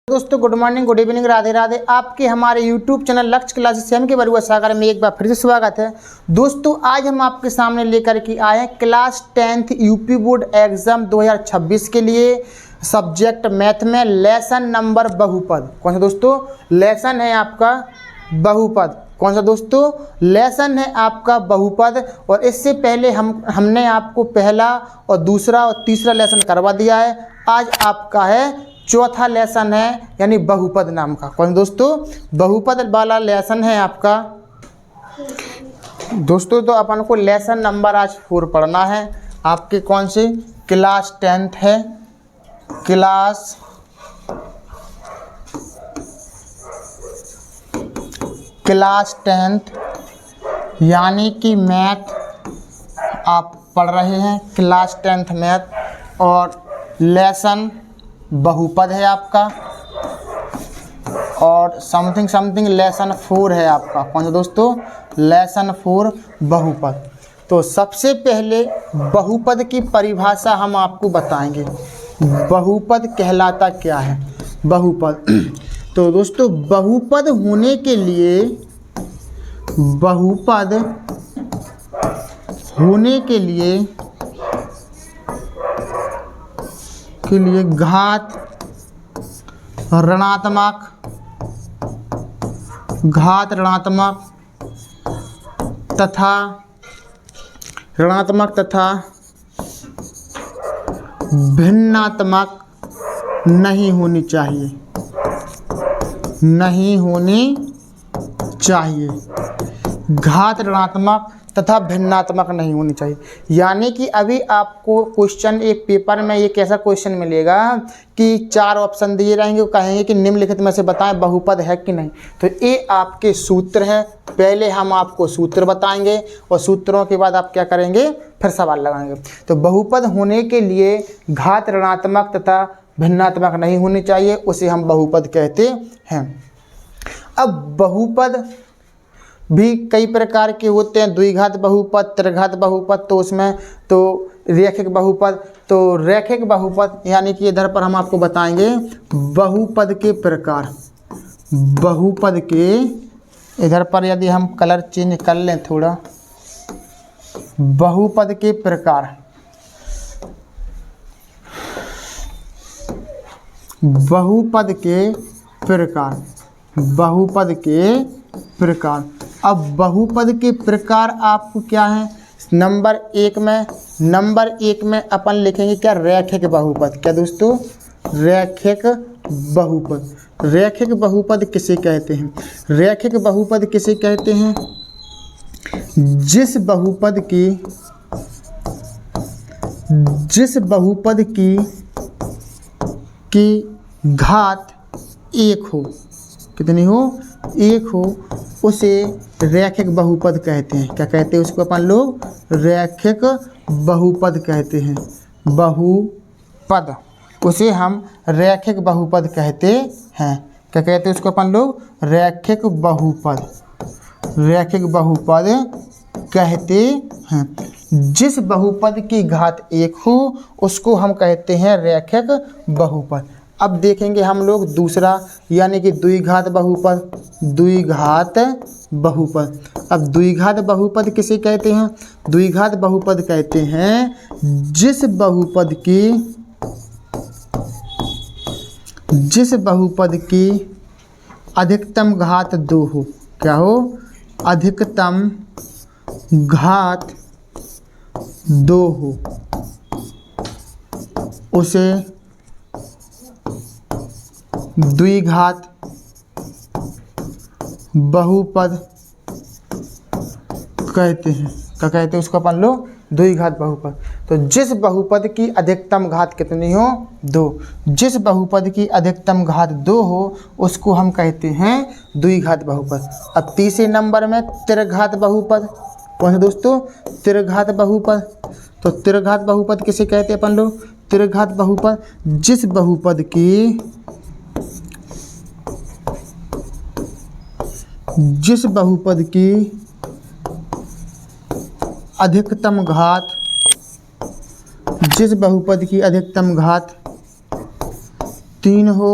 दोस्तों good morning, good evening, Radhe Radhe. आपके हमारे यूट्यूब चैनल लक्ष्य क्लासेस एम के बरुआ सागर में एक बार फिर से स्वागत है। दोस्तों आज हम आपके सामने लेकर के आए हैं class 10th UP board exam 2026 के लिए सब्जेक्ट मैथ में लेसन नंबर बहुपद। कौन सा दोस्तों लेसन है आपका? बहुपद। कौन सा दोस्तों? लेसन है आपका बहुपद। और इससे पहले हमने आपको पहला और दूसरा और तीसरा लेसन करवा दिया है। आज आपका है चौथा लेसन है यानी बहुपद नाम का। कौन दोस्तों? बहुपद वाला लेसन है आपका। दोस्तों तो अपन को लेसन नंबर आज 4 पढ़ना है। आपके कौन से? क्लास 10th है, क्लास 10th यानी कि मैथ आप पढ़ रहे हैं, क्लास 10th मैथ। और लेसन बहुपद है आपका और समथिंग लेसन 4 है आपका। कौन सा दोस्तों? लेसन 4 बहुपद। तो सबसे पहले बहुपद की परिभाषा हम आपको बताएंगे। बहुपद कहलाता क्या है? बहुपद तो दोस्तों बहुपद होने के लिए घात ऋणात्मक तथा भिन्नात्मक नहीं होनी चाहिए। घात ऋणात्मक तथा भिन्नात्मक नहीं होनी चाहिए। यानी कि अभी आपको क्वेश्चन एक पेपर में एक ऐसा क्वेश्चन मिलेगा कि 4 ऑप्शन दिए रहेंगे, वो कहेंगे कि निम्नलिखित में से बताएं बहुपद है कि नहीं। तो ये आपके सूत्र हैं। पहले हम आपको सूत्र बताएंगे और सूत्रों के बाद आप क्या करेंगे? फिर सवाल लगाएंगे। तो बहुपद होने के लिए घात ऋणात्मक तथा भिन्नात्मक नहीं होनी चाहिए, उसे हम बहुपद कहते हैं। अब बहुपद भी कई प्रकार के होते हैं, द्विघात बहुपद, त्रिघात बहुपद, तो उसमें तो रैखिक बहुपद। तो रैखिक बहुपद यानी कि इधर पर हम आपको बताएंगे बहुपद के प्रकार। बहुपद के इधर पर यदि हम कलर चेंज कर लें थोड़ा, बहुपद के प्रकार। अब बहुपद के प्रकार आपको क्या है? नंबर एक में अपन लिखेंगे क्या? रैखिक बहुपद। क्या दोस्तों? रैखिक बहुपद। रैखिक बहुपद किसे कहते हैं? रैखिक बहुपद किसे कहते हैं? जिस बहुपद की घात 1 हो। कितनी हो? 1 हो, उसे रैखिक बहुपद कहते हैं। क्या कहते हैं उसको अपन लोग? रैखिक बहुपद कहते हैं। बहुपद, उसे हम रैखिक बहुपद कहते हैं। क्या कहते हैं उसको अपन लोग? रैखिक बहुपद कहते हैं। जिस बहुपद की घात 1 हो उसको हम कहते हैं रैखिक बहुपद। अब देखेंगे हम लोग दूसरा यानी कि द्विघात बहुपद। अब द्विघात बहुपद किसे कहते हैं? द्विघात बहुपद कहते हैं जिस बहुपद की अधिकतम घात 2 हो। क्या हो? अधिकतम घात 2 हो, उसे द्विघात बहुपद कहते हैं। क्या कहते हैं उसको अपन लोग? द्विघात बहुपद। तो जिस बहुपद की अधिकतम घात कितनी हो? 2। जिस बहुपद की अधिकतम घात 2 हो उसको हम कहते हैं द्विघात बहुपद। अब तीसरे नंबर में त्रिघात बहुपद। कौन सा दोस्तों? त्रिघात बहुपद। तो त्रिघात बहुपद किसे कहते हैं अपन लोग? त्रिघात बहुपद जिस बहुपद की अधिकतम घात 3 हो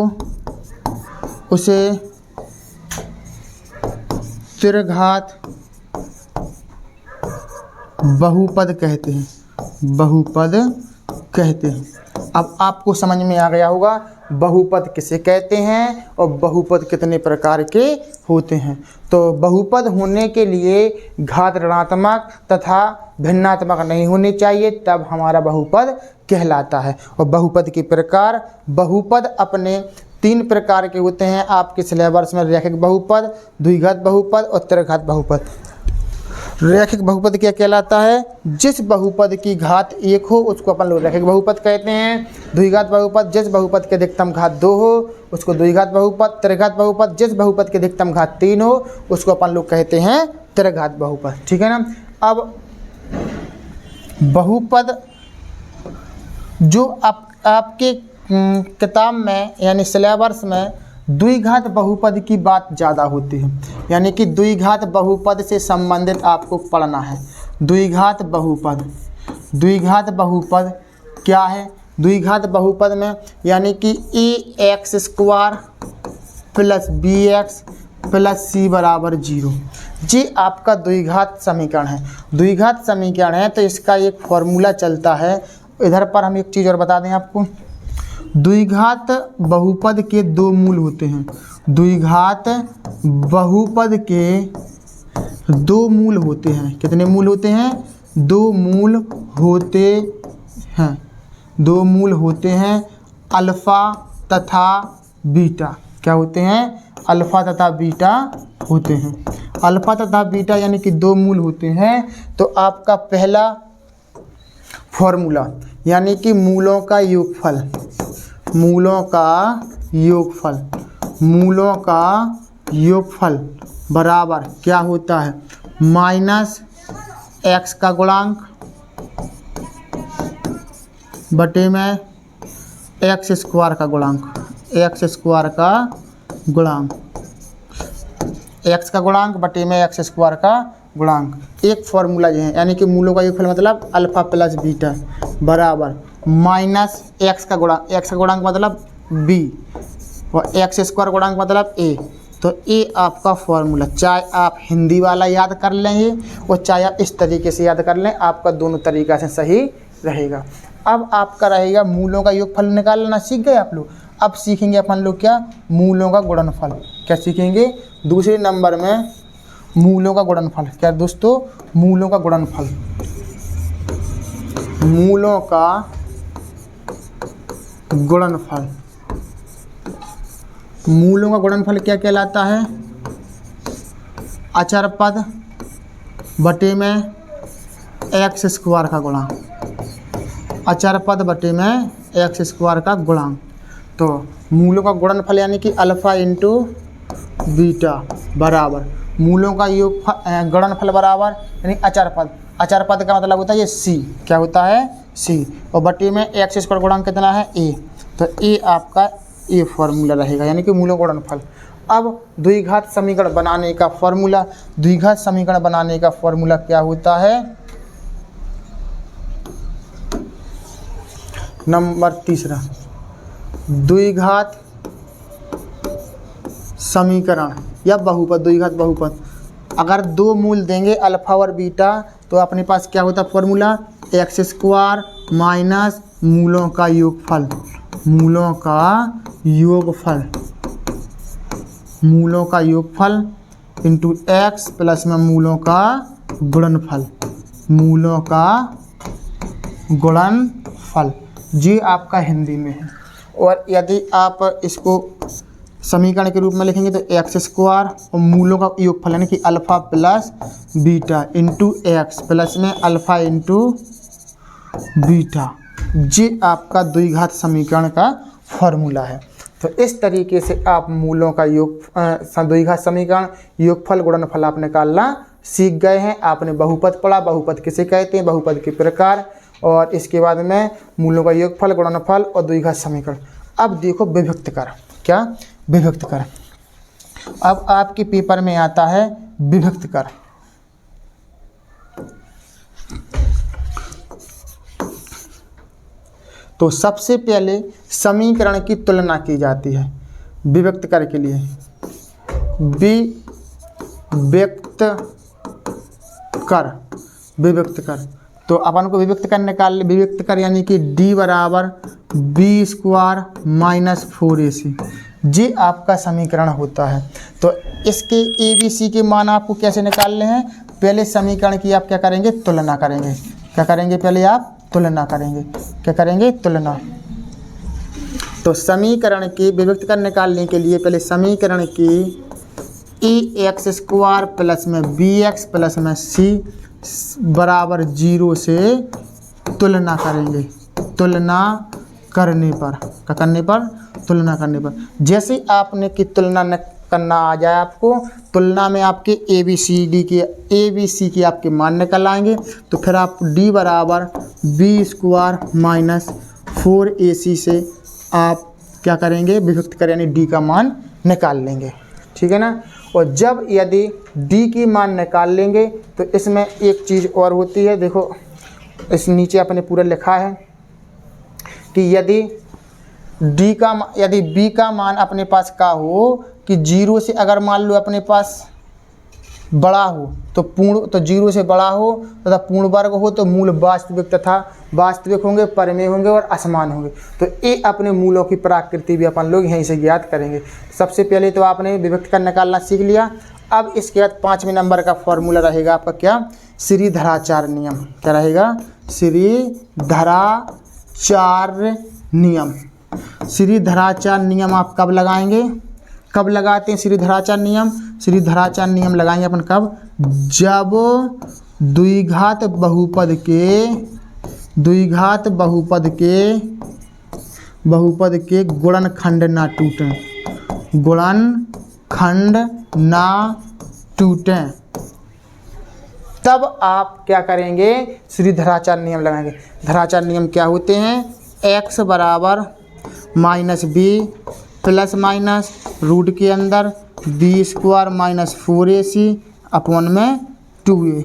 उसे त्रिघात बहुपद कहते हैं, बहुपद कहते हैं। अब आपको समझ में आ गया होगा बहुपद किसे कहते हैं और बहुपद कितने प्रकार के होते हैं। तो बहुपद होने के लिए घात ऋणात्मक तथा भिन्नात्मक नहीं होनी चाहिए, तब हमारा बहुपद कहलाता है। और बहुपद के प्रकार, बहुपद अपने 3 प्रकार के होते हैं आपके सिलेबस में, रैखिक बहुपद, द्विघात बहुपद और त्रिघात बहुपद। रैखिक बहुपद क्या कहलाता है? जिस बहुपद की घात 1 हो उसको अपन लोग रैखिक बहुपद कहते हैं। द्विघात बहुपद जिस बहुपद के अधिकतम घात 2 हो उसको द्विघात बहुपद। त्रिघात बहुपद जिस बहुपद के अधिकतम घात 3 हो उसको अपन लोग कहते हैं त्रिघात बहुपद। ठीक है ना। अब बहुपद जो आपके किताब में यानी सिलेबस में द्विघात बहुपद की बात ज़्यादा होती है, यानी कि द्विघात बहुपद से संबंधित आपको पढ़ना है। द्विघात बहुपद, द्विघात बहुपद क्या है? द्विघात बहुपद में यानी कि ax² plus bx plus c बराबर 0, ये आपका द्विघात समीकरण है। द्विघात समीकरण है तो इसका एक फॉर्मूला चलता है। इधर पर हम एक चीज़ और बता दें आपको, द्विघात बहुपद के 2 मूल होते हैं। द्विघात बहुपद के 2 मूल होते हैं। कितने मूल होते हैं? 2 मूल होते हैं। 2 मूल होते हैं अल्फ़ा तथा बीटा। क्या होते हैं? अल्फ़ा तथा बीटा होते हैं। अल्फ़ा तथा बीटा यानी कि 2 मूल होते हैं। तो आपका पहला फॉर्मूला यानी कि मूलों का योगफल, मूलों का योगफल, मूलों का योगफल बराबर क्या होता है? माइनस x का गुणांक बटे में x² का गुणांक, x² का गुणांक, x का गुणांक बटे में x² का गुणांक। एक फॉर्मूला ये है, यानी कि मूलों का योगफल मतलब अल्फ़ा प्लस बीटा बराबर माइनस x का गुणांक, x का गुणांक मतलब b और x² गुणांक मतलब a। तो a आपका फॉर्मूला, चाहे आप हिंदी वाला याद कर लेंगे और चाहे आप इस तरीके से याद कर लें, आपका दोनों तरीक़ा से सही रहेगा। अब आपका रहेगा मूलों का योगफल निकालना सीख गए आप लोग। अब सीखेंगे अपन लोग क्या? मूलों का गुणनफल। क्या सीखेंगे? दूसरे नंबर में मूलों का गुणनफल। क्या दोस्तों? मूलों का गुणनफल। मूलों का गुणनफल, मूलों का गुणनफल क्या कहलाता है? अचर पद बटे में x² का गुणांक, अचर पद बटे में x² का गुणांक। तो मूलों का गुणनफल यानी कि अल्फ़ा इंटू बीटा बराबर मूलों का योग गुणनफल बराबर यानी अचर पद, अचर पद का मतलब होता है ये c, क्या होता है? c और बटे में x² गुणांक कितना है? a। तो a आपका ये फॉर्मूला रहेगा, यानी कि मूलों का गुणनफल। अब द्विघात समीकरण बनाने का फॉर्मूला, द्विघात समीकरण बनाने का फॉर्मूला क्या होता है? नंबर 3 द्विघात समीकरण या बहुपद, द्विघात बहुपद। अगर 2 मूल देंगे अल्फ़ा और बीटा तो अपने पास क्या होता है फॉर्मूला? x² माइनस मूलों का योगफल, मूलों का योगफल, मूलों का योगफल इंटू x प्लस में मूलों का गुणनफल, मूलों का गुणनफल। जी आपका हिंदी में है। और यदि आप इसको समीकरण के रूप में लिखेंगे तो x² और मूलों का योगफल यानी कि alpha plus beta into x plus में अल्फ़ा इंटू बीटा, ये आपका द्विघात समीकरण का फॉर्मूला है। तो इस तरीके से आप मूलों का द्विघात समीकरण, योगफल, गुणनफल आप निकालना सीख गए हैं। आपने बहुपद पढ़ा, बहुपद किसे कहते हैं, बहुपद के प्रकार, और इसके बाद में मूलों का योगफल, गुणनफल और द्विघात समीकरण। अब देखो विभक्त कर। क्या? विभक्त कर। अब आपके पेपर में आता है विभक्त कर। तो सबसे पहले समीकरण की तुलना की जाती है। विभक्त कर के लिए, विभक्त कर तो अपन को विभक्त कर निकाल, विभक्त कर यानी कि d बराबर बी स्क्वायर माइनस 4ac, ये आपका समीकरण होता है। तो इसके ए बी सी के मान आपको कैसे निकालने हैं, पहले समीकरण की आप क्या करेंगे, तुलना करेंगे। क्या करेंगे, पहले आप तुलना करेंगे। क्या करेंगे, तुलना। तो समीकरण की विभक्त कर निकालने के लिए पहले समीकरण की ए एक्स स्क्वायर प्लस में बी एक्स प्लस में सी बराबर 0 से तुलना करेंगे। तुलना करने पर, क्या करने पर, तुलना करने पर। जैसे आपने की तुलना करना आ जाए आपको, तुलना में आपके ए बी सी के आपके मान निकल आएंगे। तो फिर आप d बराबर बी स्क्वायर माइनस 4ac से आप क्या करेंगे, विभक्त कर यानी d का मान निकाल लेंगे। ठीक है ना। और जब यदि d की मान निकाल लेंगे तो इसमें एक चीज़ और होती है, देखो इस नीचे अपने पूरा लिखा है कि यदि b का मान अपने पास का हो कि 0 से अगर मान लो अपने पास बड़ा हो तो 0 से बड़ा हो तथा पूर्ण वर्ग हो तो मूल वास्तविक तथा वास्तविक होंगे, परिमेय होंगे और असमान होंगे। तो ये अपने मूलों की प्रकृति भी अपन लोग यहीं से ज्ञात करेंगे। सबसे पहले तो आपने विभक्त कर निकालना सीख लिया। अब इसके बाद 5वें नंबर का फॉर्मूला रहेगा आपका क्या, श्रीधराचार्य नियम। क्या रहेगा, श्रीधराचार्य नियम। श्रीधराचार्य नियम आप कब लगाएंगे, कब लगाते हैं श्रीधराचार्य नियम, श्रीधराचार्य नियम लगाएंगे अपन कब, जब द्विघात बहुपद के गुणनखंड ना टूटें, गुणनखंड ना टूटें, तब आप क्या करेंगे, श्रीधराचार्य नियम लगाएंगे। धराचार्य नियम क्या होते हैं, x बराबर minus B plus minus root के अंदर B square minus 4ac upon में 2a,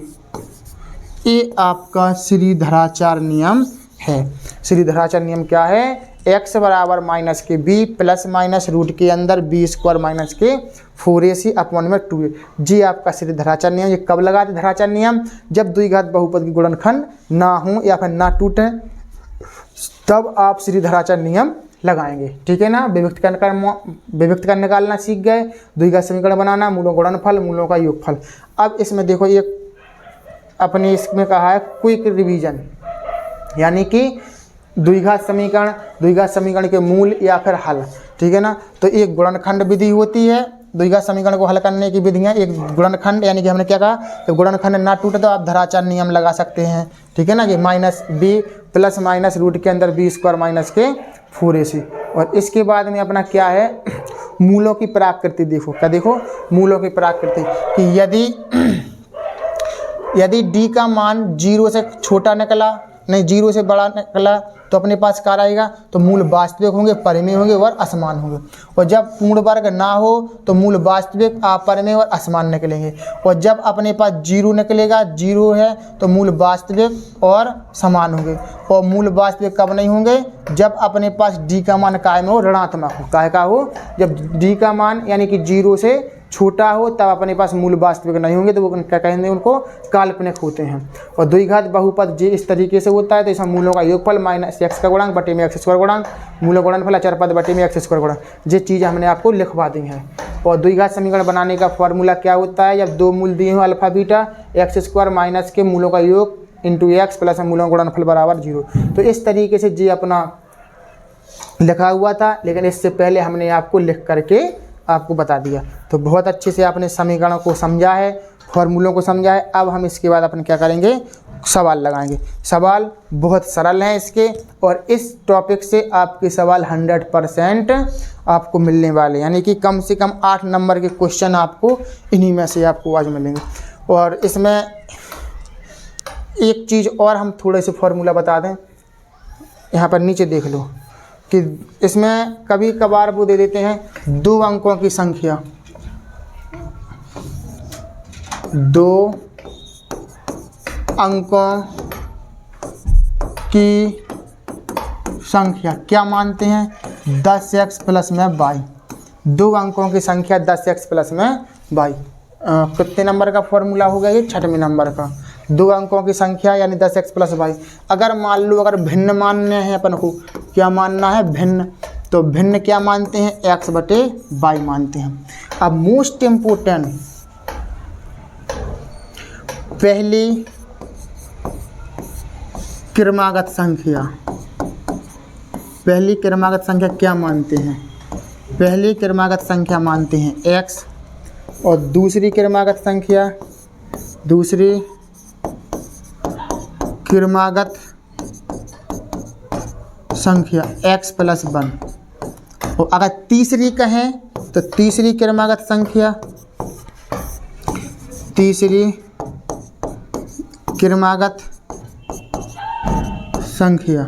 ये आपका श्रीधराचार्य नियम है। श्रीधराचार्य नियम क्या है, x बराबर माइनस के b प्लस माइनस रूट के अंदर बी स्क्वायर माइनस के 4ac अपॉन में 2a, जी आपका श्रीधराचार्य नियम। ये कब लगाते धराचार्य नियम, जब द्विघात बहुपद की गुणनखंड ना हो या फिर ना टूटे, तब आप श्रीधराचार्य नियम लगाएंगे। ठीक है ना। विभक्त कर निकालना सीख गए, द्विघात समीकरण बनाना, मूलों का गुणनफल, मूलों का योगफल। अब इसमें देखो ये अपने इसमें कहा है क्विक रिवीजन, यानी कि द्विघात समीकरण के मूल या फिर हल। ठीक है ना। तो एक गुणनखंड विधि होती है, द्विघात समीकरण को हल करने की विधियाँ, एक गुणनखंड यानी कि हमने क्या कहा, तो गुणनखंड ना टूटे तो आप धराचार्य नियम लगा सकते हैं। ठीक है ना। कि minus B plus minus root के अंदर बी स्क्वायर माइनस के 4ac। और इसके बाद में अपना क्या है, मूलों की प्रकृति देखो। क्या देखो, मूलों की प्रकृति कि यदि d का मान 0 से छोटा निकला, नहीं 0 से बड़ा निकला, तो अपने पास क्या रहेगा, तो मूल वास्तविक होंगे, परिमेय होंगे और असमान होंगे। और जब पूर्ण वर्ग ना हो तो मूल वास्तविक, अपरिमेय और असमान निकलेंगे। और जब अपने पास 0 निकलेगा, 0 है तो मूल वास्तविक और समान होंगे। और मूल वास्तविक कब नहीं होंगे, जब अपने पास d का मान कायम हो, ऋणात्मक हो। काय का हो, जब d का मान यानी कि 0 से छोटा हो तब अपने पास मूल वास्तविक नहीं होंगे, तो वो क्या कहेंगे, उनको काल्पनिक होते हैं। और द्विघात बहुपद जी इस तरीके से होता है, तो इसमें मूलों का योगफल माइनस x का गुणांक बटे में x स्क्वायर गुणांक, मूलों का गुणनफल अचर पद बटे में x स्क्वायर गुणांक। ये चीज़ हमने आपको लिखवा दी है। और द्विघात समीकरण बनाने का फॉर्मूला क्या होता है, जब दो मूल दिए हों alpha beta, x square minus के मूलों का योग इंटू x प्लस मूलों का गुणनफल बराबर 0। तो इस तरीके से जी अपना लिखा हुआ था, लेकिन इससे पहले हमने आपको लिख करके आपको बता दिया। तो बहुत अच्छे से आपने समीकरणों को समझा है, फॉर्मूलों को समझा है। अब हम इसके बाद अपन क्या करेंगे, सवाल लगाएंगे। सवाल बहुत सरल हैं इसके, और इस टॉपिक से आपके सवाल 100% आपको मिलने वाले, यानी कि कम से कम 8 नंबर के क्वेश्चन आपको इन्हीं में से आपको आज मिलेंगे। और इसमें एक चीज़ और हम थोड़े से फॉर्मूला बता दें, यहाँ पर नीचे देख लो कि इसमें कभी कभार वो दे देते हैं 2 अंकों की संख्या, 2 अंकों की संख्या क्या मानते हैं, 10x प्लस में y। दो अंकों की संख्या 10x प्लस में y। कितने नंबर का फॉर्मूला होगा ये? 6वें नंबर का। दो अंकों की संख्या यानी 10x प्लस y। अगर मान लो अगर भिन्न मानने हैं अपन को, क्या मानना है? भिन्न। तो भिन्न क्या मानते हैं? x बटे y मानते हैं। अब मोस्ट इम्पोर्टेंट, पहली क्रमागत संख्या, पहली क्रमागत संख्या क्या मानते हैं? पहली क्रमागत संख्या मानते हैं x, और दूसरी क्रमागत संख्या, दूसरी क्रमागत संख्या x प्लस 1। और अगर तीसरी कहें तो तीसरी क्रमागत संख्या, तीसरी क्रमागत संख्या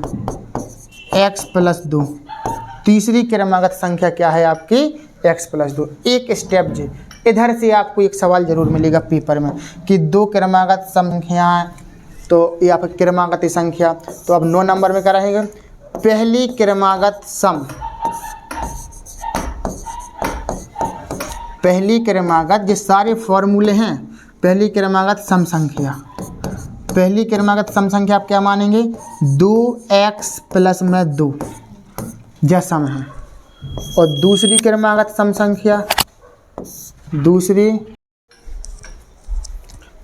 x प्लस 2। तीसरी क्रमागत संख्या क्या है आपकी? x plus 2। एक स्टेप जी, इधर से आपको एक सवाल जरूर मिलेगा पेपर में कि दो क्रमागत संख्याएं, तो ये आपकी क्रमागत संख्या। तो अब 9 नंबर में क्या रहेगा? पहली क्रमागत सम, पहली क्रमागत, ये सारे फॉर्मूले हैं, पहली क्रमागत सम संख्या। पहली क्रमागत सम संख्या आप क्या मानेंगे? 2x प्लस में 2 यह सम है। और दूसरी क्रमागत सम संख्या, दूसरी,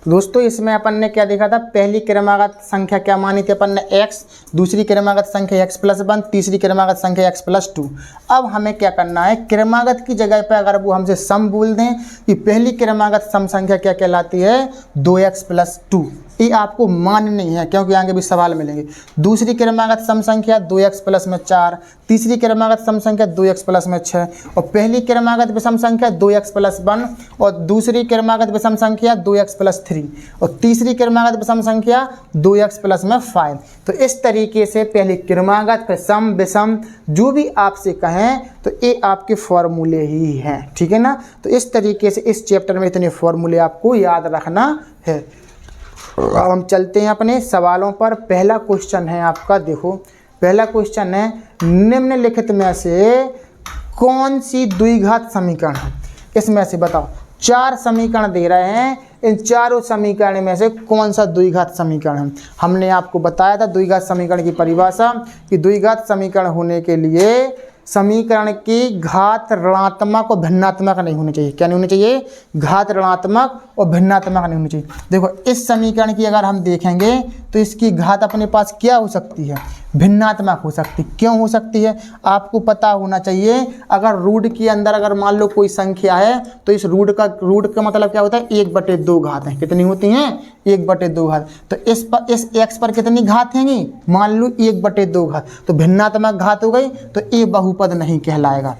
दोस्तों इसमें अपन ने क्या देखा था? पहली क्रमागत संख्या क्या मानी थी अपन ने? x, दूसरी क्रमागत संख्या x प्लस 1, तीसरी क्रमागत संख्या x प्लस 2। अब हमें क्या करना है? क्रमागत की जगह पर अगर वो हमसे सम बोल दें कि पहली क्रमागत सम संख्या क्या कहलाती है? 2x plus 2। ये आपको माननी है क्योंकि आगे भी सवाल मिलेंगे। दूसरी क्रमागत सम संख्या 2x प्लस में 4, तीसरी क्रमागत सम संख्या 2x प्लस में 6, और पहली क्रमागत विषम संख्या 2x प्लस 1, और दूसरी क्रमागत विषम संख्या 2x प्लस 3, और तीसरी क्रमागत विषम संख्या 2x प्लस में 5। तो इस तरीके से पहली क्रमागत, फिर सम, विषम, जो भी आपसे कहें तो ये आपके फॉर्मूले ही हैं, ठीक है ना। तो इस तरीके से इस चैप्टर में इतने फॉर्मूले आपको याद रखना है। अब हम चलते हैं अपने सवालों पर। पहला क्वेश्चन है आपका, देखो पहला क्वेश्चन है, निम्नलिखित में से कौन सी द्विघात समीकरण है? इसमें से बताओ, 4 समीकरण दे रहे हैं, इन चारों समीकरण में से कौन सा द्विघात समीकरण है? हमने आपको बताया था द्विघात समीकरण की परिभाषा कि द्विघात समीकरण होने के लिए समीकरण की घात ऋणात्मक और भिन्नात्मक नहीं होनी चाहिए। क्या नहीं होनी चाहिए? घात ऋणात्मक और भिन्नात्मक नहीं होनी चाहिए। देखो इस समीकरण की अगर हम देखेंगे तो इसकी घात अपने पास क्या हो सकती है? भिन्नात्मक हो सकती। क्यों हो सकती है? आपको पता होना चाहिए। अगर रूट के अंदर अगर मान लो कोई संख्या है तो इस रूट का मतलब क्या होता है? 1/2 घात है। कितनी होती हैं? 1/2 घात। तो इस x पर कितनी घात हैंगी? मान लो 1/2 घात, तो भिन्नात्मक घात हो गई, तो ये बहुपद नहीं कहलाएगा।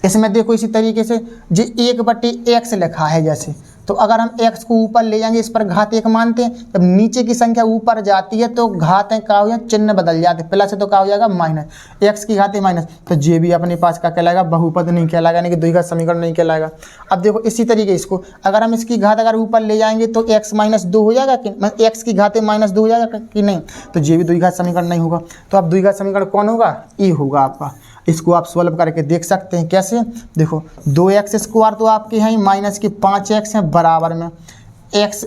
इसमें देखो इसी तरीके से जो 1/x लिखा है, जैसे तो अगर हम x को ऊपर ले जाएंगे, इस पर घात 1 मानते हैं, जब नीचे की संख्या ऊपर जाती है तो घातें क्या हो जाए? चिन्ह बदल जाते हैं, प्लस है तो क्या हो जाएगा? माइनस। x की घातें माइनस, तो ये भी अपने पास क्या कहलाएगा? बहुपद नहीं कहलाएगा, यानी कि द्विघात समीकरण नहीं कहलाएगा। अब देखो इसी तरीके इसको अगर हम इसकी घात अगर ऊपर ले जाएंगे तो x - 2 हो जाएगा कि x की घातें -2 हो जाएगा कि नहीं? तो ये भी द्विघात समीकरण नहीं होगा। तो अब द्विघात समीकरण कौन होगा? ये होगा आपका। इसको आप सॉल्व करके देख सकते हैं। कैसे? देखो 2x² तो आपके हैं माइनस के 5x हैं बराबर में x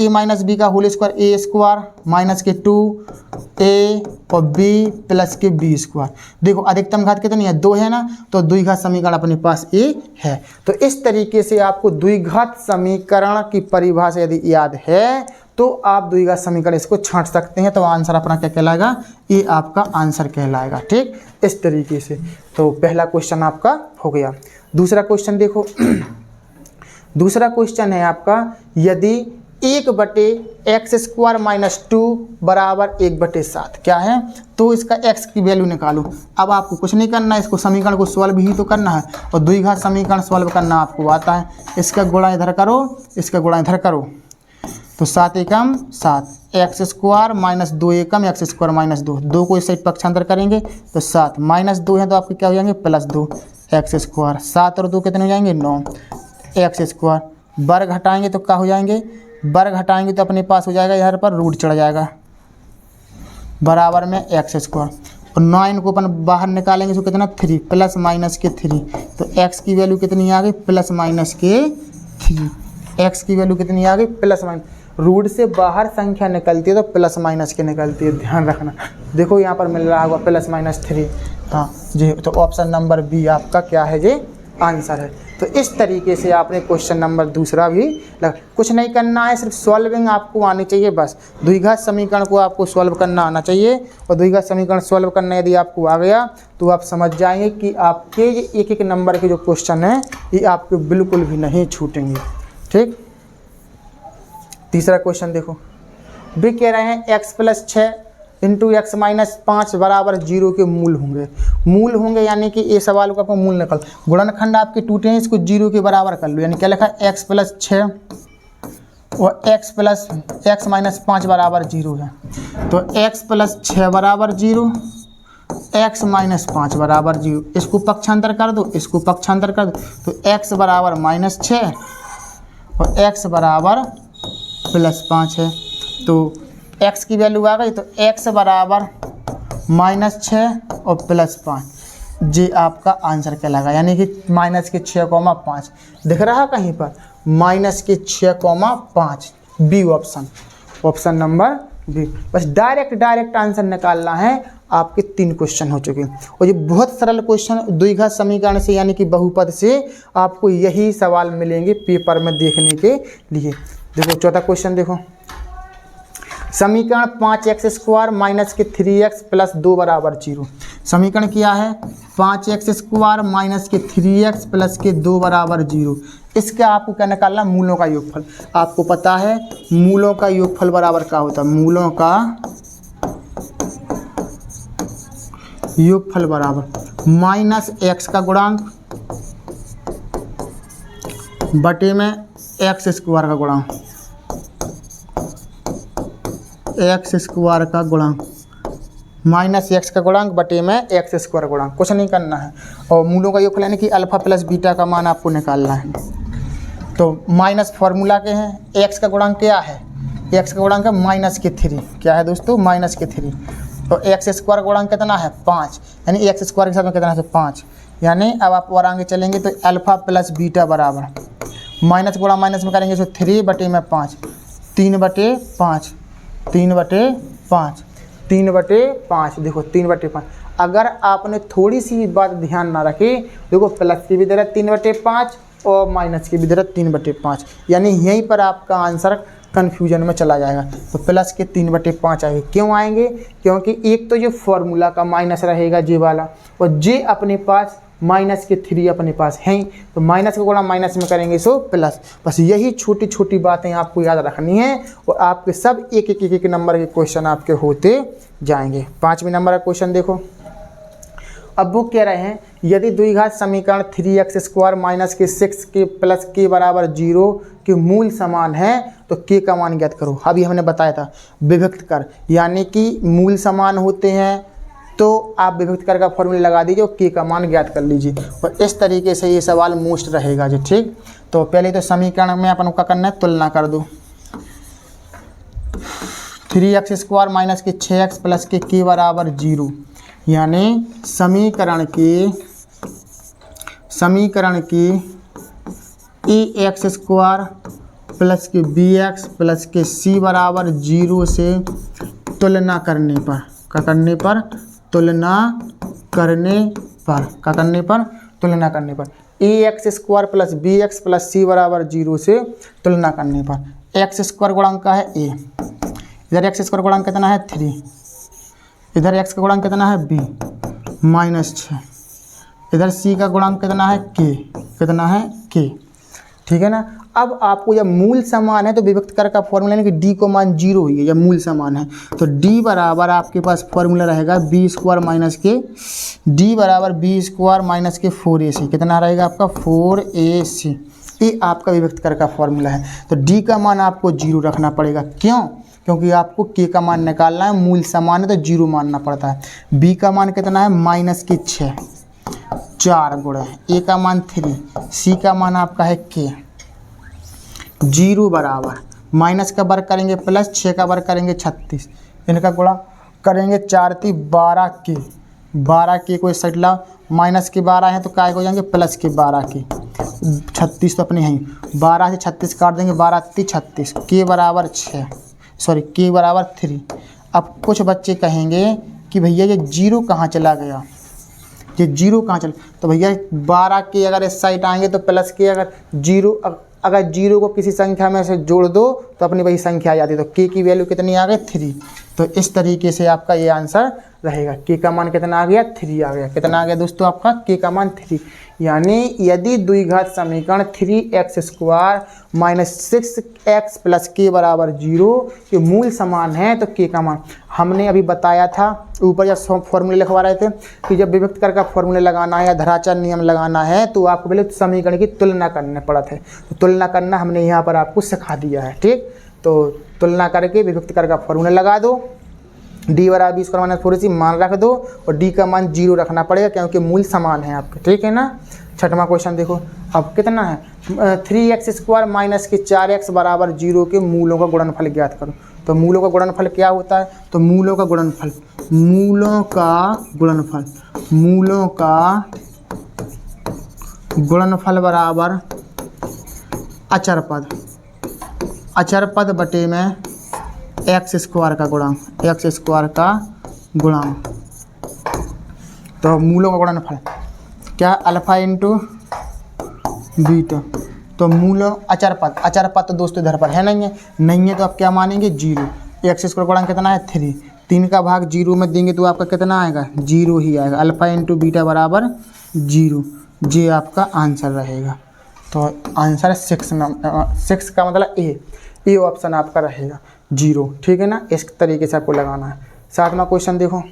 a माइनस b का होल स्क्वायर a² माइनस के 2a और b प्लस के b²। देखो अधिकतम घात कितनी है? 2 है ना, तो द्विघात समीकरण अपने पास a है। तो इस तरीके से आपको द्विघात समीकरण की परिभाषा यदि याद है तो आप द्विघात समीकरण इसको छांट सकते हैं। तो आंसर अपना क्या कहलाएगा? ये आपका आंसर कहलाएगा। ठीक, इस तरीके से। तो पहला क्वेश्चन आपका हो गया। दूसरा क्वेश्चन देखो दूसरा क्वेश्चन है आपका, यदि 1/x² - 2 बराबर 1/7 क्या है? तो इसका x की वैल्यू निकालो। अब आपको कुछ नहीं करना है, इसको समीकरण को सॉल्व ही तो करना है, और द्विघात समीकरण सॉल्व करना आपको आता है। इसका गुणा इधर करो, इसका गुणा इधर करो, तो 7 एकम 7, x² - 2 एकम x² - 2, 2 को इस साइड पक्षांतर करेंगे तो 7 -2 है तो आपके क्या हो जाएंगे? +2 x²। 7 और 2 कितने हो जाएंगे? 9 x²। वर्ग हटाएंगे तो क्या हो जाएंगे? वर्ग हटाएंगे तो अपने पास हो जाएगा, यहाँ पर रूट चढ़ जाएगा, बराबर में x²। और 9 को अपन बाहर निकालेंगे तो कितना 3 प्लस माइनस के 3। तो x की वैल्यू कितनी आ गई प्लस माइनस के 3। x की वैल्यू कितनी आ गई प्लस माइनस। रूट से बाहर संख्या निकलती है तो प्लस माइनस की निकलती है, ध्यान रखना। देखो यहाँ पर मिल रहा होगा प्लस माइनस 3। हाँ जी, तो ऑप्शन नंबर बी आपका क्या है, ये आंसर है। तो इस तरीके से आपने क्वेश्चन नंबर दूसरा भी कुछ नहीं करना है, सिर्फ सॉल्विंग आपको आनी चाहिए बस। द्विघात समीकरण को आपको सॉल्व करना आना चाहिए, और द्विघात समीकरण सॉल्व करना यदि आपको आ गया तो आप समझ जाएंगे कि आपके ये एक एक नंबर के जो क्वेश्चन हैं ये आपके बिल्कुल भी नहीं छूटेंगे। ठीक, तीसरा क्वेश्चन देखो, भी कह रहे हैं x + 6 इंटू एक्स माइनस 5 बराबर 0 के मूल होंगे। मूल होंगे यानी कि ये सवाल को आपको मूल निकल, गुणनखंड आपके टूटे हैं, इसको 0 के बराबर कर लो। यानी क्या लिखा है x + 6 और x माइनस 5 बराबर 0 है। तो x + 6 बराबर 0, x माइनस 5 बराबर 0। इसको पक्षांतर कर दो, इसको पक्षांतर कर दो, तो x बराबर -6 और x बराबर +5 है। तो x की वैल्यू आ गई, तो x बराबर -6 और +5, जी आपका आंसर कहलाएगा। यानी कि -6,5 दिख रहा कहीं पर, -6,5 B option, option number B. बस डायरेक्ट आंसर निकालना है। आपके 3 क्वेश्चन हो चुके हैं, और ये बहुत सरल क्वेश्चन द्विघात समीकरण से यानी कि बहुपद से आपको यही सवाल मिलेंगे पेपर में देखने के लिए। देखो चौथा क्वेश्चन देखो, समीकरण 5x² माइनस के 3x + 2 बराबर 0। समीकरण क्या है 5x² माइनस के 3x + के 2 बराबर 0। इसका आपको क्या निकालना, मूलों का योगफल। आपको पता है मूलों का योगफल बराबर क्या होता है, मूलों का योगफल बराबर -x का गुणांक बटे में x² का गुणांक, x² का गुणांक -x का गुणांक बटे में x² गुणांक। कुछ नहीं करना है, और मूलों का योगफल यानी कि अल्फा प्लस बीटा का मान आपको निकालना है। तो माइनस फार्मूला के हैं, x का गुणांक क्या है, x का गुणांक है -3। क्या है दोस्तों, -3। तो x² गुणांक कितना है 5, यानी x² के साथ में कितना है 5। यानी अब आप और आगे चलेंगे तो अल्फा प्लस बीटा बराबर माइनस गुणा माइनस में करेंगे तो 3 बटे में 5, 3/5, 3/5, 3/5। देखो 3/5। अगर आपने थोड़ी सी बात ध्यान ना रखी, देखो प्लस की भी दे रहा 3/5 और माइनस की भी दे रहा 3/5, यानी यहीं पर आपका आंसर कन्फ्यूजन में चला जाएगा। तो प्लस के 3/5 आएंगे। क्यों आएंगे, क्योंकि एक तो जो फॉर्मूला का माइनस रहेगा जे वाला, और जे अपने पास -3 अपने पास है ही, तो माइनस का गुणा माइनस में करेंगे सो प्लस। बस यही छोटी छोटी बातें आपको याद रखनी है, और आपके सब एक नंबर के क्वेश्चन आपके होते जाएंगे। 5वें नंबर का क्वेश्चन देखो, अब वो कह रहे हैं यदि द्विघात समीकरण 3x² माइनस के 6k + k बराबर 0 के मूल समान है तो k का मान ज्ञात करो। अभी हमने बताया था विभक्त कर, यानी कि मूल समान होते हैं तो आप विभक्त कर का फॉर्मूला लगा दीजिए और k का मान ज्ञात कर लीजिए, और इस तरीके से ये सवाल मोस्ट रहेगा जी। ठीक, तो पहले तो समीकरण में अपन को करना है, तुलना कर दो। 3x² माइनस के 6x + के k बराबर 0, यानी समीकरण की ax² प्लस के bx प्लस के c बराबर 0 से तुलना करने पर, क्या करने पर, तुलना करने पर ax² plus bx plus c बराबर 0 से तुलना करने पर x² गुणांक का है a, इधर x² गुणांक कितना है 3, इधर x का गुणांक कितना है b -6, इधर c का गुणांक कितना है k, कितना है k। ठीक है ना। अब आपको जब मूल समान है तो विभक्त कर का फॉर्मूला यानी कि d को मान 0 ही है, जब मूल समान है तो d बराबर आपके पास फॉर्मूला रहेगा b² माइनस के, d बराबर b² माइनस के 4ac, कितना रहेगा आपका 4ac। ये आपका विभक्त कर का फॉर्मूला है। तो d का मान आपको 0 रखना पड़ेगा। क्यों, क्योंकि आपको k का मान निकालना है, मूल समान है तो 0 मानना पड़ता है। b का मान कितना है -6, 4 गुणा a का मान 3, c का मान आपका है k। 0 बराबर माइनस का वर्ग करेंगे प्लस 6 का वर्ग करेंगे 36, इनका गुणा करेंगे 4 × 3 = 12 k, 12 के को इस साइड लाओ, माइनस के 12 हैं तो काय हो जाएंगे प्लस के 12 के, 36 तो अपने हैं, 12 से 36 काट देंगे, 12 3 36, के बराबर 6, सॉरी के बराबर 3। अब कुछ बच्चे कहेंगे कि भैया ये जीरो कहाँ चला गया, ये जीरो कहाँ चला, तो भैया 12 के अगर इस साइड आएंगे तो प्लस के अगर जीरो को किसी संख्या में से जोड़ दो तो अपनी वही संख्या आ जाती है, तो के की वैल्यू कितनी आ गई 3। तो इस तरीके से आपका ये आंसर रहेगा। के का मान कितना आ गया 3 आ गया। कितना आ गया दोस्तों आपका के का मान 3। यानी यदि द्विघात समीकरण 3x² माइनस 6x प्लस के बराबर 0 के मूल समान है तो के का मान, हमने अभी बताया था ऊपर जब फॉर्मूले लिखवा रहे थे कि जब विभक्त कर का फॉर्मूले लगाना है या धराचार नियम लगाना है तो आपको पहले समीकरण की तुलना करने पड़ा थे, तो तुलना करना हमने यहाँ पर आपको सिखा दिया है। ठीक, तो तुलना करके विभक्त कर का फॉर्मूला लगा दो, डी बराबर बी स्क्वायर माइनस 4ac मान रख दो और डी का मान 0 रखना पड़ेगा क्योंकि मूल समान है आपके। ठीक है ना। छठवां क्वेश्चन देखो, अब कितना है 3x² माइनस के 4x बराबर 0 के मूलों का गुणनफल ज्ञात करो। तो मूलों का गुणनफल क्या होता है, तो मूलों का गुणनफल बराबर अचर पद बटे में x² का गुणांक, तो मूलों का गुणनफल क्या अल्फा इंटू बीटा, तो मूलों अचर पद तो दोस्तों इधर पर है नहीं है तो आप क्या मानेंगे 0। x² गुणांक कितना है 3, 3 का भाग 0 में देंगे तो आपका कितना आएगा 0 ही आएगा। अल्फा इंटू बीटा बराबर 0, ये आपका आंसर रहेगा। तो आंसर 6 का मतलब ए ऑप्शन आपका रहेगा 0। ठीक है ना, इस तरीके से आपको लगाना है। 7वां क्वेश्चन देखो,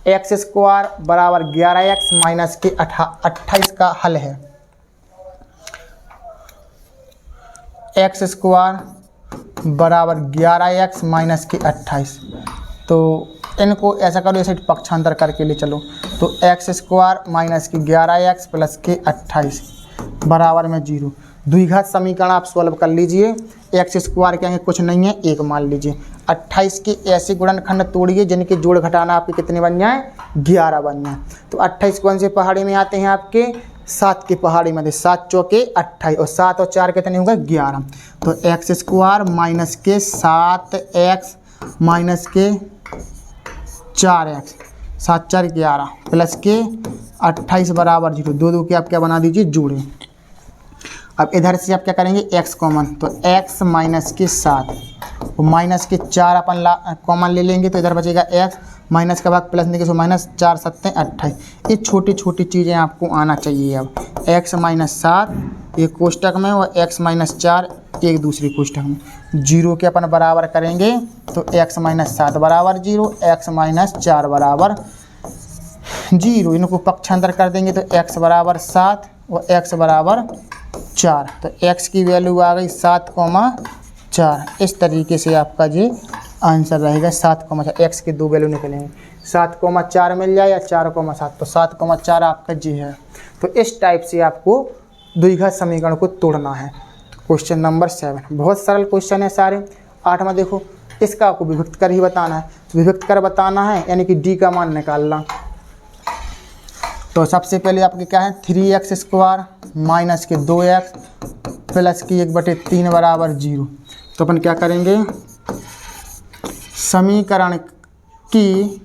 x² बराबर 11x माइनस के 28 का हल है। x² बराबर 11x माइनस के 28, तो इनको ऐसा करो, ऐसे पक्षांतर करके ले चलो, तो x² माइनस के 11x प्लस के 28 बराबर में 0। द्विघात समीकरण आप सॉल्व कर लीजिए। x² क्या है, कुछ नहीं है, 1 मान लीजिए। 28 के ऐसे गुणनखंड तोड़िए जिनके जोड़ घटाना आपके कितने बन जाए 11 बन जाए। तो 28 कौन से पहाड़ी में आते हैं आपके 7 के पहाड़ी में, 7 चौके 28 और 7 और 4 कितने होंगे 11। तो x² माइनस के 7x माइनस के 4x, 7 4 11 प्लस के 28 बराबर 0। दो के आप क्या बना दीजिए जोड़े। अब इधर से आप क्या करेंगे x कॉमन, तो x माइनस के 7 और माइनस के 4 अपन कॉमन ले लेंगे तो इधर बचेगा x, माइनस का भाग प्लस देंगे तो माइनस 4 7 28। ये छोटी छोटी चीज़ें आपको आना चाहिए। अब x माइनस 7 एक कोष्टक में और x माइनस 4 एक दूसरी कोष्टक में, 0 के अपन बराबर करेंगे तो x माइनस 7 बराबर 0, x माइनस 4 बराबर 0। इनको पक्षांतर कर देंगे तो x बराबर 7 और x बराबर 4, तो x की वैल्यू आ गई 7,4। इस तरीके से आपका ये आंसर रहेगा 7,4। x की दो वैल्यू निकलेंगे, 7,4 मिल जाए या 4,7, तो 7,4 आपका जी है। तो इस टाइप से आपको द्विघात समीकरण को तोड़ना है। तो क्वेश्चन नंबर 7 बहुत सरल क्वेश्चन है सारे। 8वां देखो, इसका आपको विभक्त कर ही बताना है। तो विभक्त कर बताना है यानी कि d का मान निकालना। तो सबसे पहले आपके क्या है 3x² माइनस के 2x प्लस की 1/3 बराबर 0। तो अपन क्या करेंगे, समीकरण की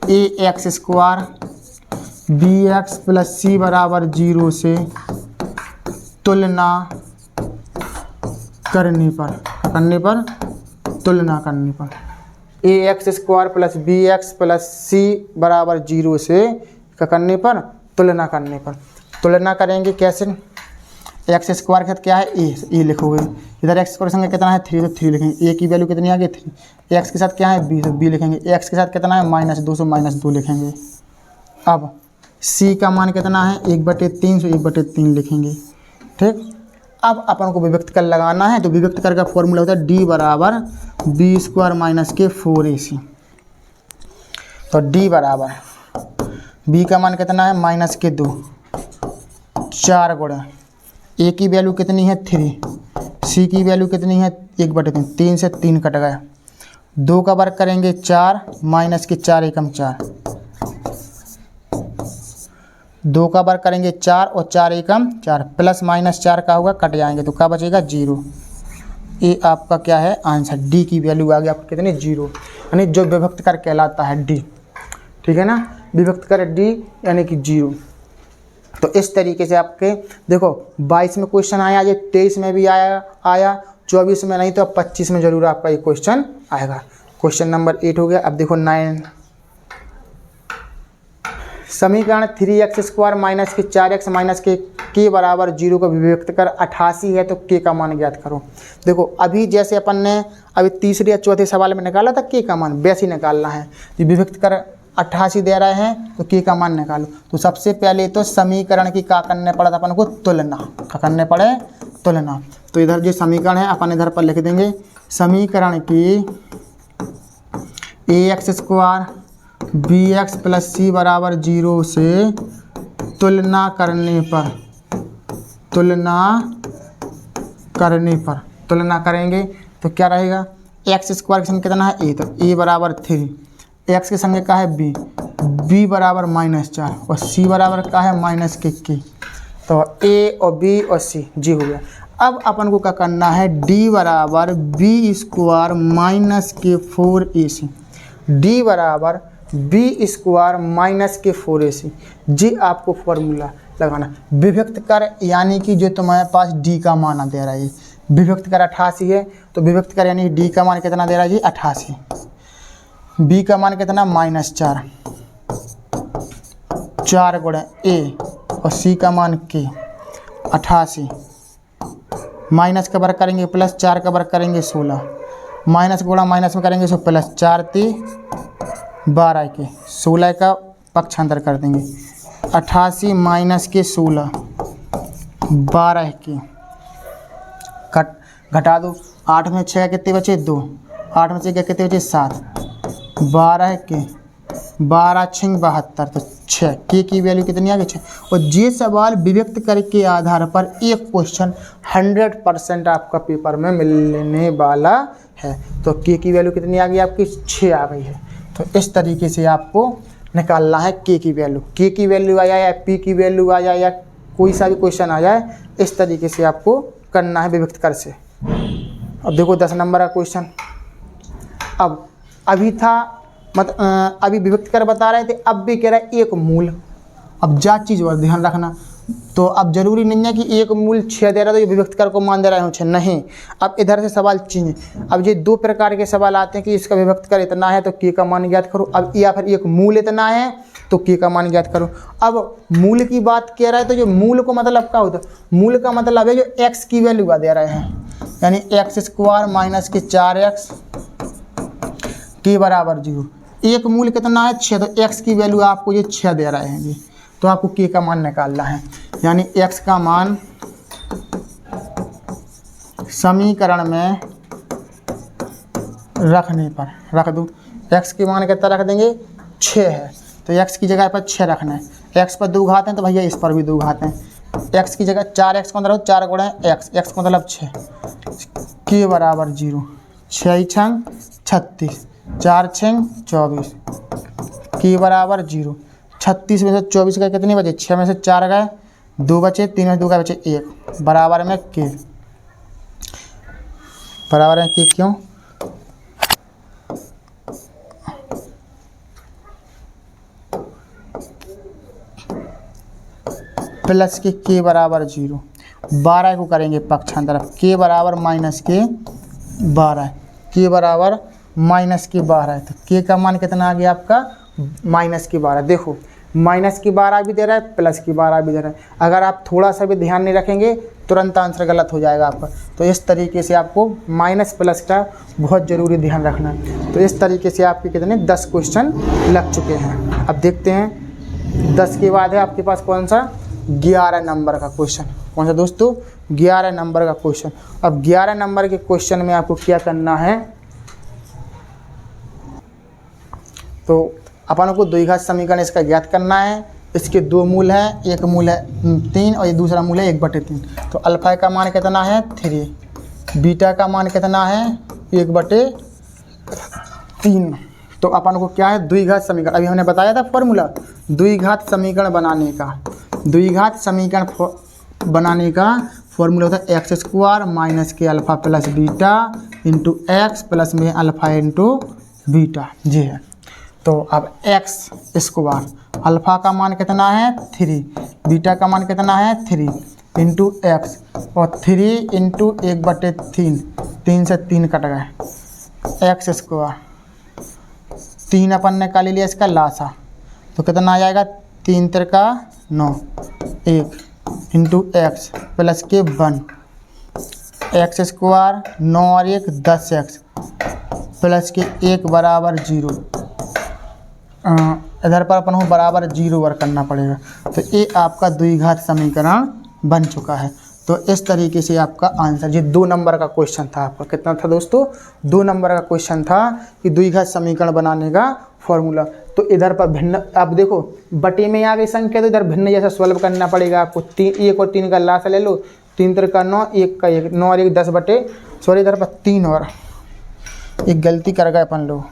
ax² bx प्लस c बराबर 0 से तुलना करने पर ax² plus bx plus c बराबर 0 से करने पर तुलना करेंगे कैसे। x² के साथ क्या है ए लिखोगे, इधर x के संग कितना है 3 तो 3 लिखेंगे, a की वैल्यू कितनी आ गई 3। x के साथ क्या है b तो b लिखेंगे, x के साथ कितना है -2 से -2 लिखेंगे। अब c का मान कितना है 1/3 से 1/3 लिखेंगे। ठीक, अब अपन को विभक्त कर लगाना है। तो विभक्त कर का फॉर्मूला होता है d बराबर b² माइनस के 4ac। तो d बराबर b का मान कितना है -2, 4 गुणा a की वैल्यू कितनी है 3, c की वैल्यू कितनी है 1/3, 3 से 3 कट गया, 2 का वर्ग करेंगे 4 माइनस के 4 एकम 4 2 का वर्ग करेंगे 4 और 4 एकम 4, प्लस माइनस 4 का होगा, कट जाएंगे तो क्या बचेगा 0। ये आपका क्या है आंसर, डी की वैल्यू आ गई आपको कितनी 0, यानी जो विभक्त कर कहलाता है डी, ठीक है ना, विभक्त कर डी यानी कि 0। तो इस तरीके से आपके देखो 22 में क्वेश्चन आया, ये 23 में भी आया 24 में नहीं तो अब 25 में जरूर आपका ये क्वेश्चन आएगा। क्वेश्चन नंबर 8 हो गया। अब देखो 9, समीकरण 3x² माइनस के 4x माइनस के बराबर 0 को विभक्त कर 88 है तो के का मान ज्ञात करो। देखो अभी जैसे अपन ने अभी तीसरे या चौथे सवाल में निकाला था के का मान, वैसे ही निकालना है। जो विभक्त कर 88 दे रहे हैं तो के का मान निकालो। तो सबसे पहले तो समीकरण की क्या करने पड़ा था अपन को, तुलना। क्या करने पड़े, तुलना। तो इधर जो समीकरण है अपन इधर पर लिख देंगे, समीकरण की ax² bx प्लस सी बराबर 0 से तुलना करने पर तुलना करेंगे तो क्या रहेगा, x² की संख्या कितना है a, तो a बराबर 3, x की संख्या क्या है b बराबर -4 और c बराबर क्या है -k। तो a और b और c जी हो गया। अब अपन को क्या करना है, d बराबर b² माइनस के 4ac, d बराबर b² - के 4ac, जी आपको फॉर्मूला लगाना। विभक्त कर यानी कि जो तुम्हारे पास d का मान दे रहा है, विभक्त कर 88 है तो विभक्त कर यानी d का मान कितना दे रहा है जी 88, b का मान कितना -4, 4 गुणे a और c का मान k 88, माइनस का वर्ग करेंगे प्लस 4 का वर्ग करेंगे 16, माइनस गुणा माइनस में करेंगे सो प्लस 4 × 12 के 16 का पक्षांतर कर देंगे, 88 माइनस के 16 12 के घटा दो, 8 में 6 कितने बचे 2, 8 में 6 कितने बचे 7, 12 के 12 6 72 तो 6 के की वैल्यू कितनी आ गई 6। और ये सवाल विभक्त कर के आधार पर एक क्वेश्चन 100% आपका पेपर में मिलने वाला है। तो के की वैल्यू कितनी आ गई आपकी 6 आ गई है। तो इस तरीके से आपको निकालना है के की वैल्यू, के की वैल्यू आ जाए या पी की वैल्यू आ जाए या कोई सा भी क्वेश्चन आ जाए, इस तरीके से आपको करना है विभक्त कर से। अब देखो 10 नंबर का क्वेश्चन, अब अभी था अभी विभक्त कर बता रहे थे, अब भी कह रहा है एक मूल। अब जा चीज़ और ध्यान रखना, तो अब जरूरी नहीं है कि एक मूल 6 दे रहा तो ये विभक्त कर को मान दे रहा है 6 नहीं। अब इधर से सवाल चेंज, अब ये 2 प्रकार के सवाल आते हैं कि इसका विभक्त कर इतना है तो के का मान ज्ञात करो, अब या फिर एक मूल इतना है तो के का मान ज्ञात करो। अब मूल की बात कह रहा है तो जो मूल को मतलब क्या होता है, मूल का मतलब है जो x की वैल्यू दे रहे हैं, यानी x² माइनस के 4x के बराबर 0। एक मूल कितना है 6, तो x की वैल्यू आपको ये 6 दे रहे हैं जी, तो आपको k का मान निकालना है, यानी x का मान समीकरण में रखने पर रख दूँ, x के मान कितना रख देंगे 6 है तो x की जगह पर 6 रखना है, x पर 2 घात हैं तो भैया इस पर भी 2 घात हैं, x की जगह 4x का मतलब 4 गुणा x, x का मतलब 6, k बराबर 0, 6 6 36, 4 6 24, के बराबर 0। 36 में से 24 गए कितने बचे, 6 में से 4 गए 2 बचे, 3 में से 2 गए बचे 1, बराबर में के, बराबर में के क्यों, प्लस के बराबर 0, 12 को करेंगे पक्षांतर, के बराबर माइनस के 12, के बराबर माइनस की 12 है तो के का मान कितना आ गया आपका माइनस की 12। देखो माइनस की 12 भी दे रहा है, प्लस की 12 भी दे रहा है, अगर आप थोड़ा सा भी ध्यान नहीं रखेंगे तुरंत आंसर गलत हो जाएगा आपका। तो इस तरीके से आपको माइनस प्लस का बहुत ज़रूरी ध्यान रखना है। तो इस तरीके से आपके कितने 10 क्वेश्चन लग चुके हैं। अब देखते हैं 10 के बाद है आपके पास कौन सा 11 नंबर का क्वेश्चन, कौन सा दोस्तों 11 नंबर का क्वेश्चन। अब 11 नंबर के क्वेश्चन में आपको क्या करना है, तो अपन को द्विघात समीकरण इसका ज्ञात करना है। इसके 2 मूल हैं, एक मूल है 3 और ये दूसरा मूल है 1/3। तो अल्फा का मान कितना है 3, बीटा का मान कितना है 1/3। तो अपन को क्या है द्विघात समीकरण, अभी हमने बताया था फॉर्मूला द्विघात समीकरण बनाने का। द्विघात समीकरण बनाने का फॉर्मूला होता है एक्स स्क्वायर माइनस के alpha plus beta into x plus में अल्फ़ा इंटू बीटा। जी है। तो अब एक्स स्क्वायर अल्फ़ा का मान कितना है 3, बीटा का मान कितना है 3 इंटू एक्स, और 3 इंटू 1/3, 3 से 3 कट गए, एक्स स्क्वायर 3 अपन ने का ले लिया इसका लासा, तो कितना आ जाएगा 3 तिरका 9, 1 इंटू एक्स प्लस के 1, एक्स स्क्वायर 9 और 1 10x प्लस के 1 बराबर 0। इधर पर अपन को बराबर 0 वर्क करना पड़ेगा। तो ये आपका द्विघात समीकरण बन चुका है। तो इस तरीके से आपका आंसर, ये 2 नंबर का क्वेश्चन था आपका। कितना था दोस्तों? 2 नंबर का क्वेश्चन था कि द्विघात समीकरण बनाने का फॉर्मूला। तो इधर पर भिन्न, आप देखो बटे में आ गई संख्या, तो इधर भिन्न जैसा सॉल्व करना पड़ेगा आपको। 1 और 3 का लासा ले लो, 3 तिरका 9, 1 का 1, 9 और 1 10 बटे, सॉरी इधर पर 3 और एक गलती कर गए अपन लोग,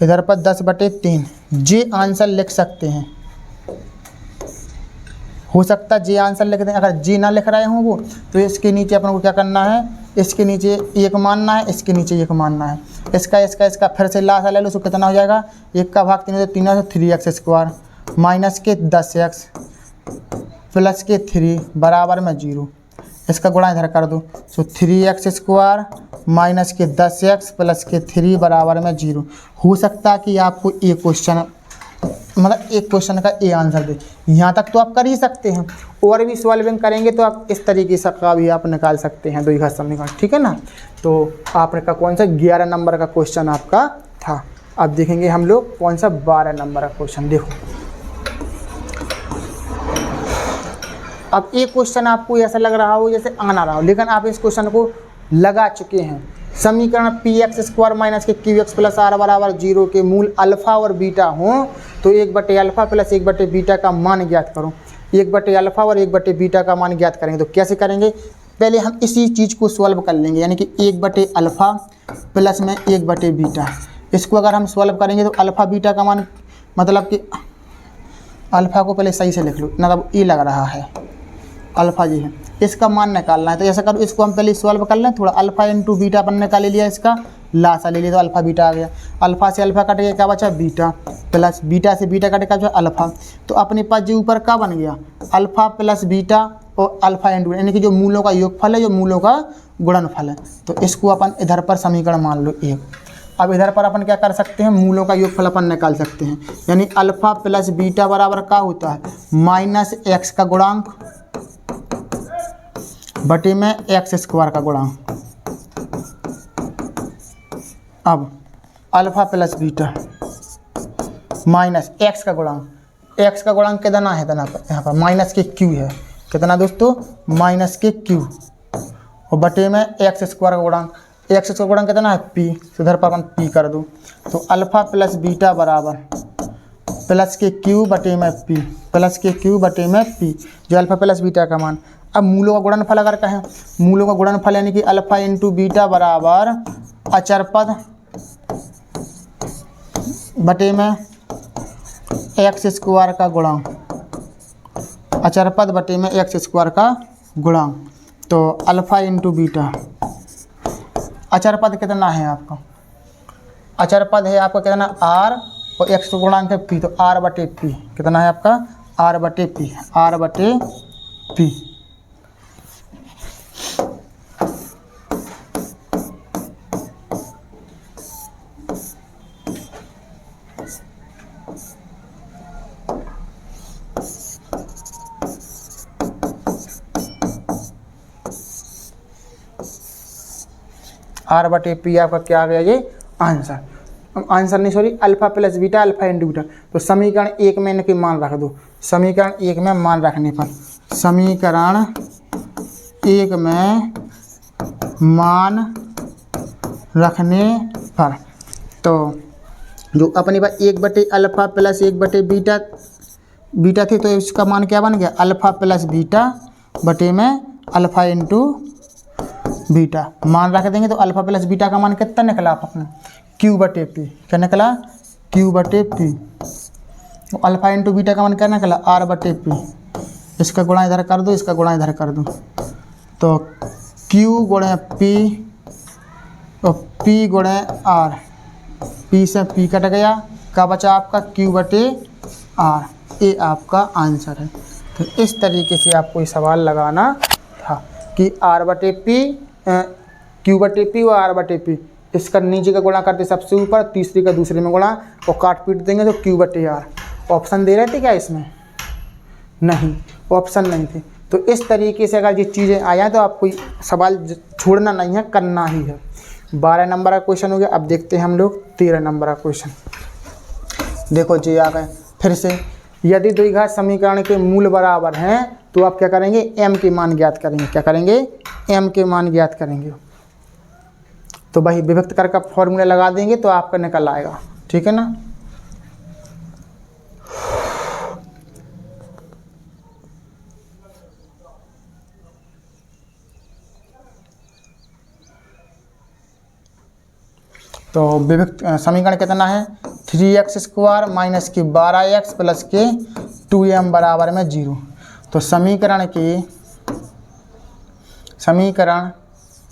इधर पर 10/3। जे आंसर लिख सकते हैं, हो सकता है जे आंसर लिख दें। अगर जे ना लिख रहे हों वो, तो इसके नीचे अपन को क्या करना है, इसके नीचे 1 मानना है, इसके नीचे 1 मानना है, इसका फिर से लासा ले लो, तो कितना हो जाएगा 1 का भाग 3 तो 3 है, तो 3x स्क्वायर माइनस के 10x प्लस के 3 बराबर में 0। इसका गुणा इधर कर दो, तो 3x स्क्वायर माइनस के 10x प्लस के 3 बराबर में 0। हो सकता है कि आपको ये क्वेश्चन, मतलब एक क्वेश्चन का ए आंसर दे। यहाँ तक तो आप कर ही सकते हैं, और भी सॉल्विंग करेंगे तो आप इस तरीके से का भी आप निकाल सकते हैं द्विघात समीकरण, ठीक है ना। तो आपका कौन सा 11 नंबर का क्वेश्चन आपका था। अब देखेंगे हम लोग कौन सा 12 नंबर का क्वेश्चन। देखो अब एक क्वेश्चन आपको ऐसा लग रहा हो जैसे आना रहा हो, लेकिन आप इस क्वेश्चन को लगा चुके हैं। समीकरण px स्क्वायर माइनस के qx प्लस आर बराबर 0 के मूल अल्फ़ा और बीटा हों तो 1/अल्फ़ा प्लस 1/बीटा का मान ज्ञात करो। 1/अल्फ़ा और 1/बीटा का मान ज्ञात करेंगे। तो कैसे करेंगे, पहले हम इसी चीज़ को सॉल्व कर लेंगे, यानी कि 1/अल्फ़ा प्लस में 1/बीटा। इसको अगर हम सॉल्व करेंगे तो अल्फ़ा बीटा का मान, मतलब कि अल्फ़ा को पहले सही से लिख लो, मतलब ये लग रहा है अल्फ़ा जी है, इसका मान निकालना है। तो ऐसा करो, इसको हम पहले सॉल्व कर लें थोड़ा। अल्फ़ा इंटू बीटा अपन निकाल लिया, इसका लासा ले लिया तो अल्फ़ा बीटा आ गया। अल्फ़ा से अल्फ़ा कट गया, क्या बचा बीटा, प्लस बीटा से बीटा कट गया अल्फ़ा। तो अपने पास जो ऊपर का बन गया अल्फ़ा प्लस बीटा और अल्फ़ा इंटू, यानी कि जो मूलों का योगफल है, जो मूलों का गुणनफल है। तो इसको अपन इधर पर समीकरण मान लो 1। अब इधर पर अपन क्या कर सकते हैं, मूलों का योगफल अपन निकाल सकते हैं, यानी अल्फ़ा प्लस बीटा बराबर क्या होता है माइनस एक्स का गुणांक बटे में एक्स स्क्वायर का गुणांक। अब alpha plus beta minus x का गुणांक, एक्स का गुणांक कितना है, यहाँ पर माइनस के क्यू है, कितना दोस्तों माइनस के क्यू, और बटे में एक्स स्क्वायर का गुणांक, एक्स स्क्वायर गुणांक कितना है पी, तो इधर पर अपन पी कर दो। तो अल्फ़ा प्लस बीटा बराबर प्लस के क्यू बटे में पी, प्लस के क्यू बटे में पी, जो अल्फ़ा प्लस बीटा का मान। अब मूलों का गुणनफल अगर कहें, मूलों का गुणनफल यानी कि अल्फ़ा इंटू बीटा बराबर अचर पद बटे में एक्स स्क्वायर का गुणांक, अचर पद बटे में एक्स स्क्वायर का गुणांक। तो अल्फ़ा इंटू बीटा, अचर पद कितना है आपका, अचर पद है आपका कितना आर, और एक्स का गुणांक है पी, तो आर बटे पी कितना है आपका आर बटे पी, आर बटे पी। आर बटे पी आपका क्या आ गया, ये आंसर, आंसर नहीं sorry, alpha plus beta, alpha into beta. तो समीकरण 1 में इनके मान रख दो। समीकरण 1 में मान रखने पर, समीकरण 1 में मान रखने पर, तो जो अपने पास 1/अल्फ़ा प्लस 1/बीटा बीटा थी, तो इसका मान क्या बन गया अल्फ़ा प्लस बीटा बटे में अल्फ़ा इंटू बीटा। मान रख देंगे तो अल्फ़ा प्लस बीटा का मान कितना निकला आप अपने क्यू बटे पी, क्या निकला क्यू बटे पी। अल्फ़ा इंटू बीटा का मान क्या निकला आर बटे पी, इसका गुणा इधर कर दो, इसका गुणा इधर कर दो, तो Q गुणे P और P गुणे R, P से P कट गया, क्या बचा आपका Q बटे R, ये आपका आंसर है। तो इस तरीके से आपको ये सवाल लगाना था कि R बटे P, Q बटे P और R बटे P, इसका नीचे का गुणा करते सबसे ऊपर, तीसरी का दूसरे में गुणा और काट पीट देंगे तो Q बटे R। ऑप्शन दे रहे थे क्या इसमें? नहीं, ऑप्शन नहीं थे। तो इस तरीके से अगर ये चीज़ें आ जाए तो आपको सवाल छोड़ना नहीं है, करना ही है। 12 नंबर का क्वेश्चन हो गया। अब देखते हैं हम लोग 13 नंबर का क्वेश्चन। देखो जी आ गए फिर से, यदि द्विघात समीकरण के मूल बराबर हैं तो आप क्या करेंगे, m के मान ज्ञात करेंगे। क्या करेंगे? m के मान ज्ञात करेंगे। तो भाई विभक्त कर का फॉर्मूला लगा देंगे तो आपका निकल आएगा, ठीक है ना। तो विभक्त समीकरण कितना है, 3x स्क्वायर माइनस के 12x प्लस के 2m बराबर में 0। तो समीकरण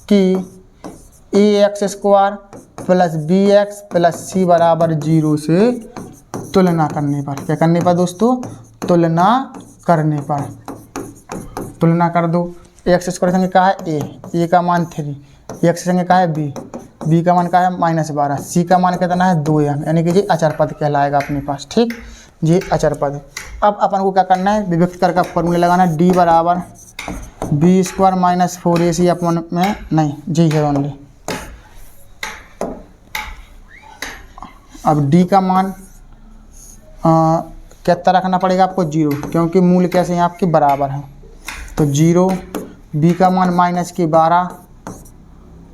की ax square plus bx plus c बराबर 0 से तुलना करने पर, क्या करने पर दोस्तों, तुलना करने पर, तुलना कर दो। एक्स स्क्वायर संगे क्या है a का मान 3, x संगे क्या है b का मान क्या है -12, c का मान कितना है 2m, यानी कि ये अचर पद कहलाएगा अपने पास, ठीक, ये अचर पद। अब अपन को क्या करना है, विभक्त कर का फॉर्मूला लगाना है, d बराबर b स्क्वायर माइनस 4ac अपन में नहीं जी है ओनली। अब d का मान कितना रखना पड़ेगा आपको, 0, क्योंकि मूल कैसे हैं आपके बराबर हैं। तो 0, b का मान -12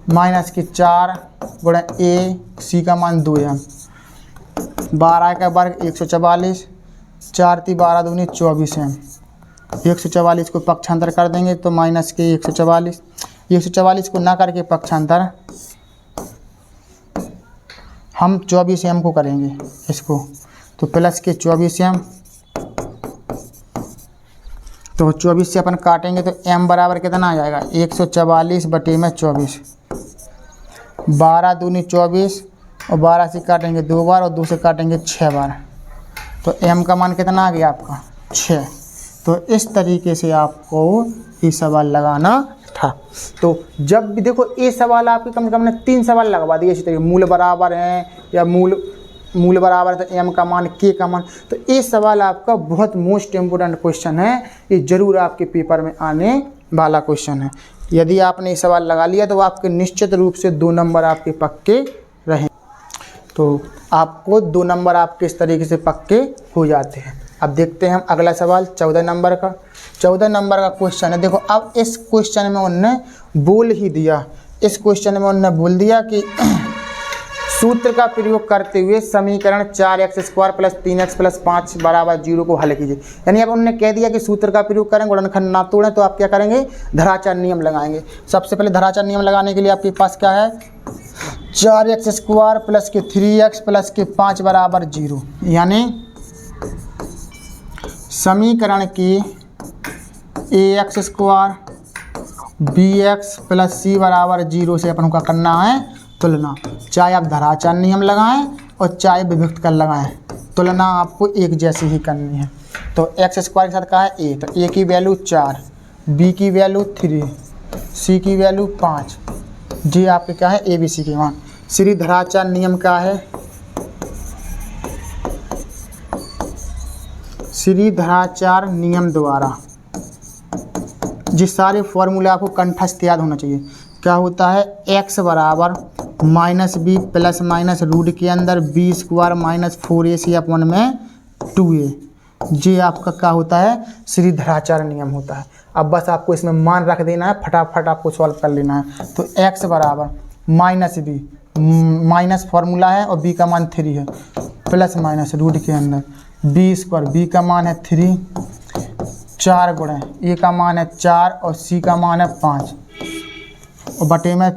माइनस के 4 गुणा a, c का मान 2m, 12 का वर्ग 144, 4 × 12 दूनी 24m, 144 को पक्षांतर कर देंगे तो माइनस के 144 को ना करके पक्षांतर हम 24m को करेंगे इसको, तो प्लस के 24m, तो 24 से अपन काटेंगे तो m बराबर कितना आ जाएगा 144 बटे में 24, 12 दूनी 24 और 12 से काटेंगे 2 बार और 2 से काटेंगे 6 बार, तो m का मान कितना आ गया आपका 6। तो इस तरीके से आपको ये सवाल लगाना था। तो जब भी देखो ये सवाल आपके कम से कम ने 3 सवाल लगवा दिए इसी तरीके, मूल बराबर हैं या मूल बराबर है तो m का मान, k का मान। तो ये सवाल आपका बहुत मोस्ट इम्पोर्टेंट क्वेश्चन है, ये जरूर आपके पेपर में आने वाला क्वेश्चन है। यदि आपने ये सवाल लगा लिया तो आपके निश्चित रूप से 2 नंबर आपके पक्के रहें। तो आपको 2 नंबर आपके इस तरीके से पक्के हो जाते हैं। अब देखते हैं हम अगला सवाल 14 नंबर का। 14 नंबर का क्वेश्चन है, देखो अब इस क्वेश्चन में उन्होंने बोल ही दिया, इस क्वेश्चन में उन्होंने बोल दिया कि सूत्र का प्रयोग करते हुए समीकरण 4x square plus 3x plus 5 बराबर 0 को हल कीजिए। यानी अब उन्होंने कह दिया कि सूत्र का प्रयोग करें, गुणनखंड ना तोड़ें, तो आप क्या करेंगे, धराचार नियम लगाएंगे। सबसे पहले धराचार नियम लगाने के लिए आपके पास क्या है, 4x स्क्वायर प्लस के 3x प्लस के 5 बराबर 0, यानी समीकरण की ax square bx plus c बराबर 0 से अपन को करना है तुलना। चाहे आप धराचार नियम लगाएं और चाहे विभक्त कर लगाएं, तुलना आपको एक जैसी ही करनी है। तो एक्स स्क्वायर के साथ क्या है a, तो a की वैल्यू 4, b की वैल्यू 3, c की वैल्यू 5, जी आपके क्या है abc के मान। श्री धराचार नियम क्या है, श्री धराचार नियम द्वारा जिस सारे फॉर्मूले आपको कंठस्थ याद होना चाहिए। क्या होता है, x बराबर -b प्लस माइनस रूट के अंदर b स्क्वायर माइनस 4ac अपन में 2a, ये आपका क्या होता है, श्री धराचार नियम होता है। अब बस आपको इसमें मान रख देना है, फटाफट आपको सॉल्व कर लेना है। तो x बराबर -b, माइनस फार्मूला है और b का मान 3 है, प्लस माइनस रूट के अंदर b स्क्वायर, b का मान है 3, 4 गुणे a का मान है 4 और c का मान है 5 और बटे में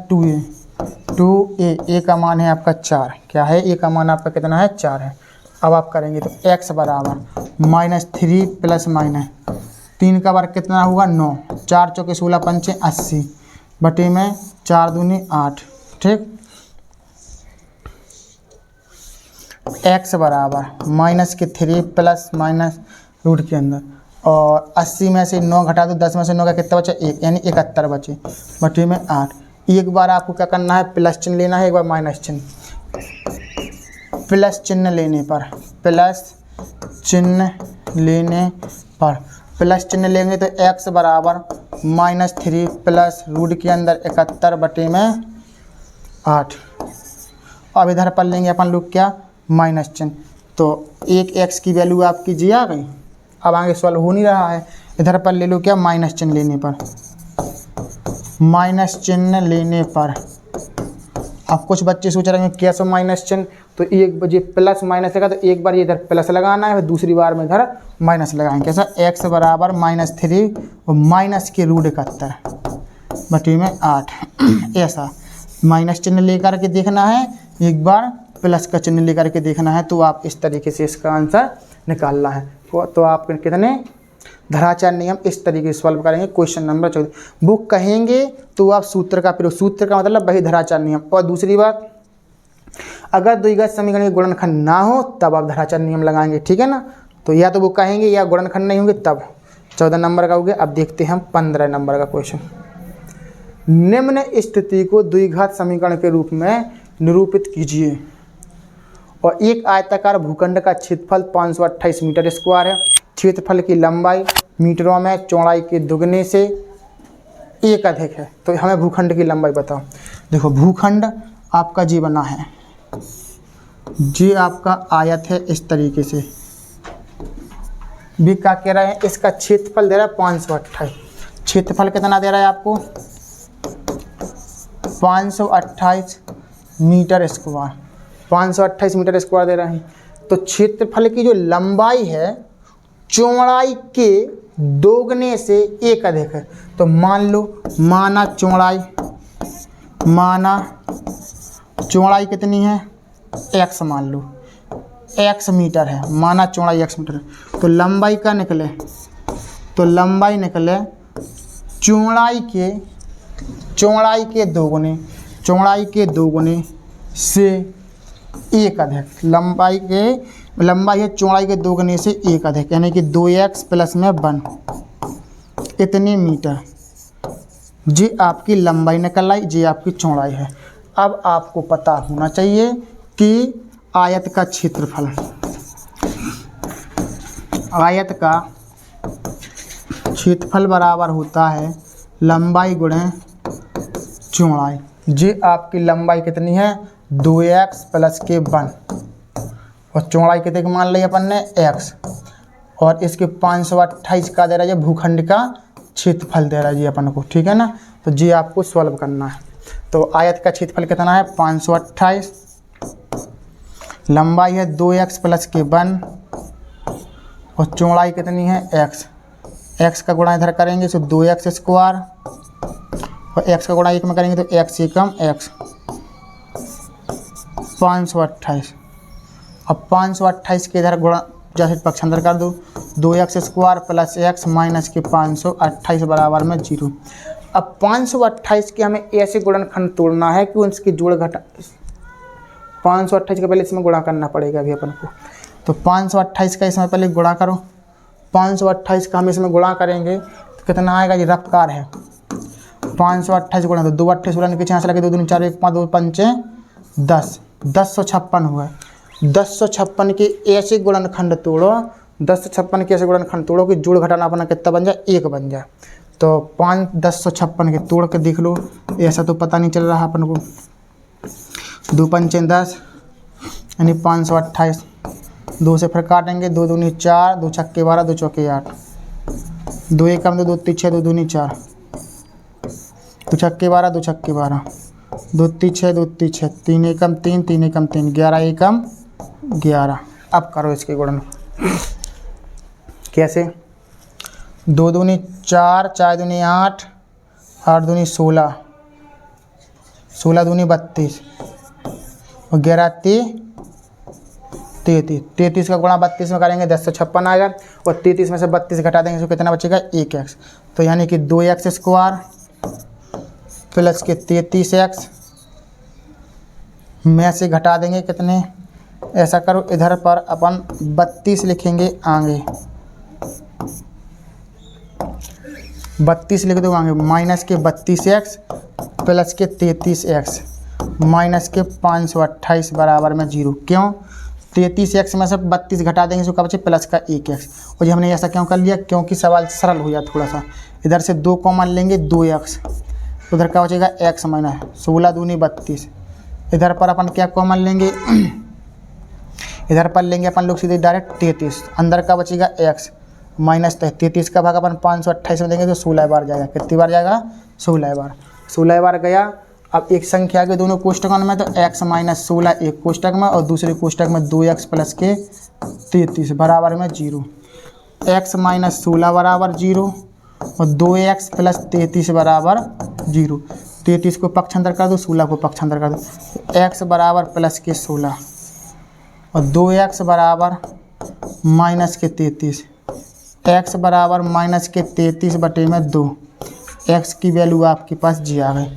2a का मान है आपका 4, क्या है a का मान आपका कितना है 4 है। अब आप करेंगे तो x बराबर -3 प्लस माइनस 3 का वर्ग कितना होगा 9, 4 चौके 16 पंचे 80 बटे में 4 दूनी 8। ठीक, x बराबर -3 प्लस माइनस रूट के अंदर, और 80 में से 9 घटा दो, 10 में से 9 का कितना बचा 1, यानी 71 बचे बटे में 8। एक बार आपको क्या करना है, प्लस चिन्ह लेना है, एक बार माइनस चिन्ह। प्लस चिन्ह लेने पर, प्लस चिन्ह लेने पर, प्लस चिन्ह लेंगे तो x बराबर -3 प्लस रूट के अंदर 71 बटे में 8। अब इधर पर लेंगे अपन लोग क्या, माइनस चिन्ह, तो एक x की वैल्यू आपकी जी आ गई। अब आगे सॉल्व हो नहीं रहा है, इधर पर ले लो क्या, माइनस चिन्ह लेने पर, माइनस चिन्ह लेने पर। अब कुछ बच्चे सोच रहे हैं कैसे माइनस चिन्ह, तो एक बजे प्लस माइनस लगा तो एक बार ये इधर प्लस लगाना है, फिर दूसरी बार में इधर माइनस लगाएंगे। कैसा, x बराबर -3 और माइनस के रूट 71 बटे में 8। ऐसा माइनस चिन्ह लेकर के देखना है, एक बार प्लस का चिन्ह लेकर के देखना है, तो आप इस तरीके से इसका आंसर निकालना है। तो आप कितने धराचार नियम इस तरीके से सॉल्व करेंगे। क्वेश्चन नंबर 14 वो कहेंगे तो आप सूत्र का प्रयोग, सूत्र का मतलब वही धराचार नियम। और दूसरी बात, अगर द्विघात समीकरण के गुणनखंड ना हो तब आप धराचार नियम लगाएंगे, ठीक है ना। तो या तो वो कहेंगे या गुणनखंड नहीं होंगे तब। 14 नंबर का हो गया। अब देखते हैं हम 15 नंबर का क्वेश्चन। निम्न स्थिति को द्विघात समीकरण के रूप में निरूपित कीजिए। और एक आयताकार भूखंड का क्षेत्रफल 528 मीटर स्क्वायर है। क्षेत्रफल की लंबाई मीटरों में, चौड़ाई के दुगने से एक अधिक है। तो हमें भूखंड की लंबाई बताओ। देखो भूखंड आपका जी बना है, जी आपका आयत है इस तरीके से। भी क्या कह रहे हैं, इसका क्षेत्रफल दे रहा है 528। क्षेत्रफल कितना दे रहा है आपको, 528 मीटर स्क्वायर, 528 मीटर स्क्वायर दे रहे हैं। तो क्षेत्रफल की जो लंबाई है चौड़ाई के दोगुने से एक अधिक है। तो मान लो, माना चौड़ाई कितनी है, x मान लो, x मीटर है, माना चौड़ाई x मीटर है। तो लंबाई का निकले, तो लंबाई निकले चौड़ाई के दोगुने से एक अधिक। लंबाई है चौड़ाई के दोगुने से एक अधिक, यानी कि 2x प्लस में 1 इतने मीटर। जी आपकी लंबाई निकल आई, जी आपकी चौड़ाई है। अब आपको पता होना चाहिए कि आयत का क्षेत्रफल, आयत का क्षेत्रफल बराबर होता है लंबाई गुणे चौड़ाई। जी आपकी लंबाई कितनी है, 2x प्लस के 1, और चौड़ाई कितने की मान ली अपन ने, x। और इसके 528 का दे रहा है, भूखंड का क्षेत्रफल दे रहा है जी अपन को, ठीक है ना। तो जी आपको सॉल्व करना है। तो आयत का क्षेत्रफल कितना है 528, लंबाई है 2x प्लस के 1, और चौड़ाई कितनी है x। x का गुणा इधर करेंगे तो 2x स्क्वायर, और x का गुणा 1 में करेंगे तो x एकम x, 528। अब 528 के इधर गुणा जैसे पक्ष अंदर कर दो, 2x square plus x minus के 528 बराबर में 0। अब 528 के हमें ऐसे गुणनखंड तोड़ना है कि उसकी जोड़ घटा, 528 का पहले इसमें गुणा करना पड़ेगा अभी अपन को। तो 528 का इसमें पहले गुणा करो, 528 का हम इसमें गुणा करेंगे तो कितना आएगा, ये रफ्तार है। 528 गुणा तो 2 28 गुणा नीचे से लगे 2 दूनी 4 1 5 2 पंचे 10, 1056 हुआ। 1056 के ऐसे गुणनखंड तोड़ो, 1056 के ऐसे गुणनखंड तोड़ो कि जोड़ घटाना अपना कितना बन जाए, 1 बन जाए। तो 1056 के तोड़ के देख लो, ऐसा तो पता नहीं चल रहा अपन को। 2 पंचे 10 यानी 528, 2 से फिर काटेंगे, 2 दूनी 4, 2 छक्के 12, 2 चौके 8, 2 एकम 2 2 तीन 6, 2 दूनी 4, 2 छक्के 12, 2 छक्के 12, 2 तीन 6, 2 तीन 6, 3 एकम 3, 3 एकम 3, 11 एकम 11। अब करो इसके गुणन कैसे, 2 दूनी 4, 4 दूनी 8, 8 दूनी 16, 16 दूनी 32, और 11 ती 33 का गुणा 32 में करेंगे 1056 आएगा, और 33 में से 32 घटा देंगे तो कितना बचेगा 1x। तो यानी कि 2x स्क्वायर प्लस के 33x में से घटा देंगे कितने, ऐसा करो इधर पर अपन 32 लिखेंगे आगे, 32 लिख दो आगे, माइनस के 32x प्लस के 33x माइनस के 528 बराबर में 0। क्यों, 33x में से 32 घटा देंगे तो क्या बचे प्लस का 1x। और ये हमने ऐसा क्यों कर लिया, क्योंकि सवाल सरल हो जाए थोड़ा सा। इधर से 2 कॉमन लेंगे 2x, उधर क्या बचेगा x माइनस 16 दूनी 32। इधर पर अपन क्या कॉमन लेंगे, इधर पर लेंगे अपन लोग सीधे डायरेक्ट 33, अंदर का बचेगा x माइनस 33 का भाग अपन 528 में देंगे तो 16 बार जाएगा। कितनी बार जाएगा, 16 बार। 16 बार गया। अब एक संख्या के दोनों कोष्टकों में तो x माइनस 16 एक कोष्टक में और दूसरे कोष्टक में 2x प्लस के 33 बराबर में 0। x माइनस 16 बराबर 0 और 2x प्लस 33 बराबर 0। 33 को पक्षांतर कर दो, 16 को पक्षांतर कर दो। x बराबर प्लस के 16 और 2x बराबर माइनस के 33। x बराबर माइनस के 33 बटे में 2। x की वैल्यू आपके पास जी आ गई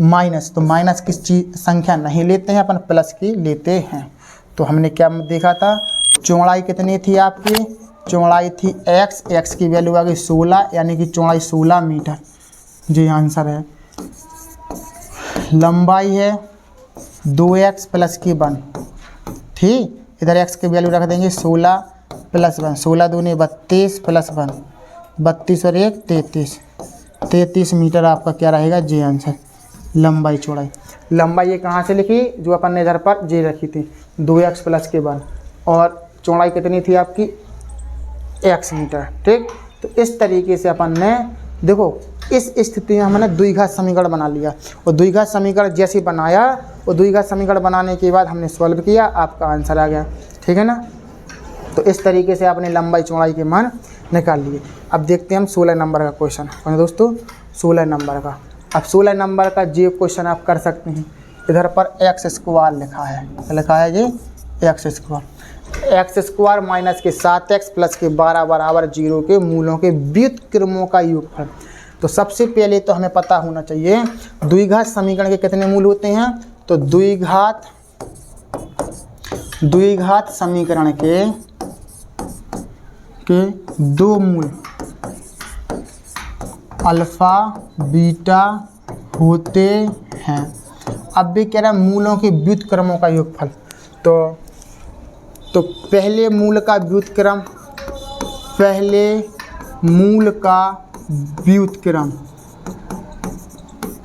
माइनस। तो माइनस किस चीज़ संख्या नहीं लेते हैं अपन, प्लस की लेते हैं। तो हमने क्या देखा था, चौड़ाई कितनी थी आपकी, चौड़ाई थी x की वैल्यू आ गई 16, यानी कि चौड़ाई 16 मीटर। जी आंसर है। लंबाई है 2x प्लस की 1, ठीक। इधर x की वैल्यू रख देंगे 16 प्लस 1, 16 दूनी 32 प्लस 1, 32 और 1 33, 33 मीटर आपका क्या रहेगा जी आंसर। लंबाई चौड़ाई, लंबाई ये कहाँ से लिखी, जो अपन ने इधर पर जी रखी थी 2x प्लस के 1, और चौड़ाई कितनी थी आपकी x मीटर, ठीक। तो इस तरीके से अपन ने देखो इस स्थिति में हमने द्विघात समीकरण बना लिया, और द्विघात समीकरण जैसे बनाया और द्विघात समीकरण बनाने के बाद हमने सॉल्व किया, आपका आंसर आ गया, ठीक है ना। तो इस तरीके से आपने लंबाई चौड़ाई के मान निकाल लिए। अब देखते हैं हम 16 नंबर का क्वेश्चन है दोस्तों, 16 नंबर का। अब 16 नंबर का ये क्वेश्चन आप कर सकते हैं। इधर पर x स्क्वायर लिखा है, लिखा है ये x स्क्वायर माइनस के 7x प्लस के 12 बराबर 0 के मूलों के व्युत्क्रमों का योगफल। तो सबसे पहले तो हमें पता होना चाहिए द्विघात समीकरण के कितने मूल होते हैं। तो द्विघात समीकरण के 2 मूल अल्फा बीटा होते हैं। अब भी कह रहा है मूलों के व्युत्क्रमों का योगफल। तो पहले मूल का व्युत्क्रम, पहले मूल का व्युत्क्रम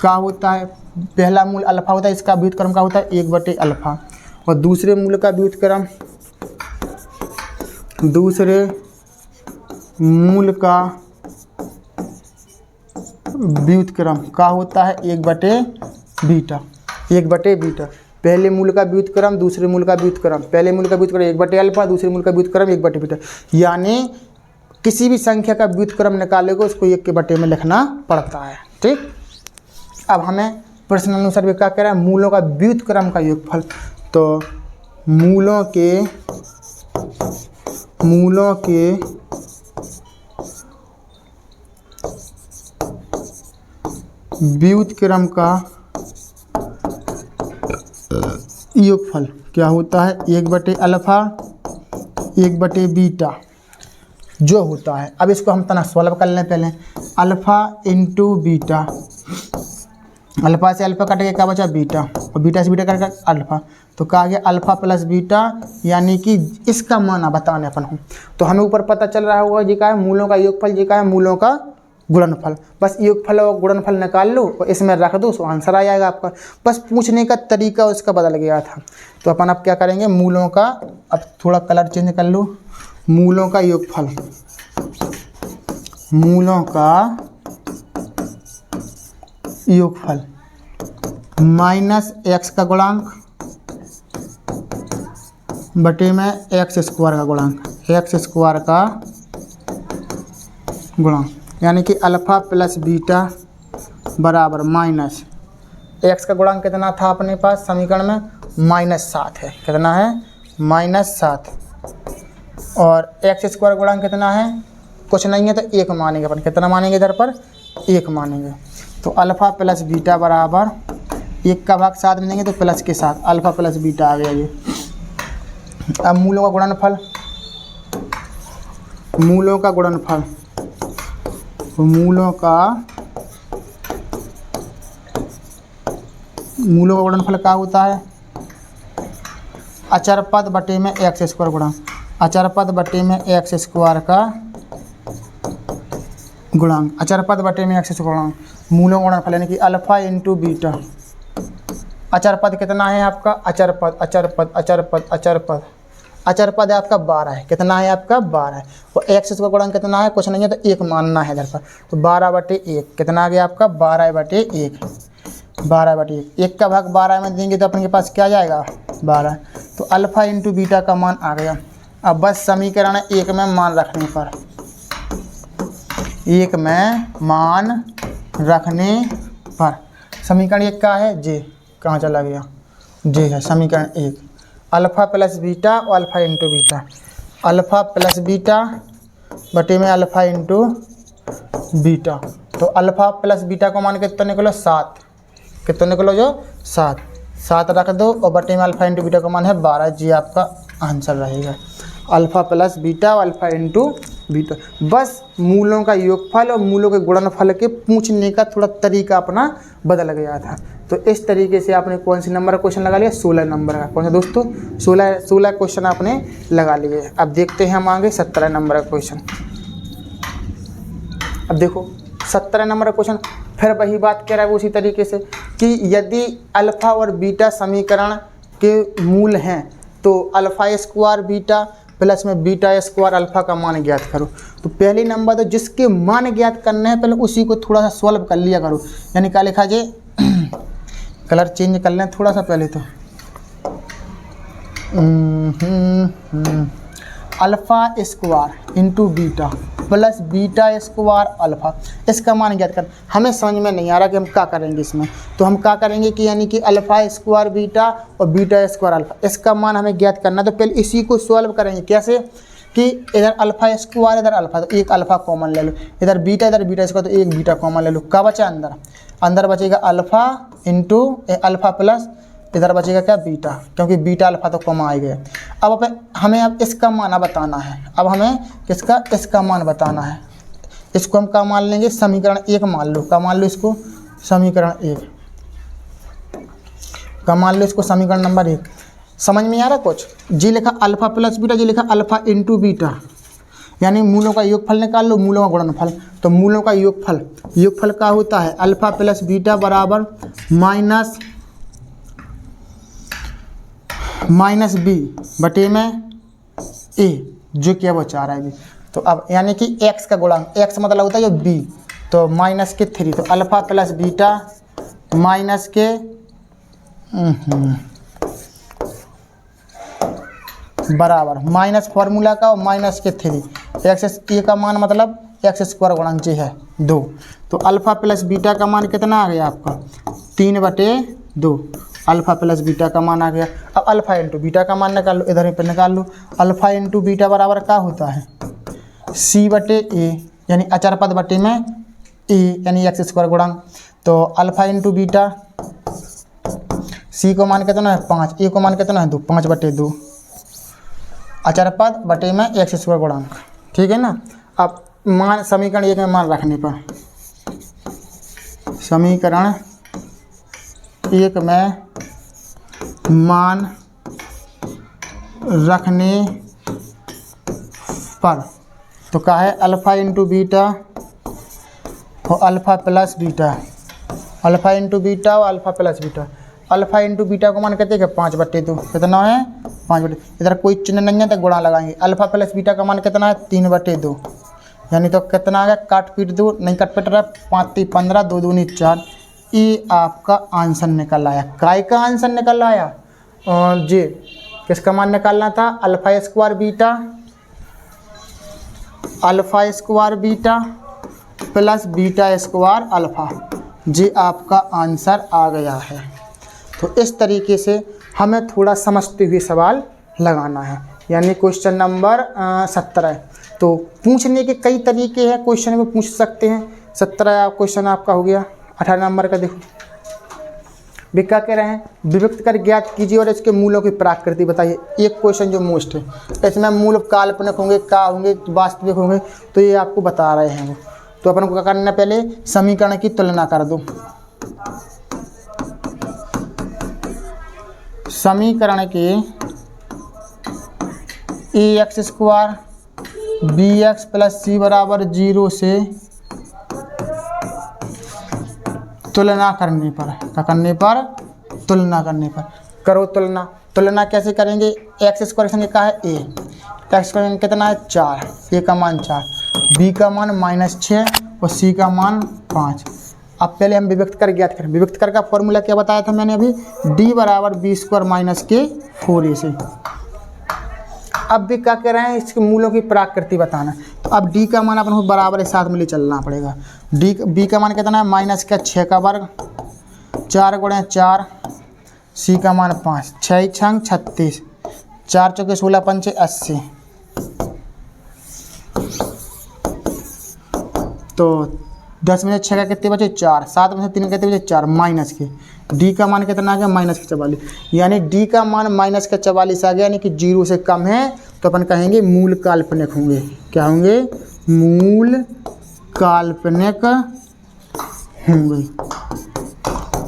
क्या होता है, पहला मूल अल्फा होता है, इसका व्युत्क्रम क्या होता है 1/अल्फा। और दूसरे मूल का व्युत्क्रम, दूसरे मूल का व्युत्क्रम क्या होता है 1/बीटा, 1/बीटा। पहले मूल का व्युत्क्रम, दूसरे मूल का व्युत्क्रम, पहले मूल का व्युत्क्रम 1/अल्फा, दूसरे मूल का व्युत्क्रम 1/बीटा। यानी किसी भी संख्या का व्युत्क्रम निकालेगा उसको 1/बटे में लिखना पड़ता है, ठीक। अब हमें प्रश्न अनुसार भी क्या कह रहा है, मूलों का व्युत्क्रम का योगफल। तो मूलों के व्युत्क्रम का योगफल क्या होता है 1/अल्फा 1/बीटा जो होता है। अब इसको हम तना सॉल्व कर लें पहले। अल्फा इंटू बीटा, अल्फा से अल्फा कट के क्या बचा बीटा, और बीटा से बीटा कट कर अल्फा। तो कहा गया अल्फा प्लस बीटा, यानी कि इसका मान बताने अपन हो। तो हमें ऊपर पता चल रहा होगा जी का है मूलों का योगफल, जी का है मूलों का गुणनफल। बस योगफल और गुणनफल निकाल लो और इसमें रख दो, तो आंसर आ जाएगा आपका। बस पूछने का तरीका उसका बदल गया था। तो अपन अब क्या करेंगे, मूलों का, अब थोड़ा कलर चेंज कर लो, मूलों का योगफल, मूलों का योगफल माइनस x का गुणांक बटे में x स्क्वायर का गुणांक, x स्क्वायर का गुणांक, यानी कि अल्फा प्लस बीटा बराबर माइनस x का गुणांक कितना था अपने पास समीकरण में -7 है। कितना है -7 और एक्स स्क्वायर गुणांक कितना है, कुछ नहीं है तो 1 मानेंगे अपन। कितना मानेंगे इधर पर, 1 मानेंगे। तो अल्फ़ा प्लस बीटा बराबर 1 का भाग 7 में देंगे तो प्लस के साथ अल्फ़ा प्लस बीटा आ गया ये। अब मूलों का गुणनफल, मूलों का गुणनफल, मूलों का गुणनफल क्या होता है, अचर पद बटे में एक्स स्क्वायर गुणा अचर पद बटे में एक्स स्क्वायर का गुणांक, अचर पद बटे में एक्स स्क्वायर गुणांक, मूलों का गुणनफल यानी कि अल्फ़ा इंटू बीटा। अचर पद कितना है आपका, अचर पद अचर पद अचर पद अचर पद अचर पद है आपका 12 है। कितना है आपका 12 है। और एक्स स्क्वायर गुणांक कितना है, कुछ नहीं है तो 1 मानना है इधर पर। तो 12/1 कितना आ गया आपका 12/1, 12/1। 1 का भाग 12 में देंगे तो अपने के पास क्या जाएगा 12। तो अल्फ़ा इंटू बीटा का मान आ गया। अब बस समीकरण 1 में मान रखने पर, 1 में मान रखने पर समीकरण 1 का है जे, कहाँ चला गया, जे है समीकरण 1। अल्फ़ा प्लस बीटा और alpha into beta, alpha plus beta बटे में अल्फ़ा इंटू बीटा। तो अल्फ़ा प्लस बीटा को मान कितना निकलो 7, कितना निकलो जो 7 रख दो और बटे में अल्फ़ा इंटू बीटा का मान है 12। जी आपका आंसर रहेगा अल्फ़ा प्लस बीटा और अल्फ़ा इंटू बीटा। बस मूलों का योगफल और मूलों के गुणनफल के पूछने का थोड़ा तरीका अपना बदल गया था। तो इस तरीके से आपने कौन सी नंबर का क्वेश्चन लगा लिया, 16 नंबर का। कौन सा दोस्तों, 16 क्वेश्चन आपने लगा लिए। अब देखते हैं हम आगे 17 नंबर का क्वेश्चन। अब देखो 17 नंबर का क्वेश्चन फिर वही बात कह रहा है उसी तरीके से कि यदि अल्फ़ा और बीटा समीकरण के मूल हैं तो अल्फ़ा स्क्वायर बीटा प्लस में बीटा स्क्वायर अल्फ़ा का मान ज्ञात करो। तो पहली नंबर तो जिसके मान ज्ञात करने हैं पहले उसी को थोड़ा सा सॉल्व कर लिया करो। यानी क्या लिखा जाए, कलर चेंज कर लें थोड़ा सा पहले तो। Alpha square into beta plus beta square alpha, इसका मान ज्ञात कर। हमें समझ में नहीं आ रहा कि हम क्या करेंगे इसमें, तो हम क्या करेंगे कि यानी कि अल्फ़ा स्क्वायर बीटा और बीटा स्क्वायर अल्फ़ा, इसका मान हमें ज्ञात करना। तो पहले इसी को सॉल्व करेंगे। कैसे कि इधर अल्फ़ा स्क्वायर इधर अल्फ़ा, तो एक अल्फ़ा कॉमन ले लो, इधर बीटा स्क्वायर तो एक बीटा कॉमन ले लो। क्या बचा अंदर बचेगा अल्फ़ा इंटू अल्फ़ा प्लस इधर बचेगा क्या बीटा, क्योंकि बीटा अल्फ़ा तो कम आ गया। अब हमें अब इसका मान बताना है। अब हमें किसका, इसका मान बताना है। इसको हम क्या मान लेंगे, समीकरण 1 मान लो। क्या मान लो इसको, समीकरण 1 का मान लो, इसको समीकरण नंबर 1। समझ में आ रहा कुछ, जी लिखा अल्फ़ा प्लस बीटा, जी लिखा अल्फ़ा इंटू बीटा, यानी मूलों का योगफल निकाल लो, मूलों का गुणनफल। तो मूलों का योगफल क्या होता है, अल्फ़ा प्लस बीटा बराबर माइनस बी बटे में ए, जो कि वो 4 है बी। तो अब यानी कि x का गुणांक, x मतलब होता है जो b, तो -3। तो अल्फ़ा प्लस बीटा माइनस के बराबर माइनस फार्मूला का और -3 एक्स ए का मान मतलब एक्स स्क्वायर गुणांक जी है 2। तो अल्फ़ा प्लस बीटा का मान कितना आ गया आपका 3/2। अल्फ़ा प्लस बीटा का मान आ गया। अब अल्फ़ा इंटू बीटा का मान निकाल लो, इधर ही पर निकाल लो। अल्फ़ा इंटू बीटा बराबर क्या होता है c/a, यानी अचर पद बटे में a यानी एक्स स्क्वायर गुणांक। तो अल्फ़ा इंटू बीटा, c को मान कितना है 5, a को मान कितना है 2, 5/2 अचर पद बटे में एक्स स्क्वायर गुणांक। ठीक है ना। अब मान समीकरण 1 में मान रखने पर, समीकरण 1 में मान रखने पर तो क्या है अल्फ़ा इंटू बीटा और alpha plus beta, alpha into beta और alpha plus beta. Alpha into beta को मान कहते हैं 5/2, कितना है 5/2। इधर कोई चिन्ह नहीं है तो गुणा लगाएंगे। अल्फ़ा प्लस बीटा का मान कितना है 3/2, यानी तो कितना आ गया, काट पीट दो, नहीं काट पीट रहा, 5 3 15 2 दूनी 4। ये आपका आंसर निकल आया। काय का आंसर निकल आया, और जी किसका मान निकालना था, alpha square beta plus beta square alpha. जी आपका आंसर आ गया है। तो इस तरीके से हमें थोड़ा समझते हुए सवाल लगाना है, यानी क्वेश्चन नंबर 17। तो पूछने के कई तरीके हैं, क्वेश्चन में पूछ सकते हैं। 17 क्वेश्चन आपका हो गया। 18 नंबर का देखो, वे क्या कह रहे हैं, विभक्त कर ज्ञात कीजिए और इसके मूलों की प्राकृति बताइए। एक क्वेश्चन जो मोस्ट है, इसमें मूल काल्पनिक होंगे, क्या होंगे, वास्तविक होंगे, तो ये आपको बता रहे हैं वो। तो अपन को क्या करना है, पहले समीकरण की तुलना कर दो। समीकरण के ax² bx + c = 0 से तुलना करने पर, क्या करने पर, तुलना करने पर करो तुलना। तुलना कैसे करेंगे, x² संगे का है a, x² कितना है 4, a का मान 4, b का मान -6 और c का मान 5। अब पहले हम विभक्त कर ज्ञात करें। विभक्त कर का फॉर्मूला क्या बताया था मैंने अभी, d = b² - k 4ac। अब भी क्या कह रहे हैं, इसके मूलों की प्राकृति बताना। तो अब d का मान अपन को बराबर साथ में ले चलना पड़ेगा। b का मान कितना है, -6 का वर्ग, 4 × 4, c का मान 5, 6 × 36, 4 × 16, 5 × 80। तो 10 में से 6 का कितने बचे, 4, 7 में से 3 कितने बचे, 4, माइनस के d का मान कितना आ गया, -44, यानी d का मान -44 आ गया, यानी कि 0 से कम है। तो अपन कहेंगे मूल काल्पनिक होंगे। क्या होंगे, मूल काल्पनिक होंगे।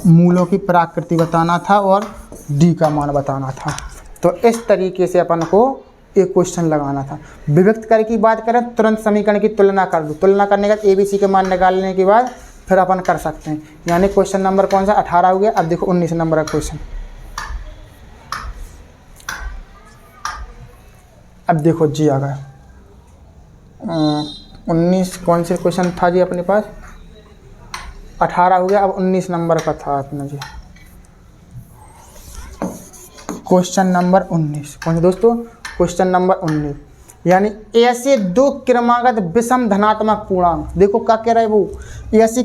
मूलों की प्राकृति बताना था और d का मान बताना था। तो इस तरीके से अपन को एक क्वेश्चन लगाना था। विभक्त कर की बात करें, तुरंत समीकरण की तुलना कर दो। तुलना करने के बाद ABC के मान निकालने के बाद फिर अपन कर सकते हैं। यानी क्वेश्चन नंबर कौन सा, 18 हो गया। अब देखो 19 नंबर का क्वेश्चन। अब देखो जी आ गया 19, कौन से क्वेश्चन था जी अपने पास, 18 हो गया। अब 19 नंबर का था अपना जी, क्वेश्चन नंबर 19। कौन से दोस्तों, क्वेश्चन नंबर 19। यानी ऐसे दो क्रमागत विषम धनात्मक पूर्णांक, देखो क्या कह रहा है वो, ऐसे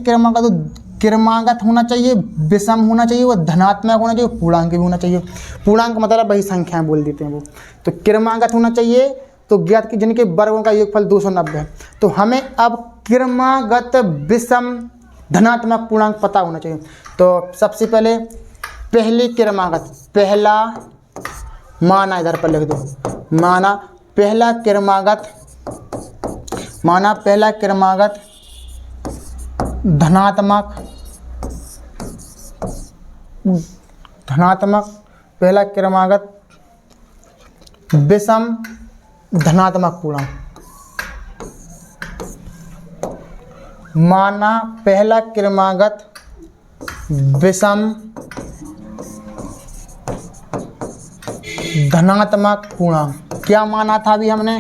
क्रमागत होना चाहिए, विषम होना चाहिए, वो धनात्मक होना चाहिए, पूर्णांक भी होना चाहिए। पूर्णांक मतलब वही संख्याएं बोल देते हैं वो। तो क्रमागत होना चाहिए, तो ज्ञात की जिनके वर्गों का योगफल 290 है। तो हमें अब क्रमागत विषम धनात्मक पूर्णांक पता होना चाहिए। तो सबसे पहले पहले क्रमागत, पहला माना, इधर पर लिख दो, माना पहला क्रमागत, माना पहला क्रमागत धनात्मक, पहला क्रमागत विषम धनात्मक पूर्णांक। माना पहला क्रमागत विषम धनात्मक पूर्णांक। क्या माना था अभी हमने,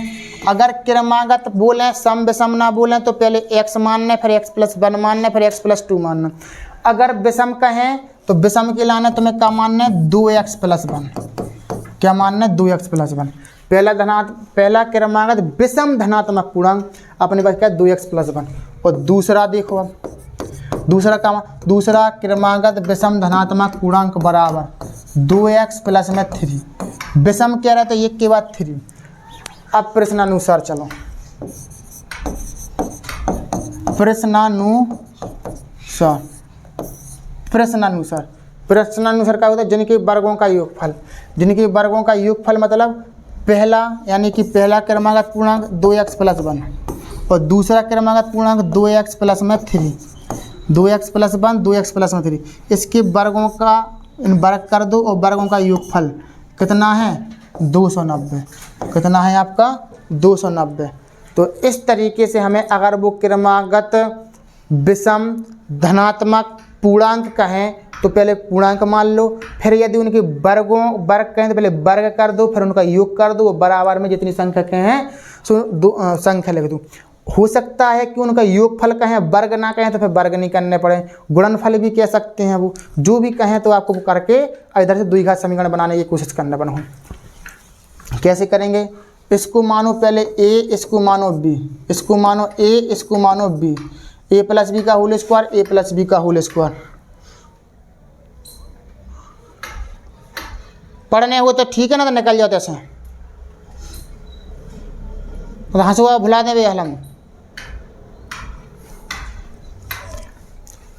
अगर क्रमागत बोले, सम विषम ना बोले, तो पहले x मानना, फिर x + 1 मानना, फिर x + 2 मानना। अगर विषम कहें तो विषम के लाना तुम्हें क्या मानना है, 2x + 1। क्या मानना है, 2x + 1। पहला क्रमागत विषम धनात्मक पूर्णांक अपने पास क्या, 2x + 1। और दूसरा देखो, अब दूसरा क्रमागत विषम धनात्मक पूर्णांक बराबर 2x + 3। विषम क्या रहा, तो 1 के बाद 3। अब प्रश्नानुसार चलो, प्रश्नानुसार क्या होता है, जिनके वर्गों का योगफल। जिनके वर्गों का योगफल मतलब पहला, यानी कि पहला क्रमागत पूर्णांक 2x + 1 और दूसरा क्रमागत पूर्णांक 2x + 3, 2x + 1, 2x + 3। इसके वर्गों का वर्ग कर दो और वर्गों का योगफल कितना है, 290। कितना है आपका, 290। तो इस तरीके से हमें अगर वो क्रमागत विषम धनात्मक पूर्णांक कहें तो पहले पूर्णांक मान लो, फिर यदि उनके वर्ग कहें तो पहले वर्ग कर दो, फिर उनका योग कर दो, बराबर में जितनी संख्या के हैं सो संख्या लिख दो। हो सकता है कि उनका योगफल कहें, वर्ग ना कहें तो फिर वर्ग नहीं करने पड़े, गुणनफल भी कह सकते हैं। वो जो भी कहें तो आपको करके इधर से द्विघात समीकरण बनाने की कोशिश करना बनो। कैसे करेंगे, इसको मानो पहले a, इसको मानो b, इसको मानो a, इसको मानो b, a + b का होल स्क्वायर, a + b का होल स्क्वायर। पढ़ने हो तो ठीक है ना, तो निकल जाओ ऐसे, तो हंसुआ भुला दें बेहलम।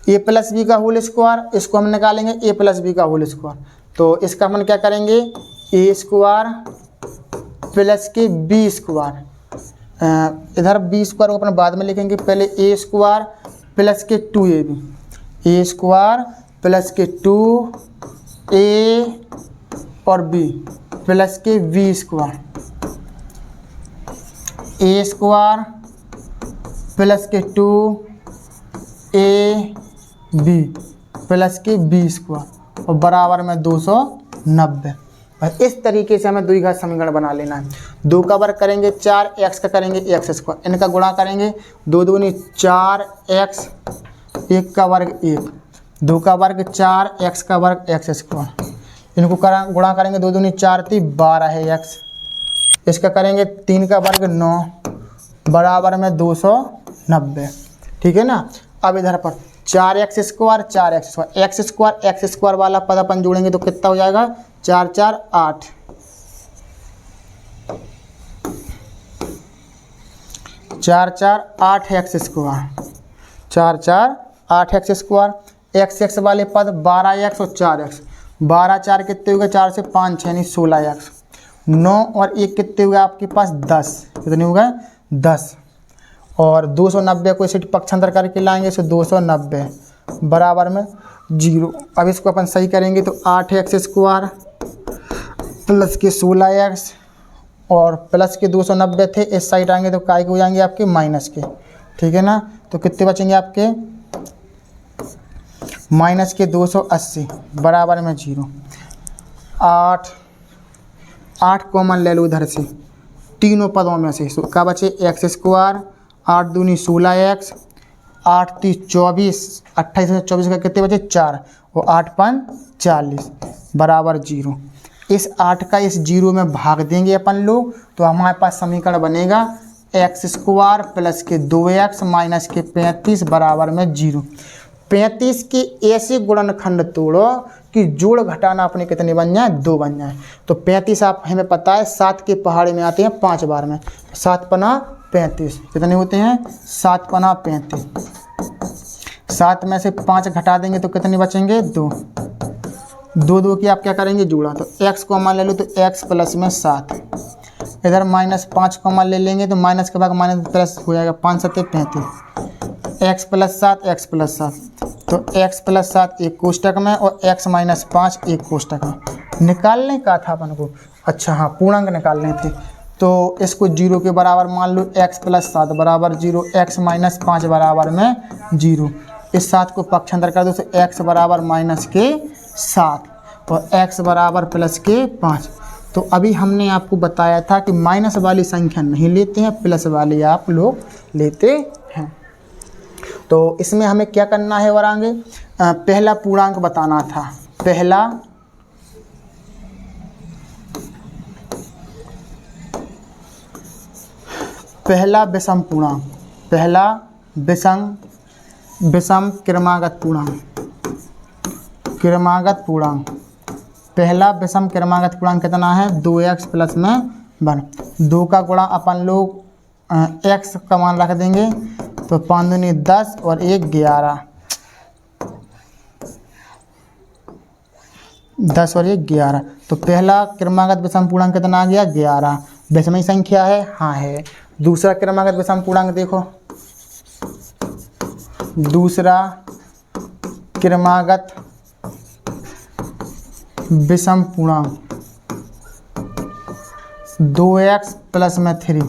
ए प्लस बी का होल स्क्वायर, इसको हम निकालेंगे ए प्लस बी का होल स्क्वायर, तो इसका हम क्या करेंगे, ए स्क्वायर प्लस के बी स्क्वायर, इधर बी स्क्वायर को अपन बाद में लिखेंगे, पहले ए स्क्वायर प्लस के 2ab, ए स्क्वायर प्लस के 2a और b प्लस के v स्क्वायर, ए स्क्वायर प्लस के 2ab प्लस के b स्क्वायर और बराबर में 290। और इस तरीके से हमें द्विघात समीकरण बना लेना है। 2 का वर्ग करेंगे 4, x का करेंगे x स्क्वायर, इनका गुणा करेंगे 2 दूनी 4x, 1 का वर्ग 1, 2 का वर्ग 4, x का वर्ग x स्क्वायर, इनको गुणा करेंगे 2 दूनी 4 3 12 है x, इसका करेंगे 3 का वर्ग 9 बराबर में 290। ठीक है ना। अब इधर पर 4x square 4x square, x square वाला पद अपन जोड़ेंगे तो कितना हो जाएगा, 4 4 8, 4 4 8 x square, 4 4 8 x square, x वाले पद 12x और 4x, 12 4 कितने हो गए, 4 से 5 यानी 16x, 9 और 1 कितने हो गए आपके पास 10, कितने हो गए 10, और 290 को इसे पक्षांतर करके लाएंगे, इसे 290 बराबर में 0। अब इसको अपन सही करेंगे तो 8x स्क्वायर प्लस के 16x और प्लस के 290 थे, इस साइड आएंगे तो काय के हो जाएंगे आपके माइनस के। ठीक है ना। तो कितने बचेंगे आपके, माइनस के 280 बराबर में 0। 8 कॉमन ले लो इधर से, तीनों पदों में से, तो क्या बचे x स्क्वायर, 8 दूनी 16x, 8 3 24, 28 से 24 का कितने बचे 4 और 8 5 40 बराबर 0। इस 8 का इस 0 में भाग देंगे अपन लोग, तो हमारे पास समीकरण बनेगा x स्क्वायर प्लस के 2x माइनस के 35 बराबर में 0। 35 के ऐसे गुणनखंड तोड़ो कि जोड़ घटाना अपने कितने बन जाए, 2 बन जाए। तो 35 आप हमें पता है 7 के पहाड़े में आते हैं 5 बार में, 7 पना 35 कितने होते हैं, 7 पना 35, 7 में से 5 घटा देंगे तो कितने बचेंगे 2, 2 2 की आप क्या करेंगे जोड़ा, तो x को मान ले लो तो x प्लस में 7, इधर माइनस 5 को मान ले लेंगे तो माइनस के बाद माइनस प्लस हो जाएगा, 5 7 35, x प्लस 7 x प्लस 7, तो x प्लस 7 एक कोष्टक में और x माइनस 5 एक कोष्टक में। निकालने का था अपन को, अच्छा हाँ पूर्णांक निकालने थे, तो इसको 0 के बराबर मान लो, x प्लस 7 बराबर 0, x माइनस 5 बराबर में 0। इस 7 को पक्षांतर कर दो तो x बराबर माइनस के 7 और x बराबर प्लस के 5। तो अभी हमने आपको बताया था कि माइनस वाली संख्या नहीं लेते हैं, प्लस वाली आप लोग लेते हैं। तो इसमें हमें क्या करना है और आगे पहला पूर्णांक बताना था, पहला विषम पूर्णांक, पहला विषम क्रमागत पूर्णांक, पहला विषम क्रमागत पूर्णांक कितना है, 2x प्लस में 1। 2 का गुणा अपन लोग x का मान रख देंगे, तो 5 दूनी 10 और 1 11, 10 और 1 11। तो पहला क्रमागत विषम पूर्णांक कितना आ गया 11, विषमी संख्या है, हाँ है। दूसरा क्रमागत विषम पूर्णांक देखो, दूसरा क्रमागत विषम पूर्णांक 2x प्लस में 3,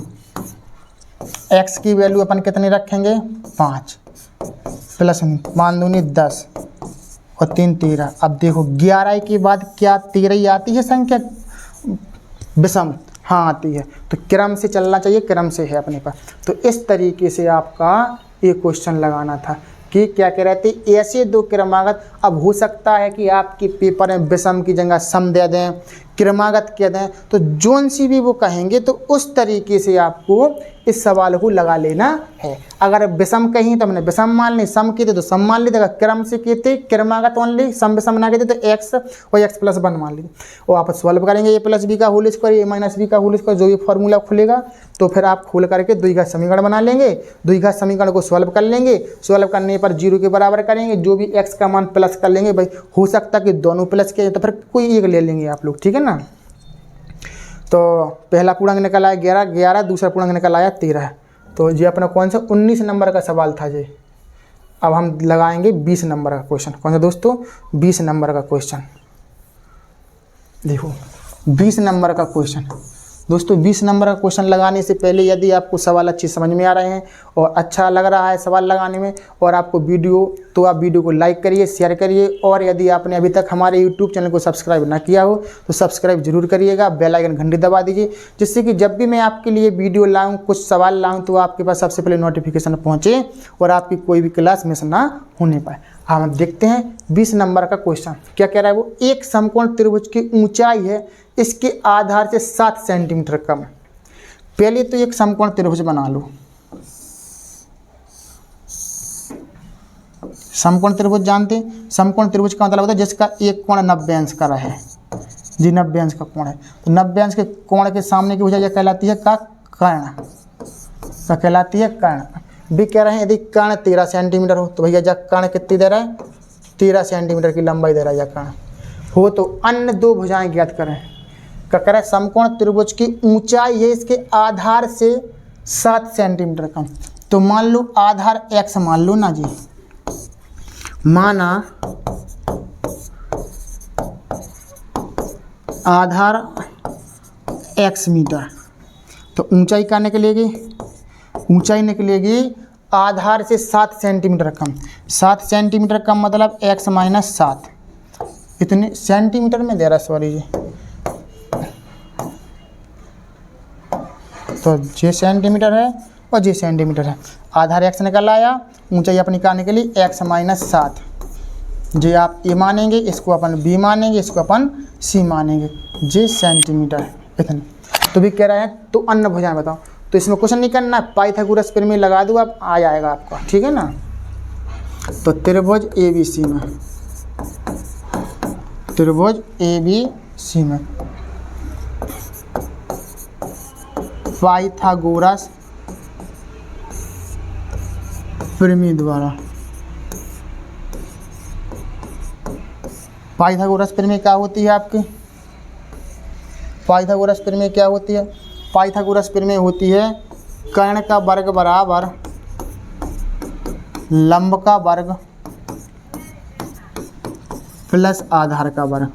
x की वैल्यू अपन कितनी रखेंगे 5 प्लस 5 दूनी 10 और 3 13। अब देखो 11 के बाद क्या 13 ही आती है संख्या विषम, हाँ आती है, तो क्रम से चलना चाहिए, क्रम से है अपने पास। तो इस तरीके से आपका ये क्वेश्चन लगाना था कि क्या कह रहे थे, ऐसे 2 क्रमागत। अब हो सकता है कि आपके पेपर में विषम की जगह सम दे दें, क्रमागत कहते हैं। तो जोन सी भी वो कहेंगे तो उस तरीके से आपको इस सवाल को लगा लेना है। अगर विषम कहीं तो हमने विषम मान ली, सम कहते तो सम मान ली, अगर क्रम से कहते क्रमागत ओनली, सम विषम ना कहते तो एक्स और एक्स प्लस 1 मान ली। और आप सॉल्व करेंगे ए प्लस बी का होल स्क्वायर, ए माइनस बी का होल स्क्वायर, जो भी फॉर्मूला खुलेगा तो फिर आप खोल करके द्विघात समीकरण बना लेंगे। द्विघात समीकरण को सॉल्व कर लेंगे, सॉल्व करने पर 0 के बराबर करेंगे, जो भी एक्स का मान प्लस कर लेंगे। भाई हो सकता है कि दोनों प्लस के तो फिर कोई एक ले लेंगे आप लोग, ठीक है ना। तो पहला पूर्णांक निकल आया 11, दूसरा पूर्णांक निकल आया 13। तो ये अपना कौन सा 19 नंबर का सवाल था जी। अब हम लगाएंगे 20 नंबर का क्वेश्चन। कौन सा दोस्तों? 20 नंबर का क्वेश्चन। देखो 20 नंबर का क्वेश्चन दोस्तों, 20 नंबर का क्वेश्चन लगाने से पहले यदि आपको सवाल अच्छी समझ में आ रहे हैं और अच्छा लग रहा है सवाल लगाने में और आपको वीडियो, तो आप वीडियो को लाइक करिए, शेयर करिए। और यदि आपने अभी तक हमारे यूट्यूब चैनल को सब्सक्राइब ना किया हो तो सब्सक्राइब जरूर करिएगा, बेल आइकन घंटी दबा दीजिए, जिससे कि जब भी मैं आपके लिए वीडियो लाऊँ, कुछ सवाल लाऊँ, तो आपके पास सबसे पहले नोटिफिकेशन पहुँचे और आपकी कोई भी क्लास मिस ना होने पाए। हम देखते हैं 20 नंबर का क्वेश्चन क्या कह रहा है। वो एक समकोण त्रिभुज की ऊंचाई है इसके आधार से 7 सेंटीमीटर कम। पहले तो एक समकोण त्रिभुज बना लो। समकोण त्रिभुज जानते हैं, समकोण त्रिभुज का मतलब होता है जिसका एक कोण 90 अंश का है जी, 90 अंश का कोण है। तो 90 अंश के कोण के सामने की भुजा यह कहलाती है का कर्ण, क्या कहलाती है? कर्ण। भी कह रहे हैं यदि कर्ण 13 सेंटीमीटर हो तो भैया जब कर्ण कितनी दे रहा है? 13 सेंटीमीटर की लंबाई दे रहा है या कर्ण हो। तो अन्य दो भुजाएं ज्ञात करें। क्या करें? समकोण त्रिभुज की ऊंचाई है इसके आधार से 7 सेंटीमीटर कम। तो मान लो आधार x मान लो ना जी, माना आधार x मीटर। तो ऊंचाई क्या निकलेगी? ऊंचाई निकलेगी आधार से 7 सेंटीमीटर कम। 7 सेंटीमीटर कम मतलब x माइनस 7, इतने सेंटीमीटर में दे रहा है, सॉरी जी। तो ये सेंटीमीटर है और ये सेंटीमीटर है। आधार x निकल आया, ऊंचाई अपनी क्या निकली? x minus 7। जे आप ए मानेंगे, इसको अपन b मानेंगे, इसको अपन c मानेंगे। जे सेंटीमीटर है इतने। तो भी कह रहे हैं तो अन्य भुजाएं बताओ। तो इसमें क्वेश्चन नहीं करना है, पाइथागोरस प्रमेय लगा दूँ आप, आ जाएगा आपका, ठीक है ना। तो त्रिभुज ABC में, त्रिभुज ABC में पाइथागोरस प्रमेय द्वारा, पाइथागोरस प्रमेय क्या होती है आपकी? पाइथागोरस प्रमेय क्या होती है? पाइथागोरस प्रमेय होती है कर्ण का वर्ग बराबर लंब का वर्ग प्लस आधार का वर्ग।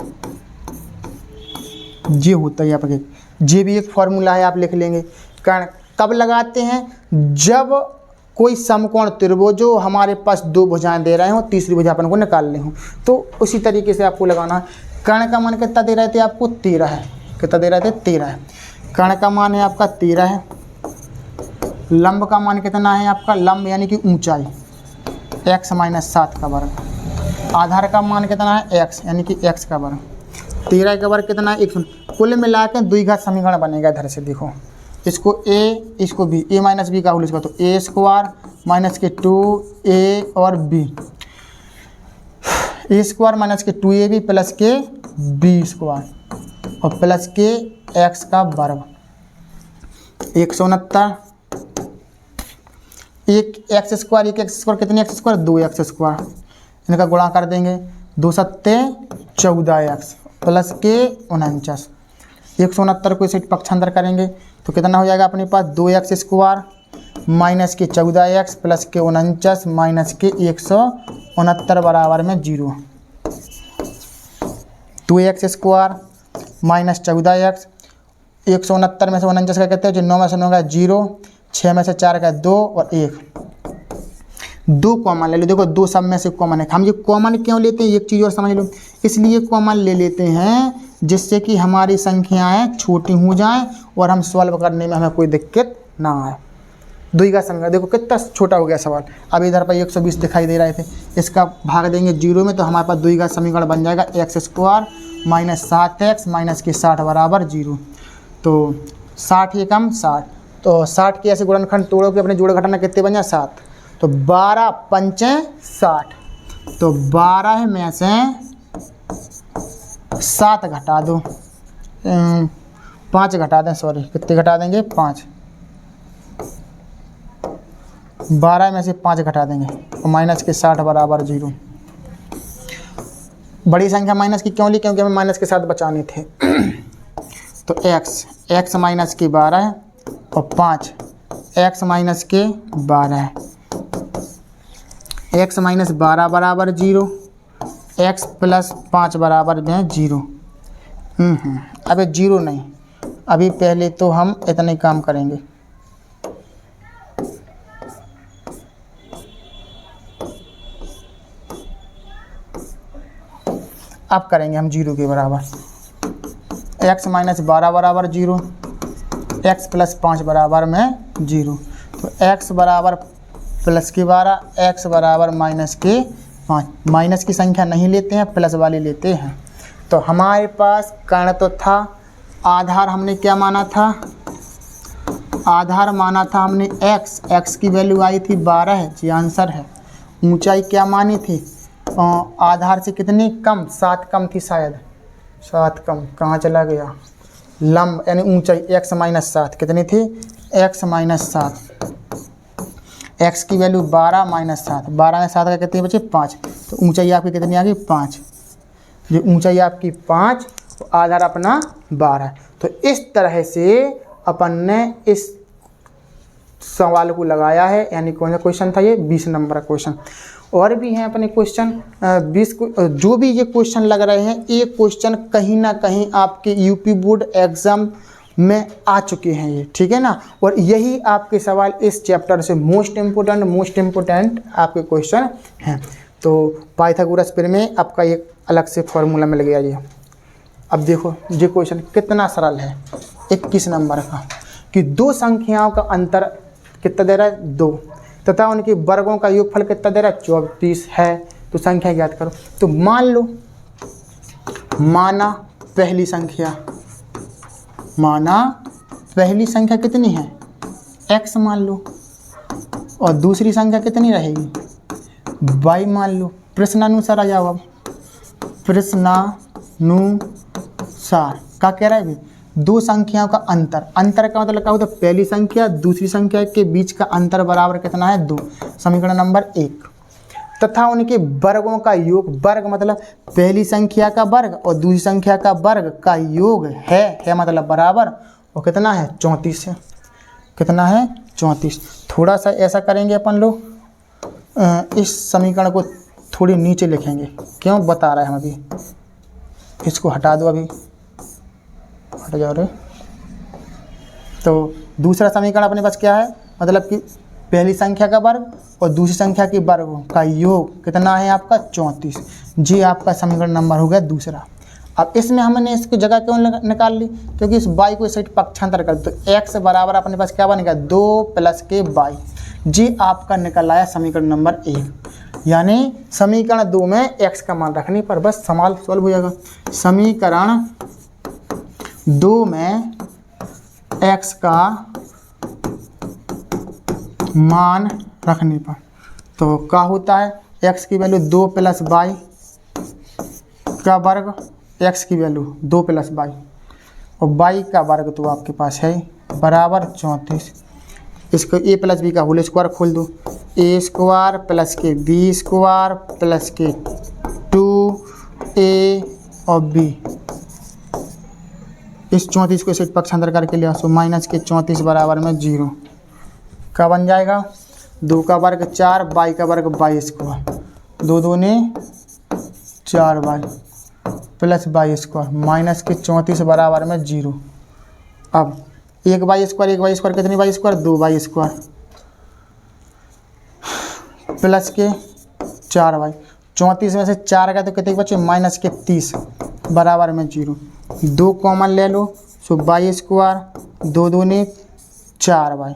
ये होता है आपके, ये भी एक फॉर्मूला है, आप लिख लेंगे। कर्ण कब लगाते हैं? जब कोई समकोण त्रिभुज जो हमारे पास दो भुजाएं दे रहे हो, तीसरी भुजा अपन को निकालनी हो, तो उसी तरीके से आपको लगाना है। कर्ण का मान कितना दे रहे थे आपको? 13 है। कितना दे रहे थे? 13 है। कर्ण का मान है आपका 13 है। लंब का मान कितना है आपका? लंब यानी कि ऊंचाई x माइनस 7 का वर्ग। आधार का मान कितना है? x यानी कि x का वर्ग। 13 का वर्ग कितना है? 100। कुल मिला के द्विघात समीकरण बनेगा। इधर से देखो, इसको a, इसको b, a माइनस बी का होल स्क्वायर, तो a स्क्वायर माइनस के 2a और b, a स्क्वायर माइनस के 2ab प्लस के b स्क्वायर और प्लस के x का वर्ग। 169। एक एक्स स्क्वायर, एक एक्स स्क्वायर कितने एक्स स्क्वायर? 2x square. इनका गुणा कर देंगे, 2 सत्ते 14x प्लस के 49। 169 को इसे पक्षांतर करेंगे तो कितना हो जाएगा अपने पास? 2x स्क्वायर माइनस के 14x प्लस के 49 माइनस के 169 बराबर में 0। 2x स्क्वायर माइनस 14x, 169 में से 49 का कहते हैं, जो 9 में से 9 का 0, 6 में से 4 का 2 और 1, 2 कॉमन ले लो। देखो 2 सब में से कॉमन है। हम ये कॉमन क्यों लेते हैं, एक चीज़ और समझ लो, इसलिए कॉमन ले लेते हैं जिससे कि हमारी संख्याएं छोटी हो जाएं और हम सॉल्व करने में हमें कोई दिक्कत ना आए। द्विघात समीकरण देखो कितना छोटा हो गया सवाल। अब इधर पर 120 दिखाई दे रहे थे, इसका भाग देंगे 0 में तो हमारे पास द्विघात समीकरण बन जाएगा x square minus 7x minus के 60 बराबर 0। तो 60 ये कम 60, तो 60 के ऐसे गुणनखंड तोड़ो कि अपने जोड़ घटाना कितने बन जाए 7। तो 12 पंचे 60, तो 12 में से 7 घटा दो, 5 घटा दें, सॉरी कितने घटा देंगे 5, 12 में से 5 घटा देंगे और माइनस के 60 बराबर 0। बड़ी संख्या माइनस की क्यों ली, क्योंकि हमें माइनस के साथ बचाने थे। तो x माइनस के 12 है और 5 x माइनस के 12 है, x माइनस 12 बराबर 0, x प्लस 5 बराबर में 0। अबे 0 नहीं, अभी पहले तो हम इतने काम करेंगे। अब करेंगे हम 0 के बराबर, x माइनस 12 बराबर 0, x प्लस 5 बराबर में 0। तो x बराबर प्लस के 12, x बराबर माइनस के 5। माइनस की संख्या नहीं लेते हैं, प्लस वाली लेते हैं। तो हमारे पास कर्ण तो था, आधार हमने क्या माना था, आधार माना था हमने x की वैल्यू आई थी 12 है, जी आंसर है। ऊंचाई क्या मानी थी, आधार से कितनी कम, 7 कम थी शायद, 7 कम, कहाँ चला गया, लंब यानी ऊंचाई x माइनस 7 कितनी थी, x माइनस 7, x की वैल्यू 12 माइनस 7, 12 में 7 का कितनी बचे 5, तो ऊंचाई आपकी कितनी आ गई 5। जो ऊंचाई आपकी 5 तो आधार अपना 12। तो इस तरह से अपन ने इस सवाल को लगाया है, यानी कौन सा क्वेश्चन था ये, 20 नंबर का क्वेश्चन। और भी हैं अपने क्वेश्चन 20 को, जो भी ये क्वेश्चन लग रहे हैं, ये क्वेश्चन कहीं ना कहीं आपके यूपी बोर्ड एग्ज़ाम में आ चुके हैं ये, ठीक है ना। और यही आपके सवाल इस चैप्टर से मोस्ट इम्पोर्टेंट आपके क्वेश्चन हैं। तो पाइथागोरस प्रमेय आपका एक अलग से फॉर्मूला मिल गया ये। अब देखो ये क्वेश्चन कितना सरल है, 21 नंबर का, कि दो संख्याओं का अंतर कितना दे रहा है 2, तथा उनके वर्गों का योगफल कितना दे रहा है 34 है। तो संख्या ज्ञात करो। तो मान लो, माना पहली संख्या कितनी है x मान लो, और दूसरी संख्या कितनी रहेगी y मान लो। प्रश्नानुसार आ जाओ। अब प्रश्नानुसार क्या कह रहा है भाई, दो संख्याओं का अंतर का मतलब क्या होता है, पहली संख्या दूसरी संख्या के बीच का अंतर बराबर कितना है 2, समीकरण नंबर 1। तथा उनके वर्गों का योग, वर्ग मतलब पहली संख्या का वर्ग और दूसरी संख्या का वर्ग का योग है मतलब बराबर, और कितना है 34 है, कितना है 34। थोड़ा सा ऐसा करेंगे अपन लोग, इस समीकरण को थोड़ी नीचे लिखेंगे, क्यों बता रहे हैं हम अभी, इसको हटा दो, अभी हट जाओ रे। तो दूसरा समीकरण अपने पास क्या है, मतलब कि पहली संख्या का वर्ग और दूसरी संख्या के वर्गों का योग कितना है आपका 34, जी आपका समीकरण नंबर हो गया दूसरा। अब इसमें हमने इसकी जगह क्यों निकाल ली, क्योंकि इस y को इस साइड पक्षांतर कर दो, तो x बराबर अपने पास क्या बनेगा 2 प्लस के y, जी आपका निकल आया समीकरण नंबर 1। यानी समीकरण 2 में x का मान रखने पर बस सवाल सॉल्व हो जाएगा। समीकरण 2 में x का मान रखने पर तो क्या होता है, x की वैल्यू 2 प्लस y का वर्ग, x की वैल्यू 2 प्लस y और y का वर्ग तो आपके पास है बराबर 34। इसको a प्लस बी का होल स्क्वायर खोल दो, a स्क्वायर प्लस के b स्क्वायर प्लस के 2a और b, इस 34 को इसे पक्षांतर करके लिया, सो माइनस के 34 बराबर में 0। क्या बन जाएगा, 2 का वर्ग 4, y का वर्ग y square, 2 दूने 4y plus y square minus के 34 बराबर में 0। अब एक y स्क्वायर कितनी y square 2y square plus के 4y, 34 में से 4 का तो कितने बचे माइनस के 30 बराबर में 0। 2 कॉमन ले लो, सो y स्क्वायर, 2 दूने 4y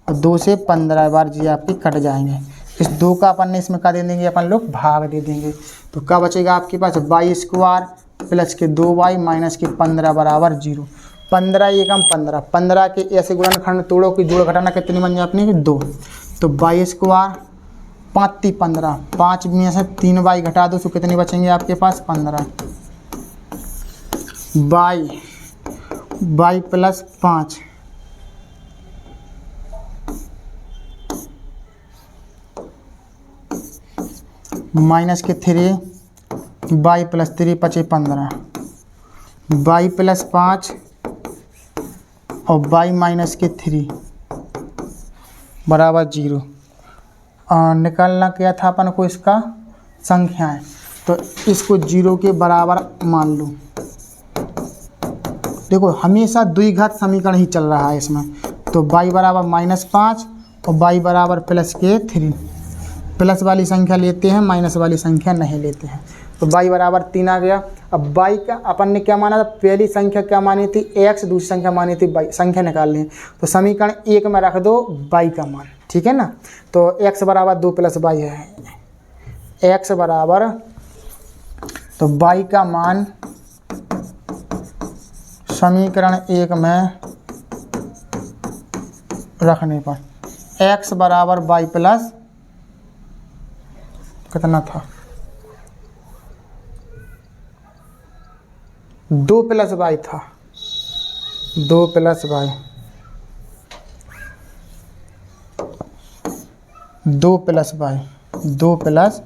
और 2 से 15 बार जी आपकी कट जाएंगे। इस 2 का अपन ने इसमें क्या दे देंगे अपन लोग भाग दे देंगे, तो क्या बचेगा आपके पास y स्क्वायर प्लस के 2y माइनस के 15 बराबर 0। 15 एकम 15, 15 के ऐसे गुणनखंड तोड़ो कि जोड़ घटाना कितनी बन जाए अपनी 2। तो बाई स्क्वायर 5 × 15, 5 में से 3y घटा दो तो कितने बचेंगे आपके पास 15। बाई प्लस 5 माइनस के 3 बाई प्लस 3 पचे 15, बाई प्लस 5 और बाई माइनस के 3 बराबर 0। निकालना क्या था अपन को इसका संख्याएं, तो इसको 0 के बराबर मान लो। देखो हमेशा द्विघात समीकरण ही चल रहा है इसमें। तो बाई बराबर -5 और बाई बराबर प्लस के 3। प्लस वाली संख्या लेते हैं, माइनस वाली संख्या नहीं लेते हैं। तो बाई बराबर 3 आ गया। अब बाई का अपन ने क्या माना था, पहली संख्या क्या मानी थी x, दूसरी संख्या मानी थी बाई। संख्या निकालनी है तो समीकरण 1 में रख दो बाई का मान, ठीक है ना। तो x बराबर 2 + बाई है, x बराबर, तो बाई का मान समीकरण 1 में रखने पर x बराबर बाई प्लस कितना था 2 + बाई था, 2 + बाई, 2 + बाई, 2 +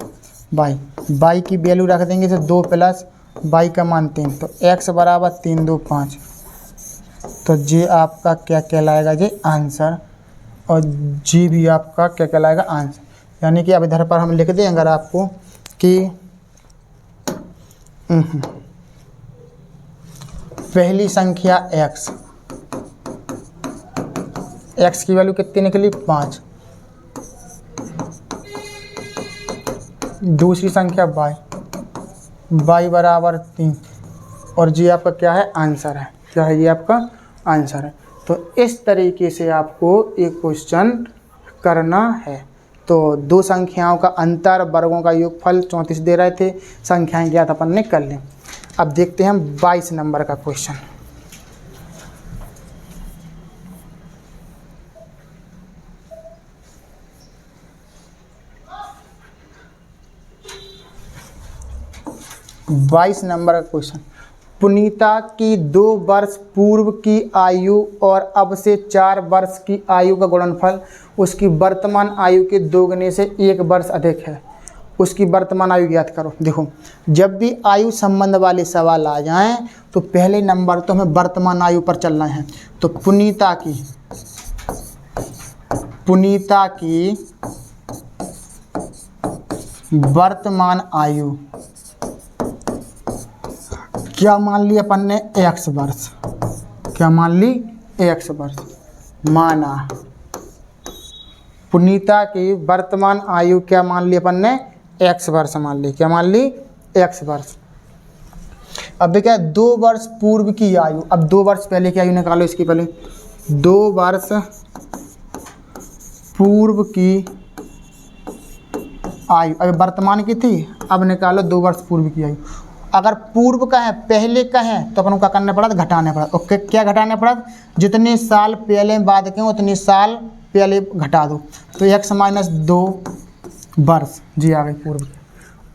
बाई। बाई की वैल्यू रख देंगे तो 2 + बाई का मान 3, तो x बराबर 3 × 2 = 5। तो ये आपका क्या कहलाएगा, ये आंसर। और जी भी आपका क्या कहलाएगा, आंसर। यानी कि अब इधर पर हम लिख दें अगर आपको कि पहली संख्या x की वैल्यू कितनी निकली 5, दूसरी संख्या y बराबर 3, और जी आपका क्या है, आंसर है। क्या है, ये आपका आंसर है। तो इस तरीके से आपको एक क्वेश्चन करना है। तो दो संख्याओं का अंतर, वर्गों का योगफल 34 दे रहे थे, संख्याएं ज्ञात अपन ने कर ली। अब देखते हैं 22 नंबर का क्वेश्चन। बाईस नंबर का क्वेश्चन, पुनीता की 2 वर्ष पूर्व की आयु और अब से 4 वर्ष की आयु का गुणनफल उसकी वर्तमान आयु के 2 गुने से 1 वर्ष अधिक है। उसकी वर्तमान आयु ज्ञात करो। देखो जब भी आयु संबंध वाले सवाल आ जाएं तो पहले नंबर तो हमें वर्तमान आयु पर चलना है। तो पुनीता की वर्तमान आयु क्या मान ली अपन ने, x वर्ष। क्या मान ली, x वर्ष माना। पुनीता की वर्तमान आयु क्या मान ली अपन ने, x वर्ष मान ली। क्या मान ली, x वर्ष। अब क्या है, 2 वर्ष पूर्व की आयु। अब 2 वर्ष पहले की आयु निकालो इसकी। पहले 2 वर्ष पूर्व की आयु, अभी वर्तमान की थी, अब निकालो 2 वर्ष पूर्व की आयु। अगर पूर्व का है, पहले का है, तो अपन को क्या करना पड़ा, घटाने पड़ा। ओके, क्या घटाने पड़ा, जितने साल पहले बाद के उतने साल पहले घटा दो। तो x - 2 वर्ष जी आ गई पूर्व।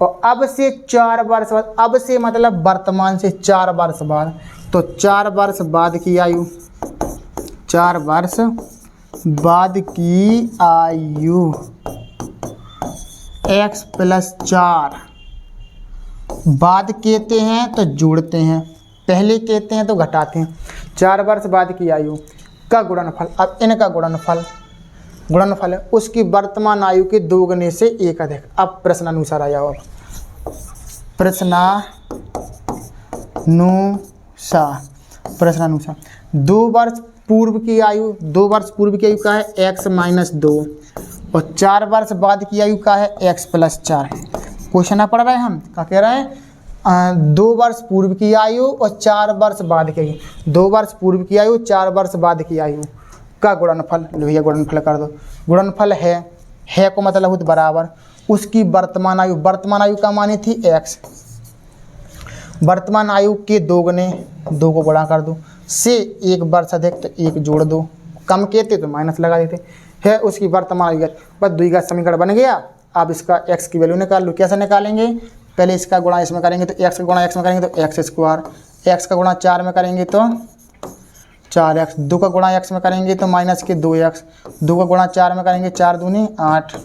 और अब से 4 वर्ष बाद, अब से मतलब वर्तमान से 4 वर्ष बाद, तो 4 वर्ष बाद की आयु, 4 वर्ष बाद की आयु x + 4। बाद कहते हैं तो जोड़ते हैं, पहले कहते हैं तो घटाते हैं। 4 वर्ष बाद की आयु का गुणनफल, अब इनका गुणनफल है उसकी वर्तमान आयु के 2 गुने से 1 अधिक। अब प्रश्नानुसार आ जाओ। प्रश्नानुसार 2 वर्ष पूर्व की आयु, 2 वर्ष पूर्व की आयु का है x - 2 और 4 वर्ष बाद की आयु का है x + 4। क्वेश्चन पढ़ रहे हैं हम, क्या कह रहे हैं, 2 वर्ष पूर्व की आयु और 4 वर्ष बाद की आयु। 2 वर्ष पूर्व की आयु, 4 वर्ष बाद की आयु का गुणनफल। भैया गुणनफल कर दो। गुणनफल है को मतलब हो बराबर उसकी वर्तमान आयु। वर्तमान आयु का मानी थी x। वर्तमान आयु के दोगुने, 2 को गुणा कर दो, से 1 वर्ष अधिक तो 1 जोड़ दो, कम कहते तो माइनस लगा देते है, उसकी वर्तमान आयु बस द्विघात समीकरण बन गया। अब इसका x की वैल्यू निकाल लो। कैसे निकालेंगे, पहले इसका गुणा इसमें करेंगे तो x का गुणा x में करेंगे तो x स्क्वायर, x का गुणा 4 में करेंगे तो 4x, 2 का गुणा x में करेंगे तो माइनस के 2x, 2 का गुणा 4 में करेंगे 4 दूनी 8,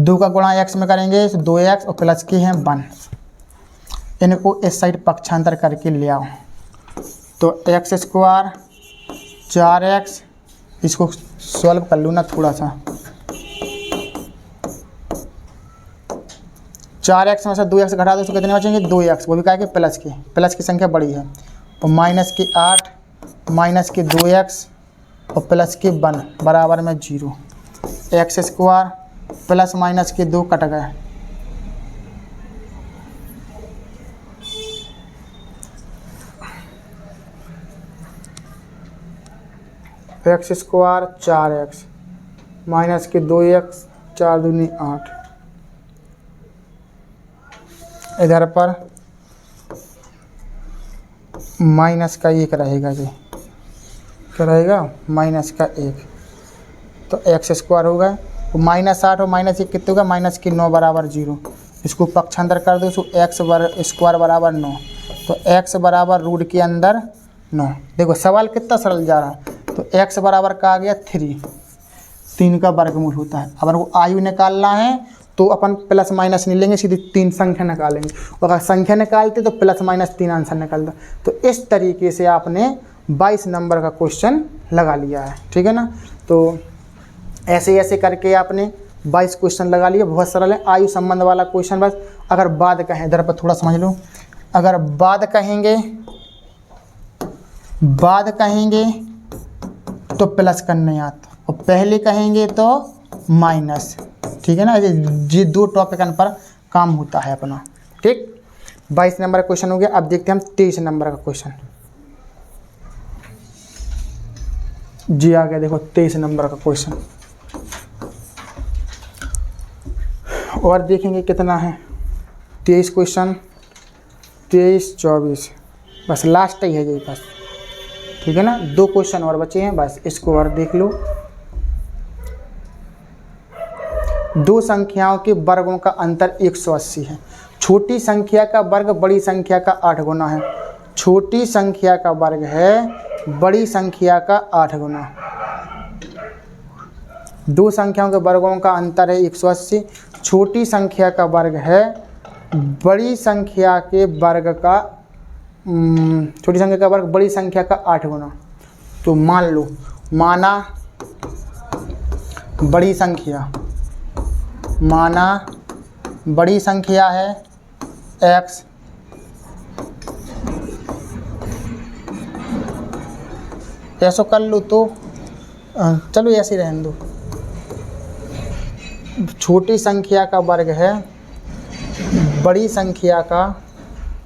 2 का गुणा x में करेंगे तो 2x और प्लस के हैं 1। इनको इस साइड पक्षांतर करके ले आओ तो x स्क्वायर 4x, इसको सॉल्व कर लो ना थोड़ा सा, 4x में से 2x घटा दो तो कितने बचेंगे 2x, वो भी कहा कि प्लस की संख्या बड़ी है, और माइनस के 8 माइनस के 2x और प्लस के 1 बराबर में 0, x स्क्वायर प्लस माइनस के 2 कट गए, x स्क्वायर 4x माइनस के 2x 4 दूनी 8, इधर पर माइनस का 1 रहेगा जी, क्या रहेगा माइनस का 1, तो x स्क्वायर होगा, माइनस 8 और माइनस 1 कितने होगा, माइनस के 9 बराबर 0, इसको पक्षांतर कर दो तो x स्क्वायर बराबर 9, तो x बराबर रूट के अंदर 9। देखो सवाल कितना सरल जा रहा है, तो x बराबर का आ गया 3 का वर्गमूल होता है। अगर वो आयु निकालना है तो अपन प्लस माइनस नहीं लेंगे, सीधी 3 संख्या निकालेंगे, और अगर संख्या निकालते तो प्लस माइनस 3 आंसर निकलता। तो इस तरीके से आपने 22 नंबर का क्वेश्चन लगा लिया है, ठीक है ना। तो ऐसे ऐसे करके आपने 22 क्वेश्चन लगा लिए, बहुत सरल है। आयु संबंध वाला क्वेश्चन बस अगर बाद कहें, इधर पर थोड़ा समझ लो, अगर बाद कहेंगे तो प्लस करने आता, और पहले कहेंगे तो माइनस, ठीक है ना। ये 2 टॉपिक पर काम होता है अपना, ठीक। 22 नंबर का क्वेश्चन हो गया। अब देखते हैं हम 23 नंबर का क्वेश्चन जी आ गया। देखो 23 नंबर का क्वेश्चन, और देखेंगे कितना है 23 क्वेश्चन, 23 24 बस लास्ट ही है यही बस, ठीक है ना। 2 क्वेश्चन और बचे हैं बस, इसको और देख लो। 2 संख्याओं के वर्गों का अंतर 180 है। छोटी संख्या का वर्ग बड़ी संख्या का 8 गुना है। छोटी संख्या का वर्ग है बड़ी संख्या का 8 गुना। 2 संख्याओं के वर्गों का अंतर है 180। छोटी संख्या का वर्ग है बड़ी संख्या के वर्ग का छोटी संख्या का वर्ग बड़ी संख्या का 8 गुना। तो मान लो, माना बड़ी संख्या है x, ऐसा कर लो तो चलो ऐसे रहने दो। छोटी संख्या का वर्ग है बड़ी संख्या का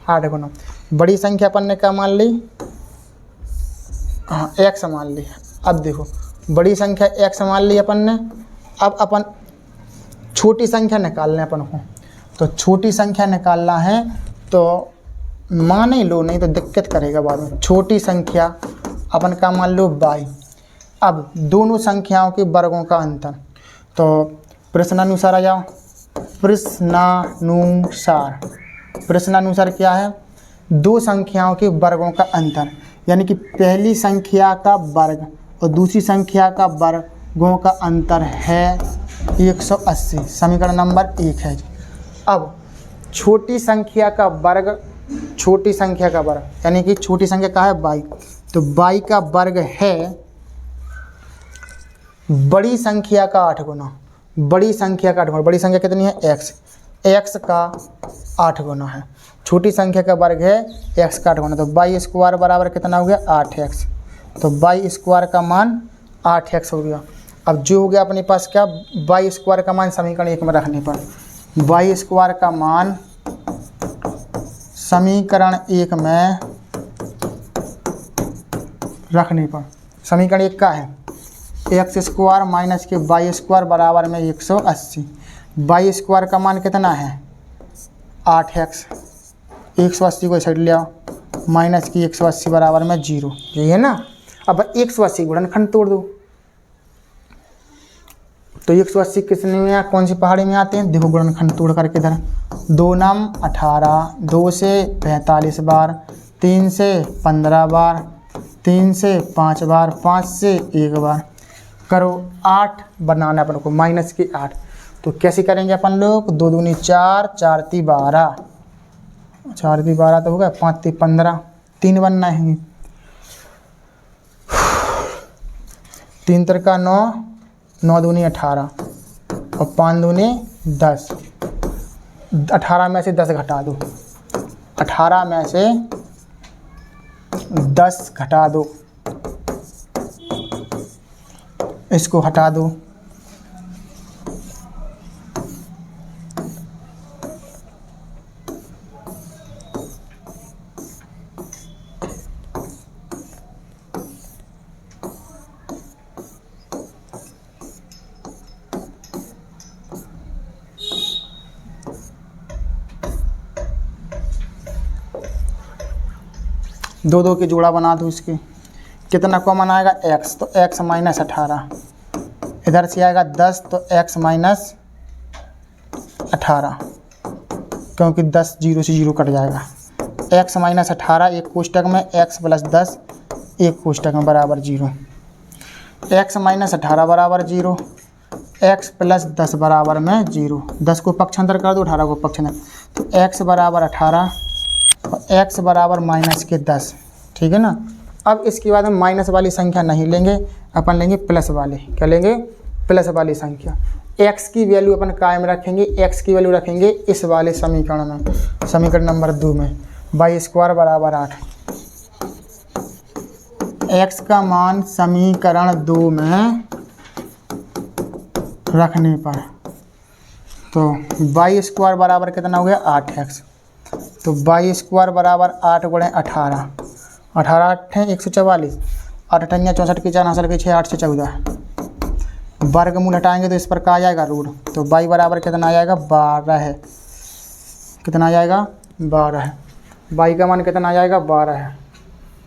8 गुना। बड़ी संख्या अपन ने क्या मान ली, हाँ x मान ली। अब देखो बड़ी संख्या x मान ली अपन ने, अब अपन छोटी संख्या निकालना है अपन को। तो छोटी संख्या निकालना है तो मान ही लो, नहीं तो दिक्कत करेगा बाद में। छोटी संख्या अपन का मान लो y। अब दोनों संख्याओं के वर्गों का अंतर, तो प्रश्नानुसार आ जाओ। प्रश्नानुसार क्या है, 2 संख्याओं के वर्गों का अंतर, यानी कि पहली संख्या का वर्ग और दूसरी संख्या का वर्गों का अंतर है 180। समीकरण नंबर 1 है। अब छोटी संख्या का वर्ग यानी कि छोटी संख्या का है y, तो y का वर्ग है बड़ी संख्या का 8 गुना। बड़ी संख्या कितनी है x का 8 गुना है। छोटी संख्या का वर्ग है x का 8 गुना, तो y स्क्वायर बराबर कितना हो गया 8x। तो y स्क्वायर का मान 8x हो गया। अब जो हो गया अपने पास क्या, y स्क्वायर का मान समीकरण 1 में रखने पर, y स्क्वायर का मान समीकरण 1 में रखने पर, समीकरण 1 का है x स्क्वायर माइनस के y स्क्वायर बराबर में 180। y स्क्वायर का मान कितना है 8x, 180 को इस साइड ले आओ, माइनस की 180 बराबर में 0, यही है ना। अब 180 गुणनखंड तोड़ दो, तो 180 किसने में कौन सी पहाड़ी में आते हैं, देखो गुणनखंड तोड़ करके इधर 2 नम 18, 2 से 45 बार, 3 से 15 बार, 3 से 5 बार, 5 से 1 बार, करो 8 बनाना अपन को, माइनस की 8। तो कैसे करेंगे अपन लोग, 2 दूनी 4, 4 ती 12, 4 ती 12 तो होगा, 5 ती 15, 3 बनना है, 3 तिरका 9, 9 दूनी 18 और 5 दूनी 10, 18 में से 10 घटा दो, 18 में से 10 घटा दो, इसको हटा दो, दो दो की जोड़ा बना दो। इसके कितना कॉमन आएगा, x, तो x माइनस 18, इधर से आएगा 10, तो x माइनस 18, क्योंकि 10 0 से 0 कट जाएगा, x माइनस 18 एक कोष्टक में, x प्लस 10 एक कोष्टक में बराबर 0, x माइनस 18 बराबर 0, x प्लस 10 बराबर में 0, 10 को पक्षांतर कर दो, 18 को पक्षांतर, तो x बराबर 18 और x बराबर माइनस के 10, ठीक है ना। अब इसके बाद हम माइनस वाली संख्या नहीं लेंगे, अपन लेंगे प्लस वाले, क्या लेंगे, प्लस वाली संख्या। x की वैल्यू अपन कायम रखेंगे, x की वैल्यू रखेंगे इस वाले समीकरण में, समीकरण नंबर 2 में, वाई स्क्वायर बराबर 8, x का मान समीकरण 2 में रखने पर, तो वाई स्क्वायर बराबर कितना हो गया, 8x, तो वाई स्क्वायर बराबर 8 गुणे 18, 18 8 है 144, 8 अठन्या 64 की 4 हासिल की 6, 8 से 14, वर्गमूल हटाएंगे तो इस पर क्या आ जाएगा, रूट, तो वाई बराबर कितना आ जाएगा, 12 है, कितना आ जाएगा, 12 है, वाई का मान कितना आ जाएगा, 12 है,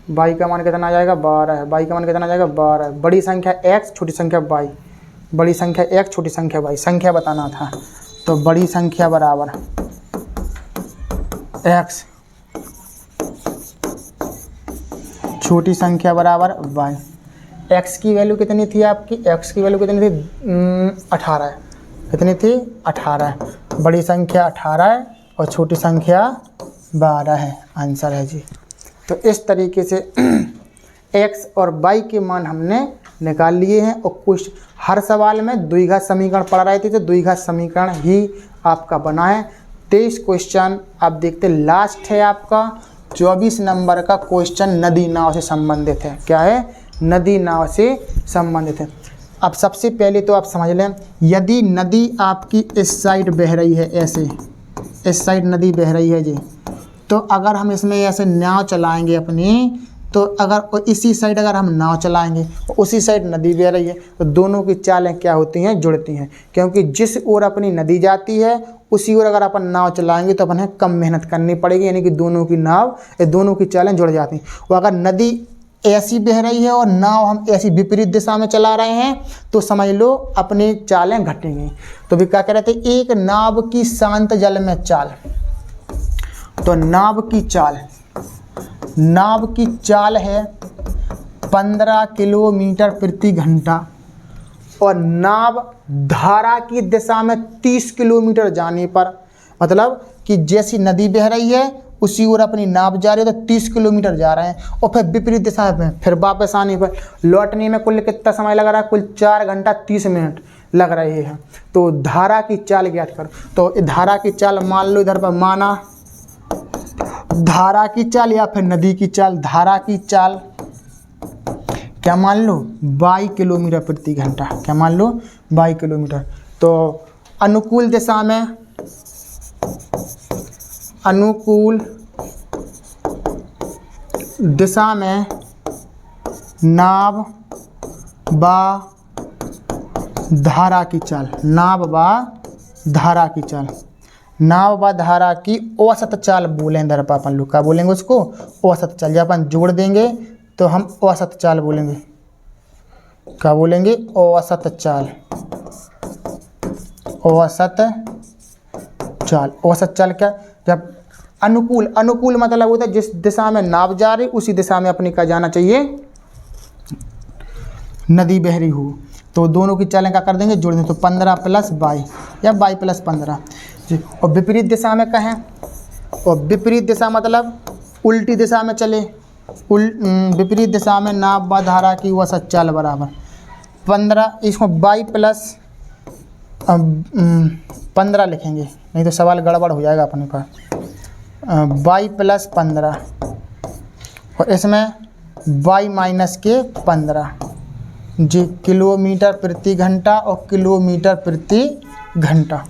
वाई का मान कितना आ जाएगा, 12 है, वाई का मान कितना आ जाएगा, 12 है। बड़ी संख्या x, छोटी संख्या y, बड़ी संख्या x, छोटी संख्या y, संख्या बताना था, तो बड़ी संख्या बराबर x, छोटी संख्या बराबर y। x की वैल्यू कितनी थी आपकी, x की वैल्यू कितनी थी, 18 है, कितनी थी, 18 है, बड़ी संख्या 18 है और छोटी संख्या 12 है, आंसर है जी। तो इस तरीके से x और y के मान हमने निकाल लिए हैं, और कुछ हर सवाल में द्विघात समीकरण पढ़ रहे थे, तो द्विघात समीकरण ही आपका बना है। 23 क्वेश्चन आप देखते, लास्ट है आपका 24 नंबर का क्वेश्चन नदी नाव से संबंधित है, क्या है, नदी नाव से संबंधित है। अब सबसे पहले तो आप समझ लें, यदि नदी आपकी इस साइड बह रही है, ऐसे इस साइड नदी बह रही है जी, तो अगर हम इसमें ऐसे नाव चलाएंगे अपनी, तो अगर इसी साइड अगर हम नाव चलाएंगे, उसी साइड नदी बह रही है, तो दोनों की चालें क्या होती हैं, जुड़ती हैं, क्योंकि जिस ओर अपनी नदी जाती है उसी ओर अगर अपन नाव चलाएंगे तो अपन कम मेहनत करनी पड़ेगी, यानी कि दोनों की नाव, दोनों की चालें जुड़ जाती हैं। और अगर नदी ऐसी बह रही है और नाव हम ऐसी विपरीत दिशा में चला रहे हैं, तो समझ लो अपनी चालें घटेंगी। तो भी क्या कह रहे थे, एक नाव की शांत जल में चाल, तो नाव की चाल है 15 किलोमीटर प्रति घंटा, और नाव धारा की दिशा में 30 किलोमीटर जाने पर, मतलब कि जैसी नदी बह रही है उसी ओर अपनी नाव जा रही है, तो 30 किलोमीटर जा रहे हैं, और फिर विपरीत दिशा में फिर वापस आने पर, लौटने में कुल कितना समय लग रहा है, कुल 4 घंटा 30 मिनट लग रहे हैं। तो धारा की चाल ज्ञात करो, तो धारा की चाल मान लो, इधर पर माना धारा की चाल या फिर नदी की चाल, धारा की चाल क्या मान लो, 22 किलोमीटर प्रति घंटा, क्या मान लो, 22 किलोमीटर। तो अनुकूल दिशा में, अनुकूल दिशा में नाव व धारा की चाल, नाव व धारा की चाल, नाव व धारा की औसत चाल बोलें इधर पर अपन लोग क्या बोलेंगे उसको, औसत चाल। जब अपन जोड़ देंगे तो हम औसत चाल बोलेंगे, क्या बोलेंगे, औसत चाल। औसत चाल, औसत चाल क्या, जब अनुकूल, अनुकूल मतलब होता है जिस दिशा में नाव जा रही उसी दिशा में अपने का जाना चाहिए, नदी बह रही हो। तो दोनों की चालें क्या कर देंगे, जोड़ देंगे। तो 15 + 22 या 22 + 15 जी। और विपरीत दिशा में कहें, और विपरीत दिशा मतलब उल्टी दिशा में चले, विपरीत दिशा में नाव व धारा की औसत चाल बराबर 15, इसको 22 + 15 लिखेंगे, नहीं तो सवाल गड़बड़ हो जाएगा अपने पास। 22 + 15 और इसमें 22 - 15 जी, किलोमीटर प्रति घंटा और किलोमीटर प्रति घंटा।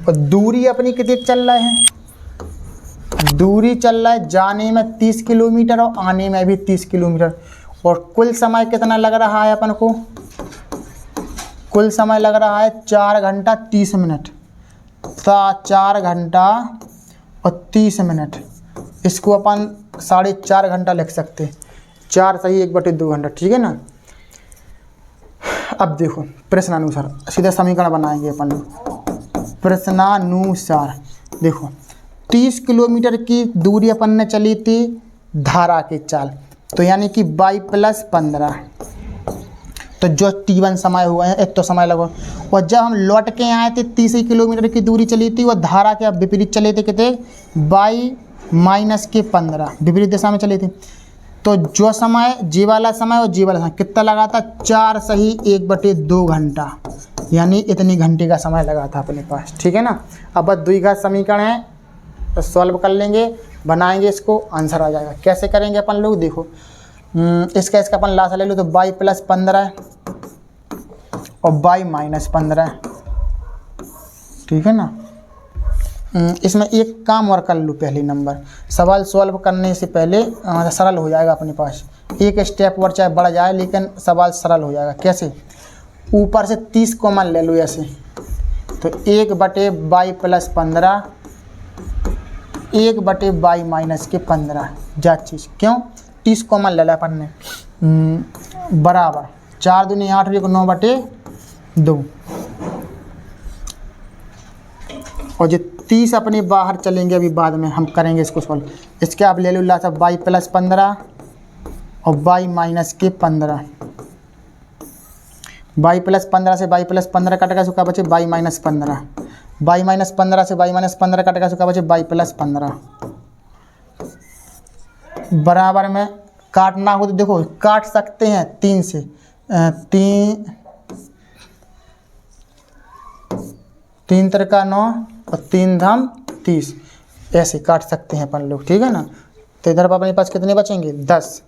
और दूरी अपनी कितनी चल रहा है, दूरी चल रहा है जाने में 30 किलोमीटर और आने में भी 30 किलोमीटर। और कुल समय कितना लग रहा है अपन को, कुल समय लग रहा है 4 घंटा 30 मिनट। 4 घंटा और 30 मिनट, इसको अपन 4.5 घंटा लिख सकते हैं। 4 सही 1/2 घंटा, ठीक है ना। अब देखो प्रश्नानुसार सीधा समीकरण बनाएंगे अपन लोग। प्रश्नानुसार देखो 30 किलोमीटर की दूरी अपन ने चली थी धारा की चाल, तो यानी कि 22 + 15, तो जो T1 समय हुआ है एक तो समय लगा। और जब हम लौट के आए थे 30 किलोमीटर की दूरी चली थी, वो धारा के विपरीत चले थे, कितने 22 - 15 विपरीत दिशा में चली थी। तो जो समय जी वाला समय और जी वाला समय कितना लगा था, 4 सही 1/2 घंटा, यानी इतनी घंटे का समय लगा था अपने पास, ठीक है ना। अब बस द्विघात समीकरण है, तो सॉल्व कर लेंगे, बनाएंगे, इसको आंसर आ जाएगा। कैसे करेंगे अपन लोग, देखो इसका अपन लासा ले लो, तो 22 + 15 और 22 - 15, ठीक है ना। इसमें एक काम और कर लो, पहले नंबर सवाल सॉल्व करने से पहले सरल हो जाएगा अपने पास। एक स्टेप और चाहे बढ़ जाए लेकिन सवाल सरल हो जाएगा। कैसे, ऊपर से 30 कॉमन ले लो ऐसे, तो 1/22 + 15 1/22 - 15 जा चीज़, क्यों 30 कॉमन ले ला अपन ने, बराबर 4 दूनी 8 और 9/2। और जो 30 अपने बाहर चलेंगे, अभी बाद में हम करेंगे इसको सॉल्व। इसके आप ले लो लासा 22 + 15 और 22 - 15। 22 + 15 से 22 + 15 कटेगा, सो क्या बचे 22 - 15। 22 - 15 से 22 - 15 कटेगा, सो क्या बचे 22 + 15। बराबर में काटना हो तो देखो काट सकते हैं 3 से, 3 3 9 और 3 धाम 30, ऐसे काट सकते हैं अपन लोग, ठीक है ना। तो इधर पर अपने पास कितने बचेंगे 10,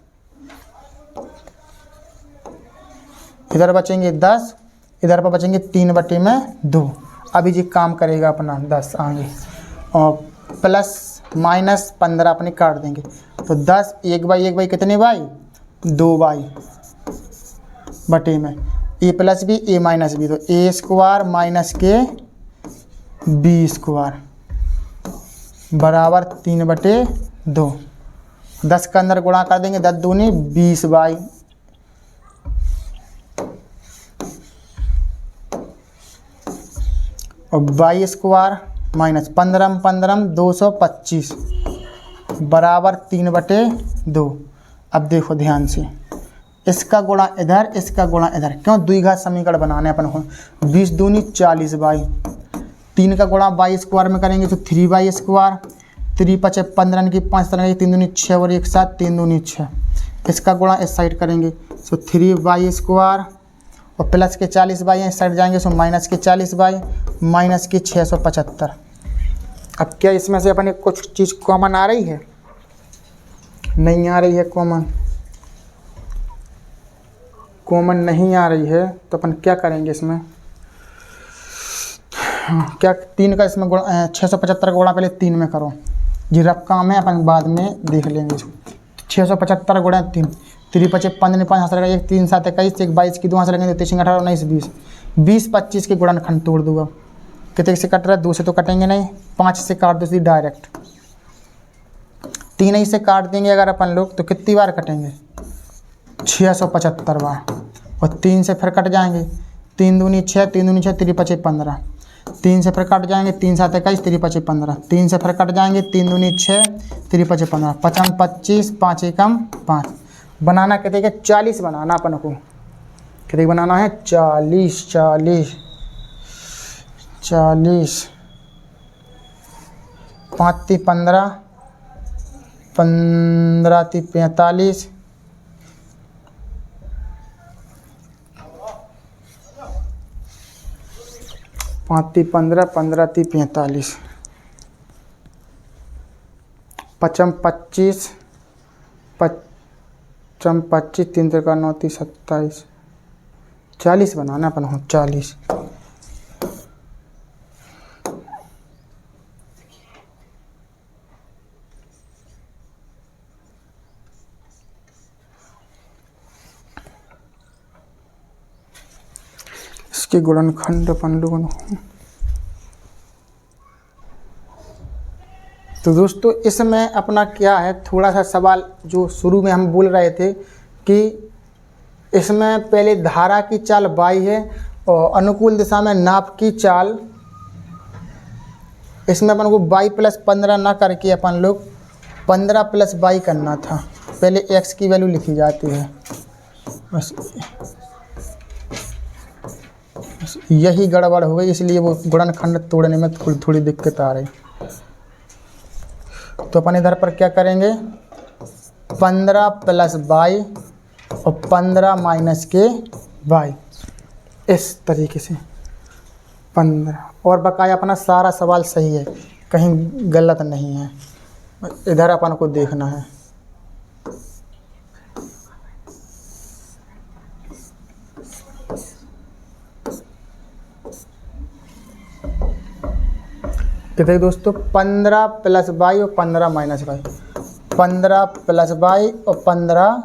इधर बचेंगे 10, इधर पर बचेंगे 3/2। अभी जी काम करेगा अपना 10 आगे, और प्लस माइनस 15 अपने काट देंगे। तो 10 1/1 कितने बाई 2 बाई बटे में ए प्लस बी ए माइनस बी, तो ए स्क्वायर माइनस के बी स्क्वायर बराबर 3/2। 10 का अंदर गुणा कर देंगे, 10 दूनी 20 बाई और बाई स्क्वायर माइनस 15 225 बराबर 3/2। अब देखो ध्यान से, इसका गुणा इधर, इसका गुणा इधर, क्यों द्विघात समीकरण बनाने अपन को। 20 दूनी 40 बाई, 3 का गुणा बाई स्क्वायर में करेंगे तो 3 बाई स्क्वायर, 3 × 5 = 15 की 5 तरह की 3 दूनी 6 और 1 7 3 दूनी 6। इसका गुणा इस साइड करेंगे तो 3 बाई स्क्वायर और प्लस के 40 बाई इस साइड जाएंगे तो माइनस के 40 बाई माइनस के 675। अब क्या इसमें से अपने कुछ चीज़ कॉमन आ रही है, नहीं आ रही है कॉमन, कॉमन नहीं आ रही है, तो अपन क्या करेंगे इसमें, क्या 3 का इसमें गुणा 675 का गुणा पहले 3 में करो जी, रफ काम है अपन बाद में देख लेंगे इसको। 675 गुणा 3, 3 × 5 = 15 5 हाथ लगा 1 3 7 21 1 22 की 2 हाथ लगेंगे 23 18 19 20 20 25 के गुणनखंड तोड़ दूंगा। कितने से कट रहा है, 2 से तो कटेंगे नहीं, 5 से काट दो सीधी डायरेक्ट। 3 ही से काट देंगे अगर अपन लोग तो कितनी बार कटेंगे, 675 बार। और 3 से फिर कट जाएंगे, 3 दूनी 6, 3 दूनी 6, 3 5 15। 3 से फिर कट जाएंगे, 3 7 21, 3 5 15। 3 से फिर कट जाएंगे, 3 दूनी 6, 3 5 15, 5 25, 5 एकम 5। बनाना कितने के, 40 बनाना अपन को। कितने बनाना है, 40 40 40। 5 × 15, 15 × 45, 5 × 15, 15 × 45, 5 × 25, 5 × 25, 3 × 9 = 27। 40 बनाना अपन हो, 40। इसके गुणनखंड अपन लोगों ने, तो दोस्तों इसमें अपना क्या है, थोड़ा सा सवाल जो शुरू में हम बोल रहे थे कि इसमें पहले धारा की चाल y है और अनुकूल दिशा में नाप की चाल, इसमें अपन को y + 15 ना करके अपन लोग 15 + y करना था। पहले x की वैल्यू लिखी जाती है, बस यही गड़बड़ हो गई, इसलिए वो गुणनखंड तोड़ने में थोड़ी दिक्कत आ रही। तो अपन इधर पर क्या करेंगे, 15 + y और 15 - के y, इस तरीके से 15। और बकाया अपना सारा सवाल सही है, कहीं गलत नहीं है, इधर अपन को देखना है। कितने दोस्तों, 15 + y और 15 - y, 15 + y और 15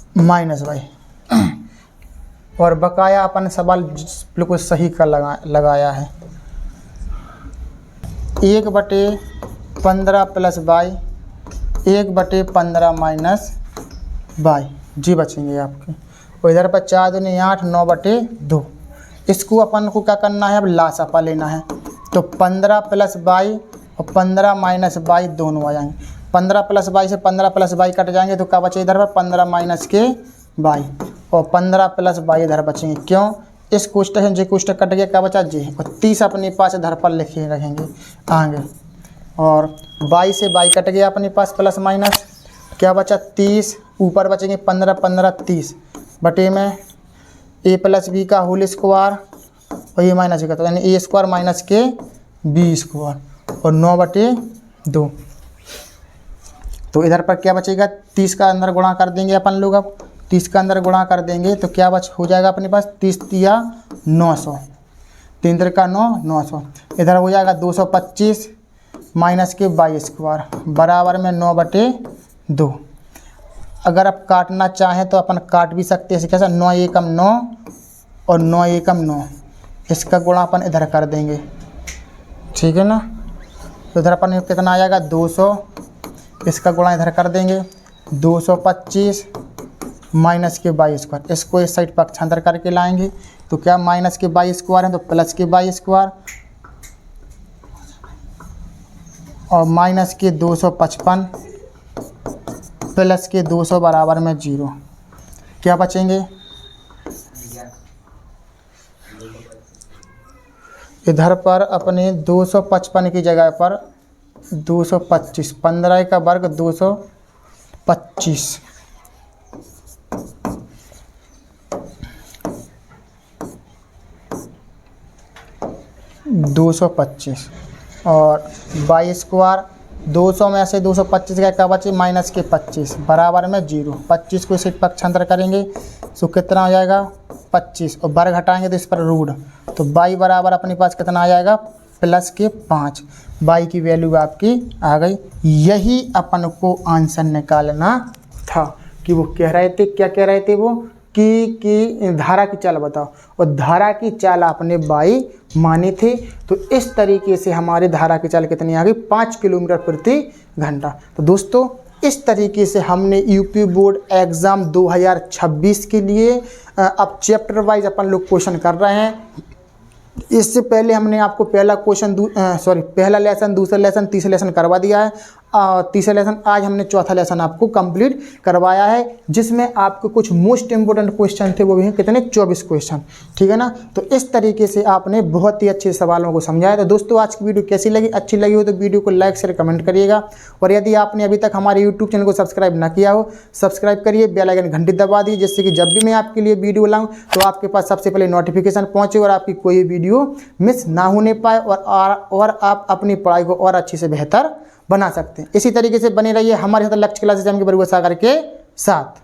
- y। और बकाया अपन सवाल बिल्कुल सही का लगाया है। 1/15 + y, 1/15 - y जी बचेंगे आपके। और इधर पर 4 दूनी 8, 9/2। इसको अपन को क्या करना है, अब लासापा लेना है। तो 15 + y और 15 - y दोनों आ जाएंगे। 15 + y से 15 + y कट जाएंगे, तो क्या बचे इधर पर 15 - के y और 15 + y इधर बचेंगे। क्यों, इस कोष्टक से जे कोष्टक कट गया, क्या बचा जे, और 30 अपने पास इधर पर लिखे रहेंगे आगे। और y से y कट गया अपने पास प्लस माइनस, क्या बचा 30, ऊपर बचेंगे 15 15 30 बटे में a + b का होल स्क्वायर और ये माइनस का, तो यानी a² - के b² और 9/2। तो इधर पर क्या बचेगा, 30 का अंदर गुणा कर देंगे अपन लोग। अब 30 का अंदर गुणा कर देंगे तो क्या हो जाएगा अपने पास, 30 × 3 = 900, 3 × 9 = 900। इधर हो जाएगा 225 - के y² बराबर में 9/2। अगर आप काटना चाहें तो अपन काट भी सकते हैं, कैसा, 9 एकम 9 और 9 एकम 9, इसका गुणा अपन इधर कर देंगे, ठीक है ना। तो इधर अपन कितना आ जाएगा 200, इसका गुणा इधर कर देंगे 225 - के y²। इसको इस साइड पक्षांतर करके लाएंगे तो क्या, - के y² है तो प्लस के y² और के 255 प्लस के 200 बराबर में 0। क्या बचेंगे, इधर पर अपने 255 की जगह पर 225, 15 का वर्ग 225, और y² 200 में से 225 का क्या बचे, - के 25 बराबर में 0। 25 को इसे पक्षांतर करेंगे तो कितना हो जाएगा 25, और वर्ग हटाएंगे तो इस पर रूट, तो y बराबर अपने पास कितना आ जाएगा प्लस के 5। y की वैल्यू आपकी आ गई। यही अपन को आंसर निकालना था कि वो कह रहे थे, क्या कह रहे थे वो, कि धारा की चाल बताओ, और धारा की चाल आपने 22 मानी थी। तो इस तरीके से हमारी धारा की चाल कितनी आ गई, 5 किलोमीटर प्रति घंटा। तो दोस्तों इस तरीके से हमने यूपी बोर्ड एग्ज़ाम 2026 के लिए अब चैप्टर वाइज अपन लोग क्वेश्चन कर रहे हैं। इससे पहले हमने आपको पहला लेसन, दूसरा लेसन, तीसरा लेसन करवा दिया है। तीसरा लेसन आज हमने चौथा लेसन आपको कंप्लीट करवाया है, जिसमें आपको कुछ मोस्ट इंपोर्टेंट क्वेश्चन थे, वो भी हैं कितने, 24 क्वेश्चन, ठीक है ना। तो इस तरीके से आपने बहुत ही अच्छे सवालों को समझाया। तो दोस्तों आज की वीडियो कैसी लगी, अच्छी लगी हो तो वीडियो को लाइक शेयर कमेंट करिएगा, और यदि आपने अभी तक हमारे यूट्यूब चैनल को सब्सक्राइब ना किया हो, सब्सक्राइब करिए, बेल आइकन घंटी दबा दीजिए, जिससे कि जब भी मैं आपके लिए वीडियो लाऊं तो आपके पास सबसे पहले नोटिफिकेशन पहुंचे और आपकी कोई वीडियो मिस ना होने पाए, और आप अपनी पढ़ाई को और अच्छे से बेहतर बना सकते हैं। इसी तरीके से बने रहिए हमारे साथ लक्ष्य क्लासेस के सागर के साथ।